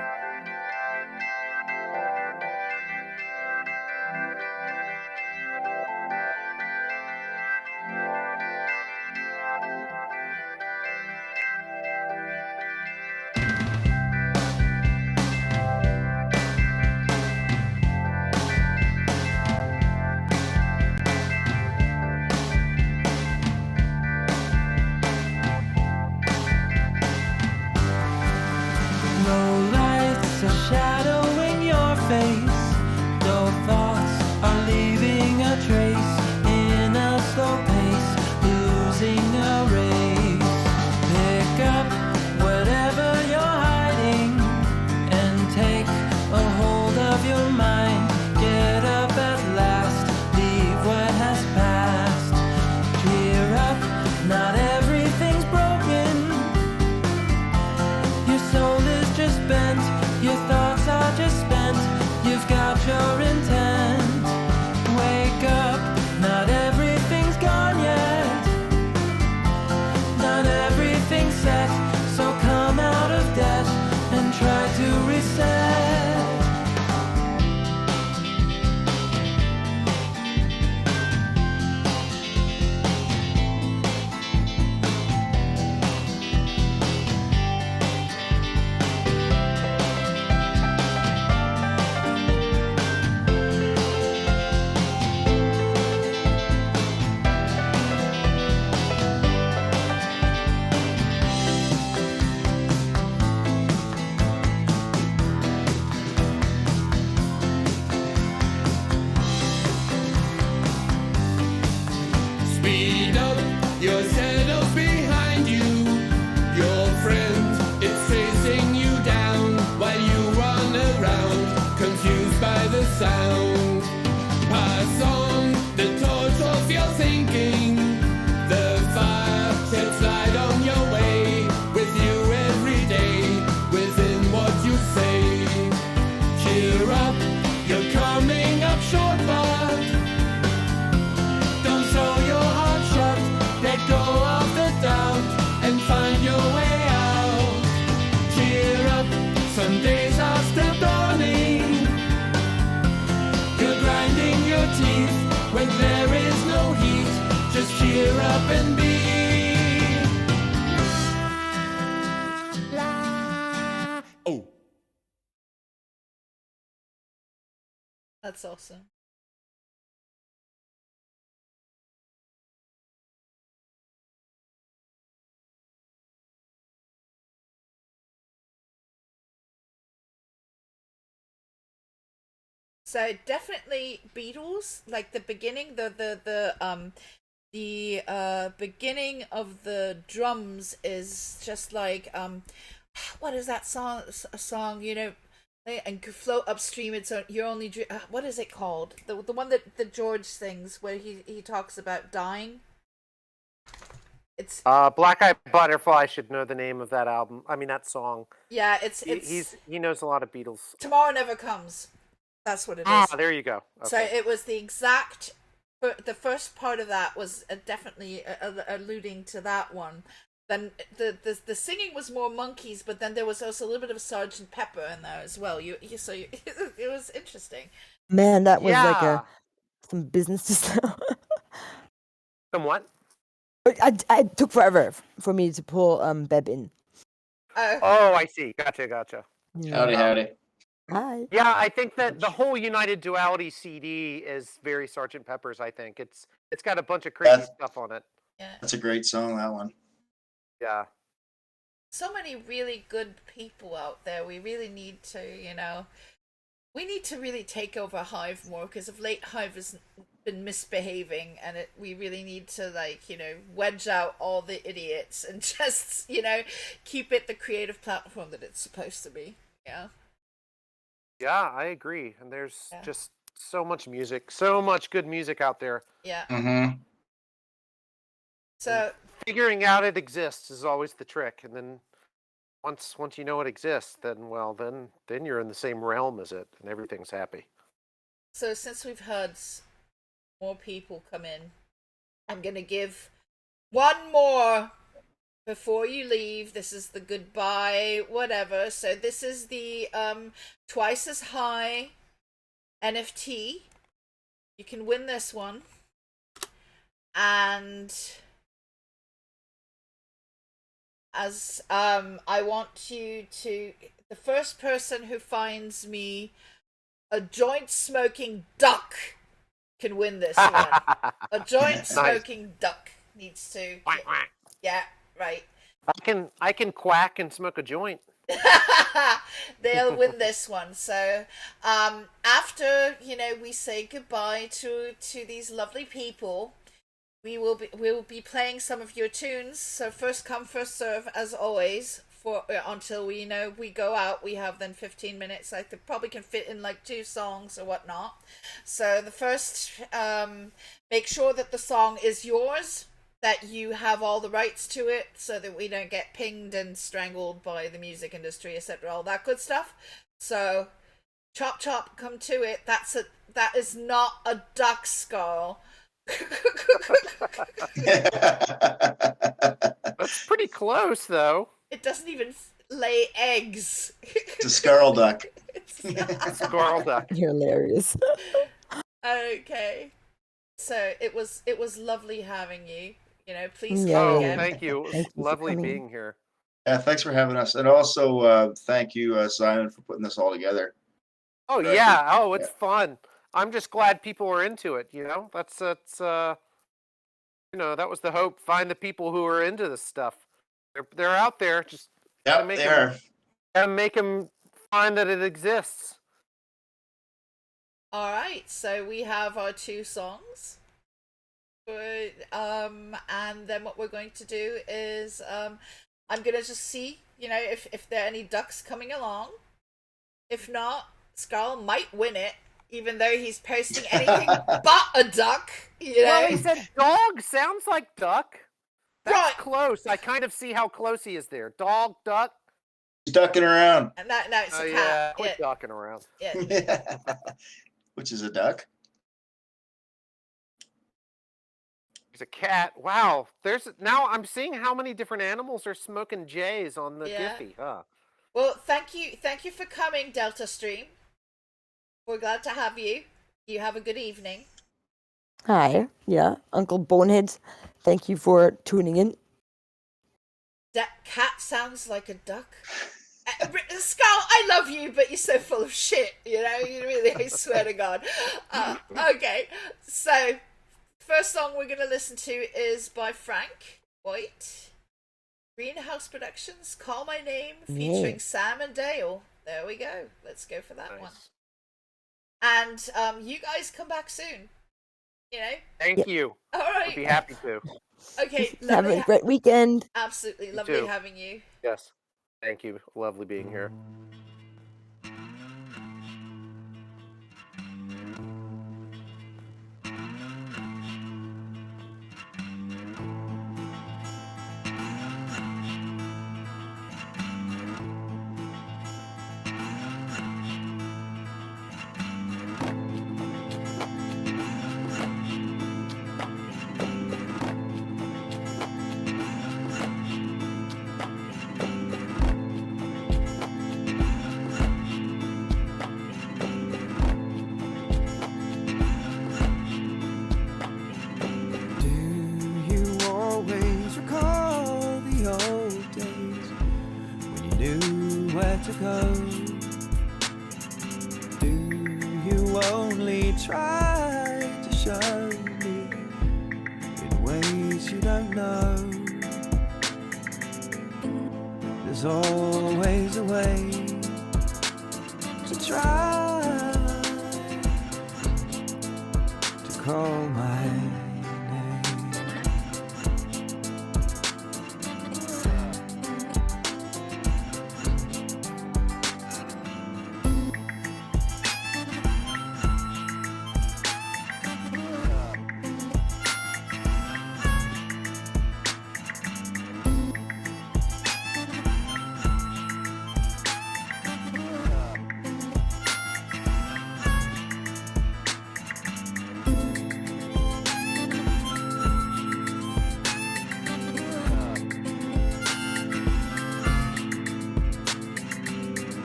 a shadow in your face. Dull thoughts are leaving a trace in a slow pace, losing a race. Pick up whatever you're hiding and take a hold of your mind. Get up at last, leave what has passed. Cheer up, not everything's broken. Your soul is just bent, your thoughts are just spent. You've got your intent. Wake up, not everything's gone yet. Not everything's set, so come out of debt and try to reset. Speed up, your shadows behind you. Your friend is chasing you down while you run around, confused by the sound. Pass on the torch of your thinking. The fire sheds light on your way, with you every day, within what you say. Cheer up, you're coming up short, but don't sew your heart shut. Let go of the doubt and find your way out. Cheer up, some days are still dawning. You're grinding your teeth when there is no heat. Just cheer up and be. Oh. That's awesome. So definitely Beatles, like the beginning, the beginning of the drums is just like what is that song? A song, you know, and could float upstream. It's your only dream. What is it called? The one that the George sings where he talks about dying. It's Black Eyed Butterfly should know the name of that album. I mean that song. yeah. It's He knows a lot of Beatles. Tomorrow Never Comes. That's what it is. Ah, there you go. Okay. So it was the exact. The first part of that was definitely alluding to that one. Then the singing was more Monkeys, but then there was also a little bit of Sergeant Pepper in there as well. It was interesting. Man, that was like Yeah. some business just now. Somewhat. I took forever for me to pull Beb in. Oh, I see. Gotcha. Howdy, howdy. Hi. Yeah, I think that the whole United Duality CD is very Sergeant Pepper's. I think it's got a bunch of crazy That's- stuff on it. Yeah. That's a great song, that one. Yeah. So many really good people out there. We really need to, we need to really take over Hive more, because of late Hive has been misbehaving, and we really need to wedge out all the idiots and just keep it the creative platform that it's supposed to be. Yeah, I agree. And there's just so much music, so much good music out there. Yeah. Mm-hmm. So figuring out it exists is always the trick, and then once you know it exists, then you're in the same realm as it, and everything's happy. So since we've heard more people come in, I'm gonna give one more before you leave. This is the goodbye whatever. So this is the Twice as High NFT. You can win this one, and as I want you to, the first person who finds me a joint smoking duck can win this one. A joint smoking duck needs to. Quack, quack. Yeah, right. I can quack and smoke a joint. They'll win this one. So after we say goodbye to these lovely people, we'll be playing some of your tunes. So first come, first serve, as always. For until we go out, we have then 15 minutes. I probably can fit in like 2 songs or whatnot. So the first, make sure that the song is yours, that you have all the rights to it, so that we don't get pinged and strangled by the music industry, etc. All that good stuff. So chop chop, come to it. That is not a duck skull. That's pretty close, though. It doesn't even lay eggs. It's a scarl duck. Squirrel duck. You're hilarious. Okay. So it was lovely having you. Please Yeah, come Oh, again. thank you. It was Thank you for lovely coming. being here. Yeah, thanks for having us, and also thank you, Simon, for putting this all together. Oh Right. yeah. Oh, it's fun. I'm just glad people are into it. That's that was the hope. Find the people who are into this stuff. They're out there. Just Yep, make they 'em- are. gotta make them find that it exists. All right. So we have our 2 songs. And then what we're going to do is I'm gonna just see if there are any ducks coming along. If not, Skull might win it, even though he's posting anything but a duck. Well, he said dog sounds like duck. That's Right. close. I kind of see how close he is there. Dog, duck. He's ducking around. And no, it's a Yeah, cat. quit ducking around. Yeah. Which is a duck. There's a cat. Wow. Now I'm seeing how many different animals are smoking jays on the Yeah. Giphy. Huh. Well, thank you for coming, Delta Stream. We're glad to have you. You have a good evening. Hi. Yeah, Uncle Boneheads. Thank you for tuning in. That cat sounds like a duck. Skull, I love you, but you're so full of shit. You really, I swear to God. Okay, so first song we're going to listen to is by Frank White. Greenhouse Productions, Call My Name, featuring Sam and Dale. There we go. Let's go for that one. And you guys come back soon. Thank you. All right. I'd be happy to. Okay. Have a great weekend. Absolutely You lovely too. having you. Yes. Thank you. Lovely being here. Do you always recall the old days when you knew where to go? Do you only try to show me in ways you don't know? There's always a way to try to call my name.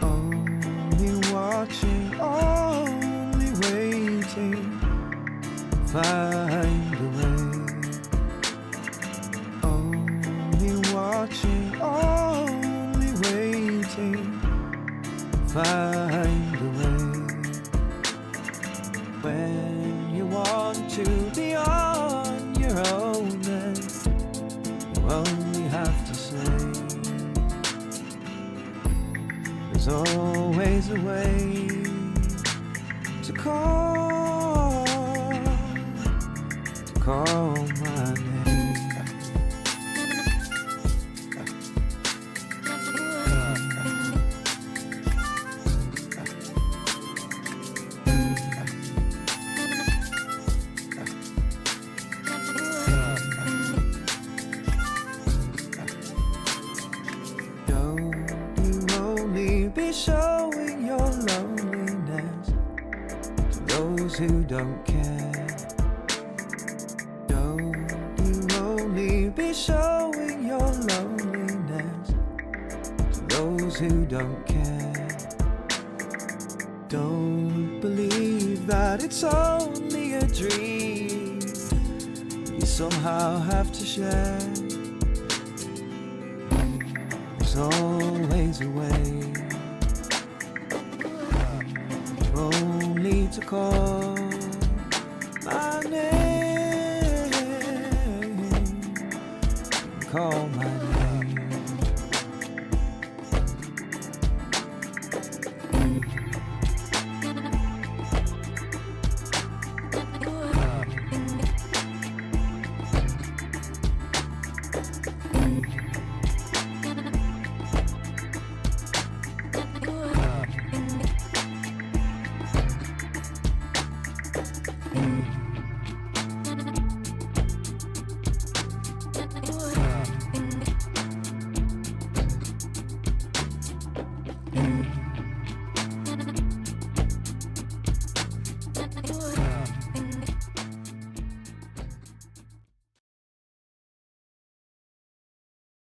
Only watching, only waiting, find a way. Only watching, only waiting, find a way. When you want to be on your own, then you only have to say There's always a way to call my name. Don't you only be showing your loneliness to those who don't care. Don't you only be showing your loneliness to those who don't care. Don't believe that it's only a dream you somehow have to share. There's always a way, only to call my name, call my name.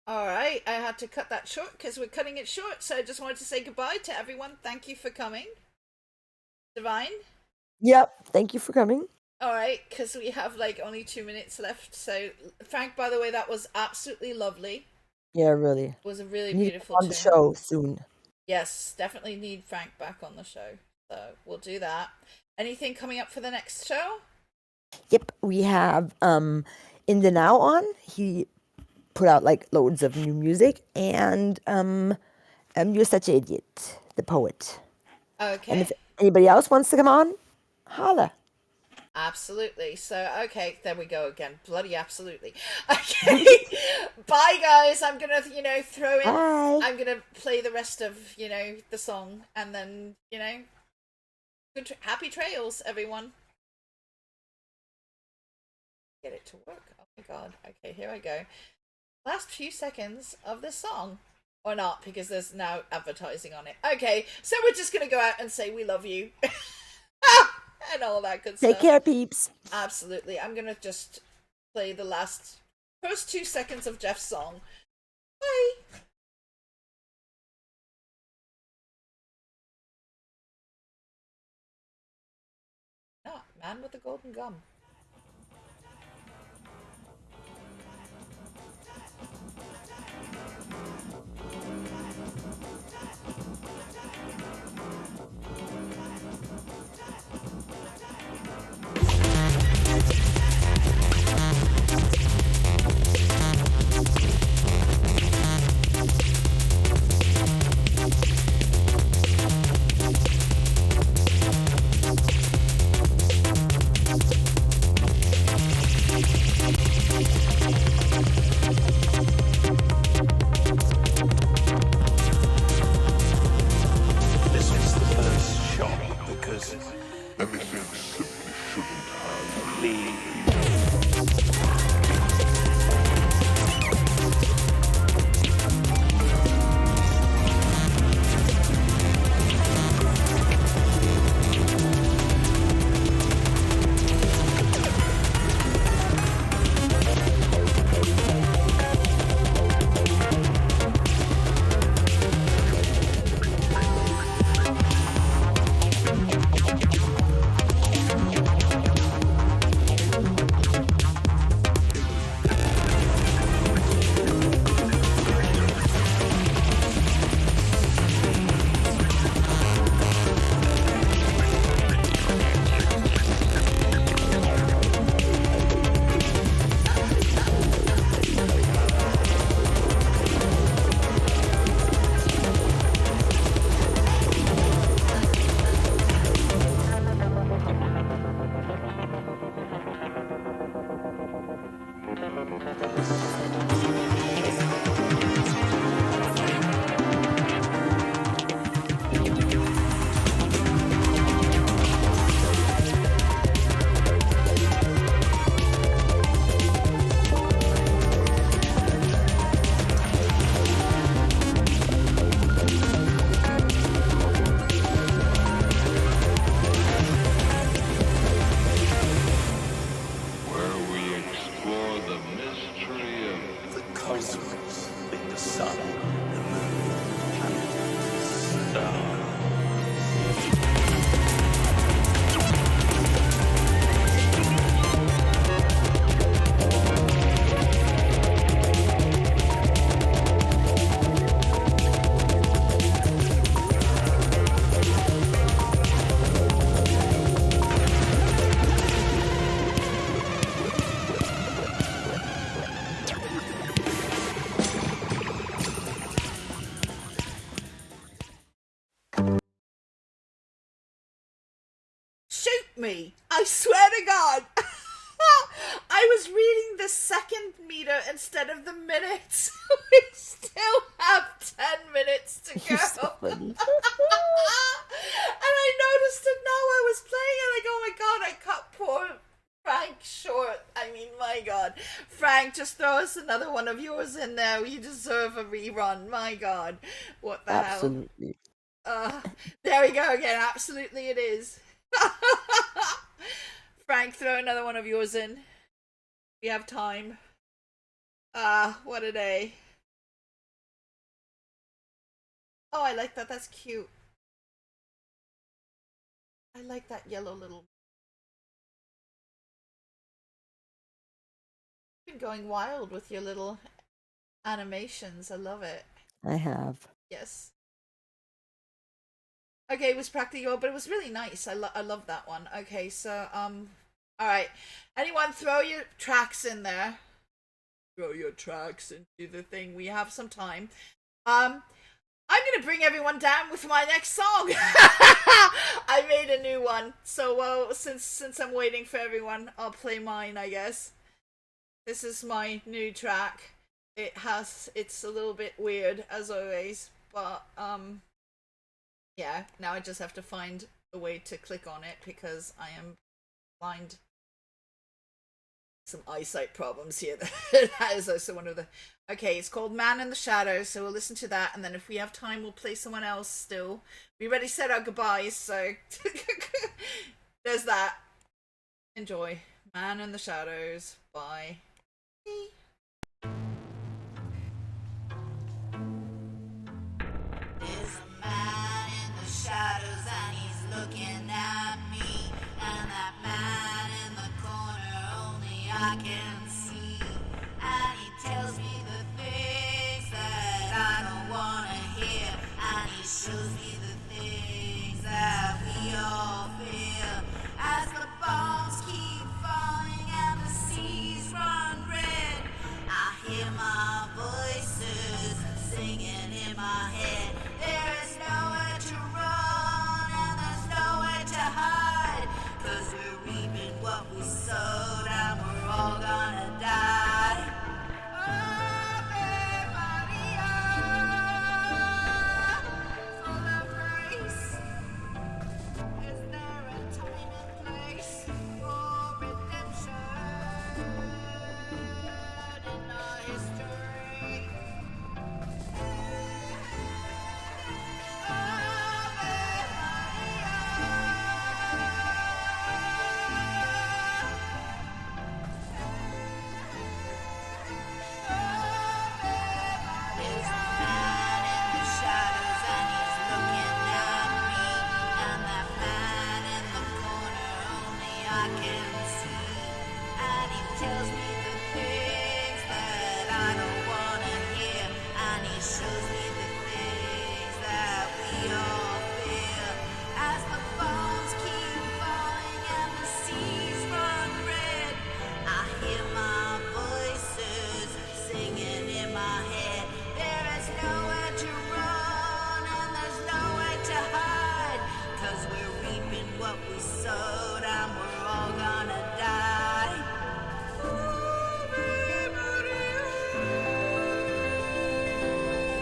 All right, I had to cut that short because we're cutting it short. So I just wanted to say goodbye to everyone. Thank you for coming. Divine? Yep. Thank you for coming. All right, because we have like only 2 minutes left. So, Frank, by the way, that was absolutely lovely. Yeah, really. It was a really Need beautiful on the tune. show soon. Yes, definitely need Frank back on the show. So we'll do that. Anything coming up for the next show? Yep, we have in the Now on. He put out like loads of new music, and You're Such an Idiot, the poet. Okay. And if anybody else wants to come on, holla. Absolutely. So, okay, there we go again. Bloody absolutely. Okay. Bye, guys. I'm going to, throw in. Bye. I'm going to play the rest of, the song. And then, good happy trails, everyone. Get it to work. Oh, my God. Okay, here I go. Last few seconds of this song. Or not, because there's now advertising on it. Okay, so we're just going to go out and say we love you. And all that good stuff. Take care, peeps. Absolutely. I'm going to just play the first 2 seconds of Jeff's song. Bye. Ah, Man with the Golden Gum. me. I swear to God. I was reading the second meter instead of the minutes. We still have 10 minutes to go. You're so funny. And I noticed it now I was playing it. Like, oh my God, I cut poor Frank short. I mean, my God. Frank, just throw us another one of yours in there. You deserve a rerun. My God. What the Absolutely. hell? There we go again. Absolutely it is. Frank, throw another one of yours in. We have time. What a day. Oh, I like that. That's cute. I like that yellow little. You've been going wild with your little animations. I love it. I have. Yes. Okay, it was practical, but it was really nice. I love that one. Okay, so all right. Anyone throw your tracks in there. Throw your tracks into the thing. We have some time. I'm gonna bring everyone down with my next song. I made a new one, so well, since I'm waiting for everyone, I'll play mine, I guess. This is my new track. It's a little bit weird as always, but yeah. Now I just have to find a way to click on it because I am blind. Some eyesight problems here. That is also one of the. Okay, it's called Man in the Shadows, so we'll listen to that, and then if we have time, we'll play someone else still. We already said our goodbyes, so there's that. Enjoy. Man in the Shadows. Bye. There's a man in the shadows and he's looking at me, and that man in the corner only I can see, and he tells me the things that I don't want to hear, and he shows me the things that we all fear, as the bombs keep falling and the seas run red. I hear my voices singing in my head. There is nowhere to run and there's nowhere to hide, 'cause we're reaping what we sowed and we're all gonna die. Ave Maria, full of grace. Is there a time and place for redemption in our history? There's a man in the shadows and he's looking at me, and that man in the corner only I can see, and he tells me the things that I don't wanna hear, and he shows me the things that we all fear, as the bombs keep falling and the seas run red. I hear my voices singing in my head. There is nowhere to run and there's nowhere to hide, 'cause we're reaping what we sowed and we're all gonna die.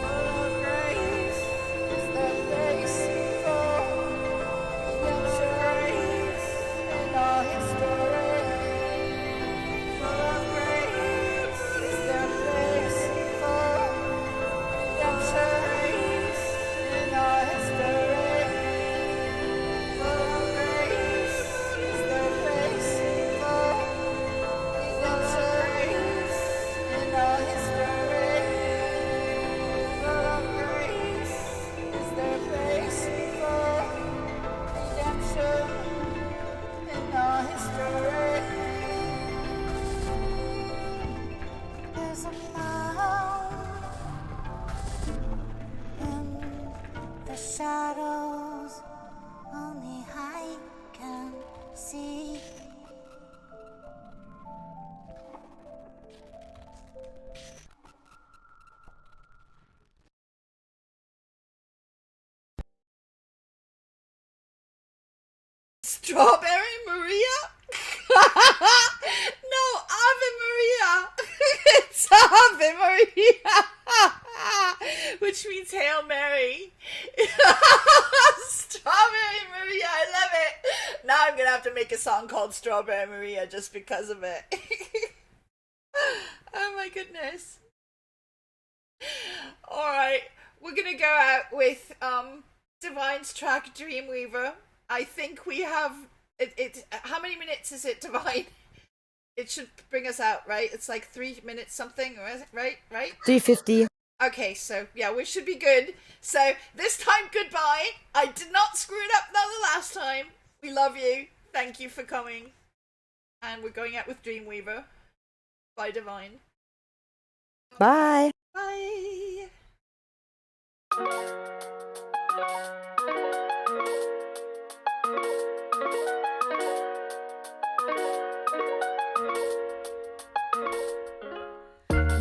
Full of grace is the place for redemption in our history. Full of grace is the place for redemption in our history. Full of grace is the place for redemption in our history. Full of grace is the place for redemption in our history. There's a mound in the shadows only I can see. Strawberry Maria? No, Ave Maria. It's Ave Maria. Which means Hail Mary. Strawberry Maria, I love it. Now I'm going to have to make a song called Strawberry Maria just because of it. Oh my goodness. Alright, we're going to go out with Divine's track Dreamweaver. I think we have it. How many minutes is it, Divine? It should bring us out, right? It's like 3 minutes something, right? 3:50. Okay, so yeah, we should be good. So this time, goodbye. I did not screw it up the last time. We love you. Thank you for coming. And we're going out with Dreamweaver by Divine. Bye. Bye.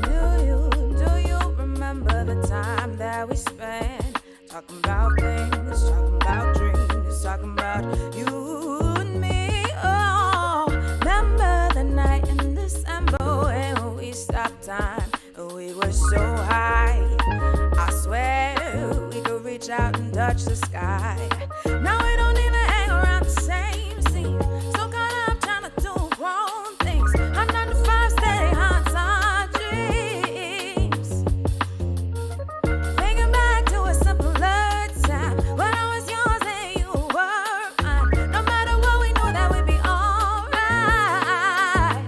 Do you remember the time that we spent talking about things, talking about dreams, talking about you and me? Oh, remember the night in December when we stopped time and we were so high? I swear we could reach out and touch the sky. Now we don't even hang around the same scene. So caught up trying to do wrong things. I'm not the first day haunts our dreams. Thinking back to a simpler time when I was yours and you were mine. No matter what, we knew that we'd be alright.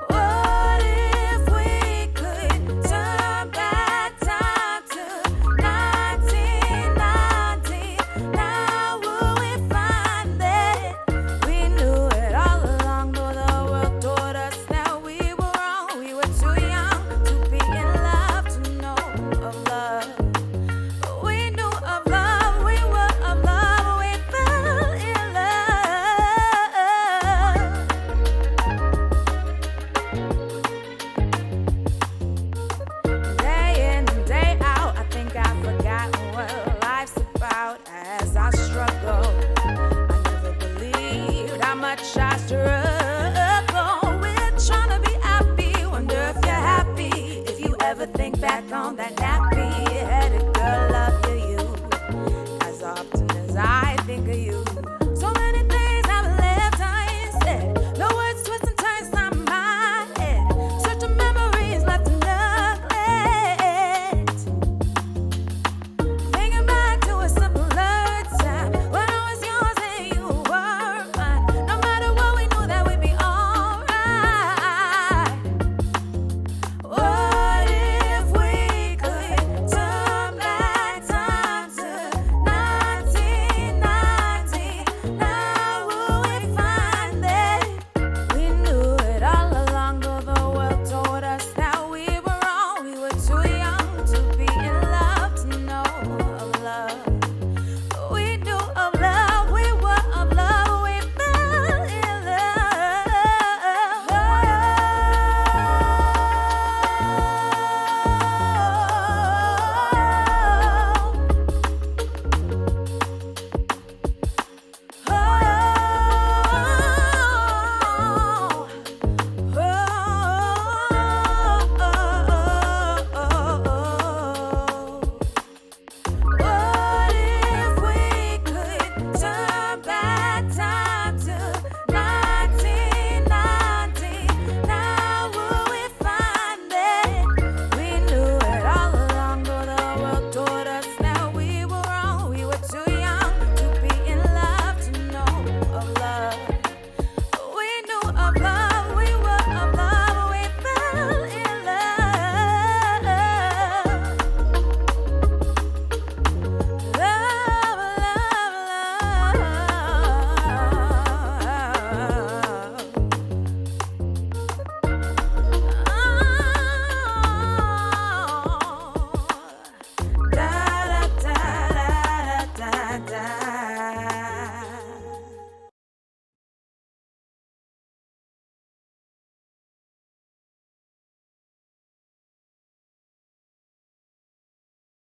What if we could turn back time to 1990? Now would we find that we knew it all along, though the world told us that we were wrong. We were too young to be in love, to know of love. But we knew of love, we were of love, we fell in love. Day in and day out, I think I've forgotten what life's about as I struggle. I never believed how much I struggle with trying to be happy. Wonder if you're happy, if you ever think back on that